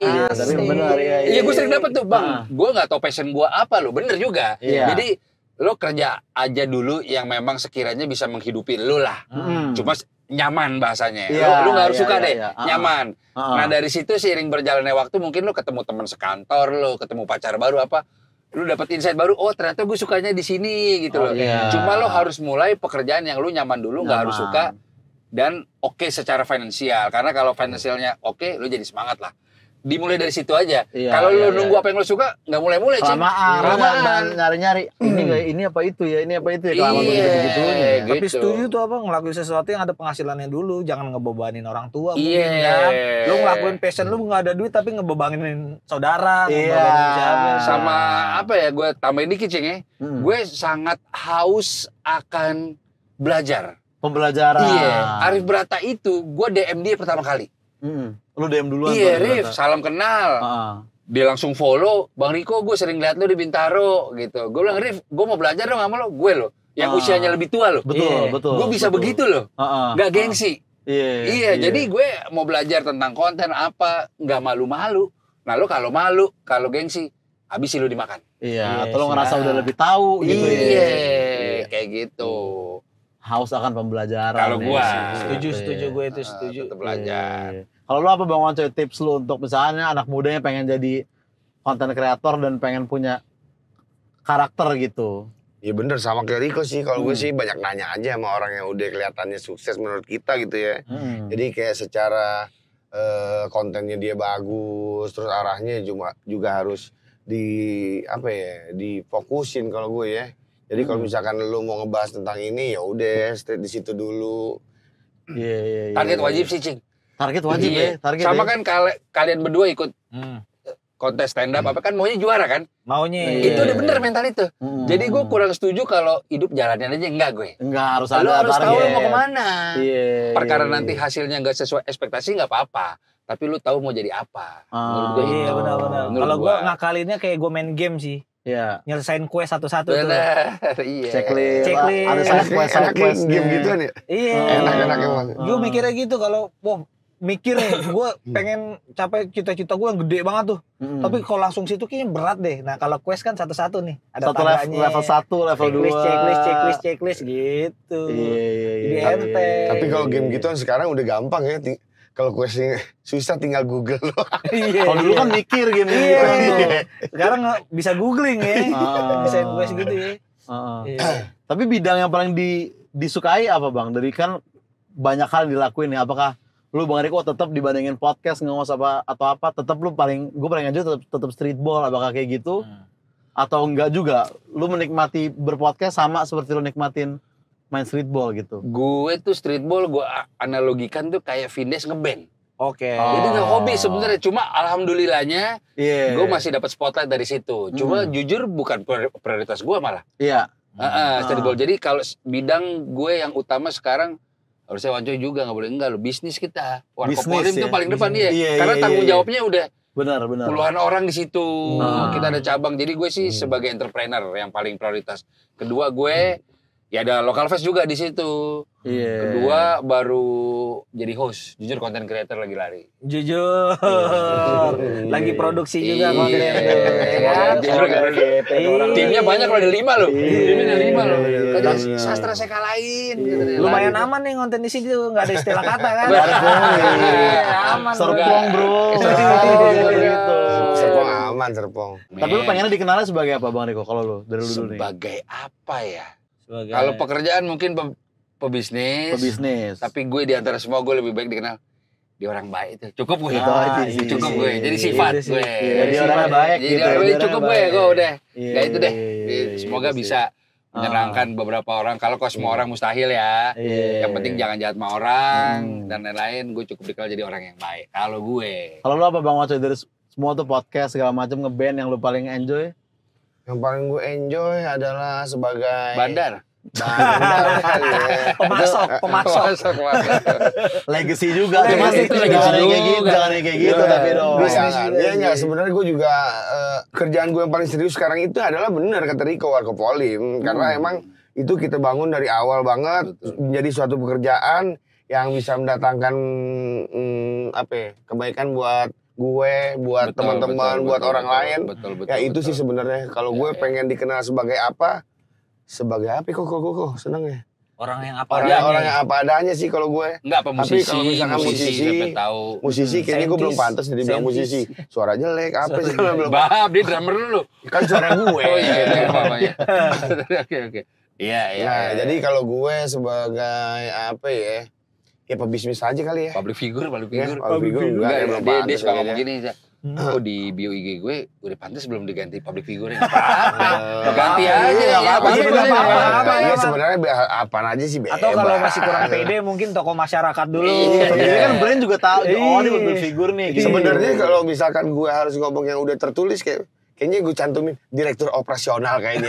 S1: Iya, tapi benar ya.
S3: Iya, gue sering dapet tuh, Bang. Gue nggak tahu passion gue apa lo, bener juga.
S1: Iya.
S3: Jadi lo kerja aja dulu yang memang sekiranya bisa menghidupi lo lah. Cuma nyaman bahasanya.
S1: Iya,
S3: Lo nggak harus
S1: iya,
S3: suka
S1: iya,
S3: deh,
S1: iya.
S3: nyaman. Nah dari situ seiring berjalannya waktu mungkin lo ketemu teman sekantor lo, ketemu pacar baru apa. Lu dapat insight baru, oh ternyata gue sukanya di sini gitu loh.
S1: Iya.
S3: Cuma lo harus mulai pekerjaan yang lu nyaman dulu, nggak harus suka dan oke secara finansial. Karena kalau finansialnya oke, lu jadi semangat lah. dimulai dari situ aja.
S1: Iya,
S3: Kalau
S1: iya,
S3: lu nunggu apa yang lu suka, nggak mulai-mulai, Cing.
S1: Kelamaan. Nyari-nyari. Ini apa itu ya? Ini apa itu ya? Kelamaan begitu-begitunya.
S3: Gitu.
S4: Tapi setuju tuh apa ngelakuin sesuatu yang ada penghasilannya dulu, jangan ngebebanin orang tua mungkin
S3: Iya.
S4: kan. Lu ngelakuin passion lu nggak ada duit tapi ngebebanin saudara,
S1: Iya.
S4: ngebebanin siapa.
S3: Sama apa ya, gue tambahin dikit, Cing ya. Gue sangat haus akan belajar.
S1: Pembelajaran.
S3: Iya, Arif Brata itu gue DM dia pertama kali.
S1: Lu DM duluan.
S3: Iya,
S1: Bang,
S3: Rif,
S1: ternyata.
S3: salam kenal. Dia langsung follow, Bang Riko, gue sering lihat lu di Bintaro gitu. Gue bilang, Rif, gue mau belajar dong sama lo. Gue lo, yang usianya lebih tua lo.
S1: Betul, betul.
S3: Gue bisa begitu loh, gak gengsi. Iya, jadi gue mau belajar tentang konten apa, gak malu-malu. Nah lo kalau malu, kalau gengsi, habis lu dimakan.
S1: Iya, atau lo ngerasa udah lebih tahu gitu ya.
S3: Iya, kayak gitu.
S1: Haus akan pembelajaran.
S3: Kalau
S1: ya.
S3: gua.
S4: Setuju gue itu setuju.
S3: Tetap belajar.
S1: Iya. Kalau lu apa Bang Wancoy tips lu untuk misalnya anak mudanya pengen jadi konten kreator dan pengen punya karakter gitu?
S2: Ya bener sama kayak Riko sih. Kalau gue sih banyak nanya aja sama orang yang udah kelihatannya sukses menurut kita gitu ya. Jadi kayak secara kontennya dia bagus, terus arahnya juga harus difokusin kalau gue ya. Jadi kalau misalkan lu mau ngebahas tentang ini ya udah stay di situ dulu.
S1: Iya.
S3: Target wajib sih, Cing.
S1: Target wajib
S3: Iya.
S1: ya. Target
S3: Sama
S1: ya.
S3: kan kalian berdua ikut kontes stand up apa kan maunya juara kan?
S4: Maunya.
S3: Itu udah bener mental itu. Jadi gue kurang setuju kalau hidup jalanin aja, enggak gue.
S1: Enggak harus
S3: Lu
S1: ada
S3: harus
S1: target.
S3: tahu lu mau kemana.
S1: Iya.
S3: Perkara nanti hasilnya nggak sesuai ekspektasi nggak apa-apa. Tapi lu tahu mau jadi apa. Menurut gue
S4: Iya
S3: gitu.
S4: benar-benar.
S3: Menurut
S4: Kalau
S3: gua.
S4: gue ngakalinnya kayak gue main game sih.
S1: Iya.
S4: Nyelesain kue satu-satu tuh.
S3: Bener, iya.
S1: Checklist.
S4: Checklist.
S1: Ada side quest
S2: game gituan ya.
S4: Iya.
S2: Enak-enak emang.
S4: Gue mikirnya gitu kalau mikir nih, gue pengen capai cita-cita gue yang gede banget tuh. Tapi kalau langsung situ kayaknya berat deh. Nah kalau quest kan satu-satu nih. Ada
S1: Satu level 1, level 2.
S4: Checklist gitu.
S1: Iya.
S4: Jadi enteng.
S2: Tapi kalau game gituan sekarang udah gampang ya. Kalau questnya susah tinggal Google loh.
S4: Iya.
S1: Kalau dulu kan mikir game
S4: Iya.
S1: gitu.
S4: Sekarang bisa googling ya. Bisa quest gitu ya. Iya.
S1: Tapi bidang yang paling disukai apa Bang? Dari kan banyak hal dilakuin nih. Apakah lu Bang Riko tetap dibandingin podcast nge-host apa atau apa? Tetap lu gue paling aja tetap streetball. Apakah kayak gitu? Atau enggak juga? Lu menikmati berpodcast sama seperti lu nikmatin main streetball gitu?
S3: Gue tuh streetball gue analogikan tuh kayak Vindes ngeband.
S4: Oke.
S3: Jadi nggak hobi sebenarnya. Cuma alhamdulillahnya gue masih dapat spotlight dari situ. Cuma jujur bukan prioritas gue malah.
S1: Iya.
S3: Streetball. Jadi kalau bidang gue yang utama sekarang harusnya Wancoy juga nggak boleh enggak lo bisnis kita. Warkopolim
S1: Bisnis,
S3: tuh
S1: ya?
S3: paling depan dia.
S1: Iya,
S3: Karena
S1: iya,
S3: tanggung
S1: iya.
S3: jawabnya udah
S1: Benar.
S3: puluhan orang di situ. Kita ada cabang. Jadi gue sih sebagai entrepreneur yang paling prioritas. Kedua gue ya ada local fest juga di situ.
S1: Iya.
S3: Kedua baru jadi host. Jujur konten creator lagi lari.
S4: Jujur. Lagi produksi juga
S3: Iya.
S4: konten tuh, ya kan? Iya.
S3: Timnya banyak loh, ada 5 loh. Timnya ada 5 loh.
S2: Iya,
S3: Tadi
S2: iya.
S3: sastra saya kalahin. Gitu,
S4: Lumayan
S3: lari.
S4: aman nih konten di sini tuh, nggak ada istilah kata kan?
S3: Iya,
S4: Aman.
S1: Serpong bro. Gitu.
S2: Serpong aman, serpong.
S1: Tapi lu pengennya dikenalnya sebagai apa Bang Riko kalau lu dari dulu nih?
S3: Sebagai apa ya?
S4: Sebagai-
S3: Kalau pekerjaan mungkin pebisnis.
S1: Pebisnis.
S3: Tapi gue di antara semua gue lebih baik dikenal dia orang baik itu. Cukup gue.
S1: itu
S3: Cukup
S1: sih.
S3: gue. Jadi sifat
S4: Itu sih.
S3: gue.
S1: Iya, dia orangnya baik
S3: Jadi
S1: gitu.
S3: orang
S1: Dia
S3: baik, cukup
S1: orangnya
S3: gue.
S1: baik.
S3: Gue udah.
S1: Iya,
S3: Ya itu deh.
S1: iya,
S3: Semoga
S1: itu sih.
S3: bisa menyenangkan beberapa orang. Kalau semua orang mustahil ya.
S1: Iya.
S3: Yang penting jangan jahat sama orang dan lain-lain. Gue cukup dikenal jadi orang yang baik. Kalau gue.
S1: Kalau lu apa Bang Wacoy dari semua tuh podcast segala macam ngeband yang lu paling enjoy?
S2: Yang paling gue enjoy adalah sebagai
S3: Bandar.
S2: bandar kali ya.
S4: Pemasok.
S1: Legacy juga.
S3: Legacy
S1: Cuma
S3: itu legacy
S1: jangan yang kayak
S3: juga.
S1: gitu, jangan yang kayak gitu
S2: Iya,
S1: tapi dong.
S2: Iya enggak, sebenarnya gue juga kerjaan gue yang paling serius sekarang itu adalah benar kata Riko, Warkopolim. Karena emang itu kita bangun dari awal banget menjadi suatu pekerjaan yang bisa mendatangkan kebaikan buat gue, buat teman-teman, buat orang lain.
S3: Betul.
S2: Ya itu sih sebenarnya kalau gue pengen dikenal sebagai apa? Sebagai apa kok seneng ya?
S4: Orang yang apa
S2: Orang yang apa adanya sih kalau gue.
S3: Enggak apa musisi.
S2: Tapi kalau misalkan musisi,
S3: siapa tahu.
S2: Musisi kayaknya gue belum
S4: Saintis.
S2: pantas jadi bilang musisi. Suara jelek apa sih belum.
S3: Bab, dia drummer dulu.
S2: Kan suara gue.
S3: Oh iya, mamanya. Oke. Iya.
S2: Nah, jadi kalau gue sebagai apa ya? Ya pebisnis aja kali ya.
S3: public figure.
S2: Public figure enggak ya belum
S3: Dia
S2: pantas
S3: suka
S2: kayaknya.
S3: ngomong gini, Oh di bio IG gue udah pantas belum diganti public figure nggak apa-apa. Ganti aja ya.
S2: Iya sebenarnya apaan aja sih bebas.
S4: Atau kalau masih kurang pede mungkin tokoh masyarakat dulu.
S1: Jadi kan brand juga tahu, oh ini public figure nih. gitu.
S2: Sebenarnya kalau misalkan gue harus ngomong yang udah tertulis kayaknya gue cantumin direktur operasional kayaknya.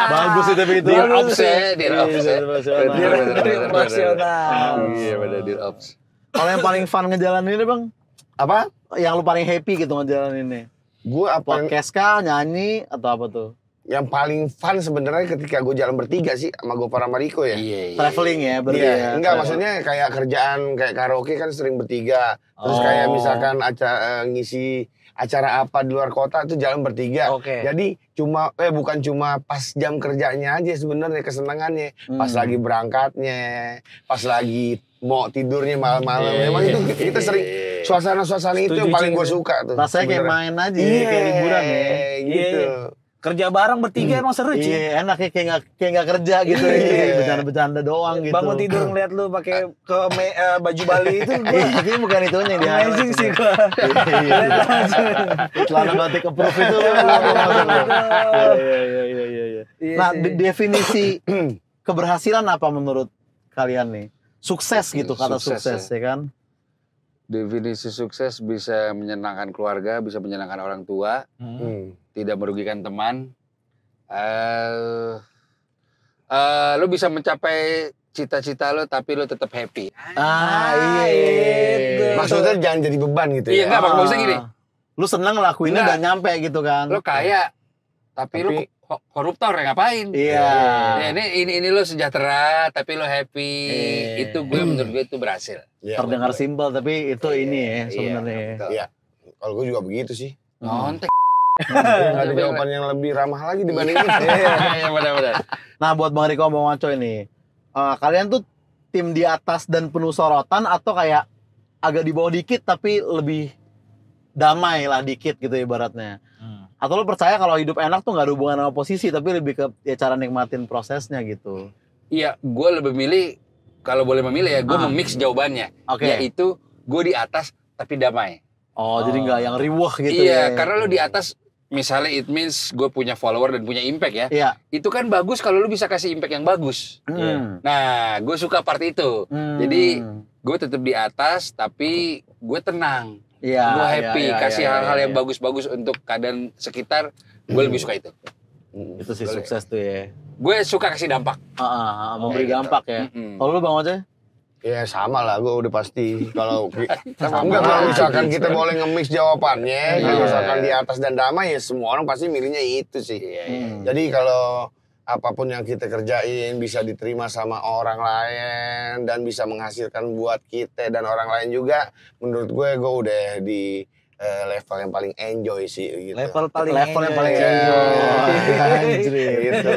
S1: Bagus itu tapi itu.
S3: Dear Ops ya, Dear Ops.
S4: Operasional.
S3: Iya benar Dear Ops.
S1: Kalau yang paling fun ngejalaninnya Bang,
S2: Apa?
S1: yang lu paling happy gitu ngejalaninnya?
S2: Gue
S1: Podcast kah, nyanyi atau apa tuh?
S2: yang paling fun sebenarnya ketika gue jalan bertiga sih sama Gopar sama Riko ya.
S3: Iya.
S1: Traveling ya, berarti
S2: Iya,
S1: ya.
S2: enggak maksudnya kayak kerjaan kayak karaoke kan sering bertiga. Terus kayak misalkan ngisi acara apa di luar kota itu jalan bertiga.
S4: Oke.
S2: Jadi bukan cuma pas jam kerjanya aja sebenarnya kesenangannya, pas lagi berangkatnya, pas lagi mau tidurnya malam-malam. Memang itu kita sering suasana-suasana itu yang paling gue suka tuh.
S1: Rasanya kayak
S2: sebenarnya.
S1: main aja, kayak liburan ya.
S2: Gitu.
S4: Kerja bareng bertiga emang seru Cing.
S1: Iya, enak ya kayak nggak kerja gitu. Bercanda-bercanda doang gitu.
S4: Bangun tidur ngeliat lu pakai baju Bali itu gua
S1: Iya, tapi bukan itunya dia.
S4: amazing sih gua.
S1: Celana batik approve itu. Iya. Nah, definisi keberhasilan apa menurut kalian nih? Sukses gitu, kata sukses ya kan?
S3: Definisi sukses bisa menyenangkan keluarga, bisa menyenangkan orang tua, tidak merugikan teman. Lo bisa mencapai cita-cita lo tapi lo tetap happy.
S1: Iya.
S2: Maksudnya jangan jadi beban gitu
S3: Iya
S2: ya.
S3: enggak, maksudnya gini.
S1: Lu seneng ngelakuinnya
S3: Enggak.
S1: dan nyampe gitu kan?
S3: Lo kaya tapi lo koruptor ya ngapain?
S1: Iya.
S3: Ya, ini lo sejahtera tapi lo happy. Itu menurut gue itu berhasil.
S2: Iya,
S1: Terdengar
S2: bener.
S1: simpel tapi itu ini ya sebenarnya.
S3: betul.
S2: Iya. Kalau gue juga begitu sih.
S3: Ngontek.
S2: Nggak ada jawaban yang lebih ramah lagi dibanding itu.
S3: Iya benar-benar.
S1: Nah, buat Bang Riko sama Bang Waco ini, kalian tuh tim di atas dan penuh sorotan atau kayak agak di bawah dikit tapi lebih damai lah dikit gitu ibaratnya? Atau lo percaya kalau hidup enak tuh nggak ada hubungan sama posisi tapi lebih ke ya cara nikmatin prosesnya gitu?
S3: Iya, gue lebih milih kalau boleh memilih ya, gue memix jawabannya.
S1: Oke.
S3: Yaitu gue di atas tapi damai.
S1: Oh, jadi nggak yang riwah gitu
S3: Iya,
S1: ya?
S3: karena lo di atas, misalnya it means gue punya follower dan punya impact ya.
S1: Iya.
S3: Itu kan bagus kalau lo bisa kasih impact yang bagus. Nah, gue suka part itu. Jadi gue tetap di atas tapi gue tenang.
S1: Iya,
S3: Gue happy,
S1: iya,
S3: kasih
S1: iya,
S3: hal-hal
S1: iya,
S3: yang
S1: iya.
S3: bagus-bagus untuk keadaan sekitar. Gue lebih suka itu.
S1: Itu sih sukses tuh ya.
S3: Gue suka kasih dampak.
S1: Memberi
S3: gitu.
S1: dampak ya. Kalau lu Bang Waco?
S2: Ya sama lah, gue udah pasti. Kalau enggak kalau misalkan kita boleh nge-mix jawabannya, kalau misalkan di atas dan damai ya semua orang pasti milihnya itu sih. Jadi kalau apapun yang kita kerjain bisa diterima sama orang lain dan bisa menghasilkan buat kita dan orang lain juga, menurut gue udah di level yang paling enjoy sih gitu.
S4: Level paling
S1: enjoy.
S2: Gitu.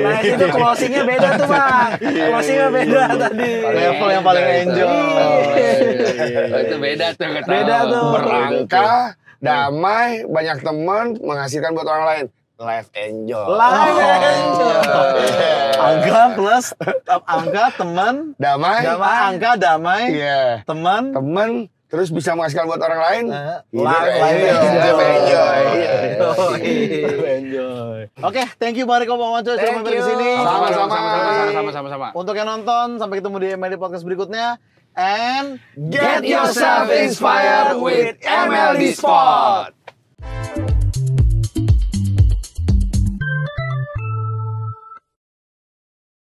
S4: Nah itu closingnya beda tuh Bang. Closingnya beda tadi.
S1: Level yang paling enjoy.
S3: Oh, itu beda tuh.
S4: Beda tuh.
S2: Berlangkah, damai, banyak teman, menghasilkan buat orang lain. Life enjoy.
S4: Live enjoy.
S1: Angka plus angka teman,
S2: Damai.
S1: angka damai,
S2: Iya.
S1: teman,
S2: Temen, terus bisa menghasilkan buat orang lain.
S1: live
S2: enjoy.
S1: enjoy. Oke, thank you Bang Riko Bang Waco sudah mampir ke sini.
S3: Sama-sama.
S1: Untuk yang nonton, sampai ketemu di MLD Podcast berikutnya. And
S2: Get yourself inspired with MLD Sport.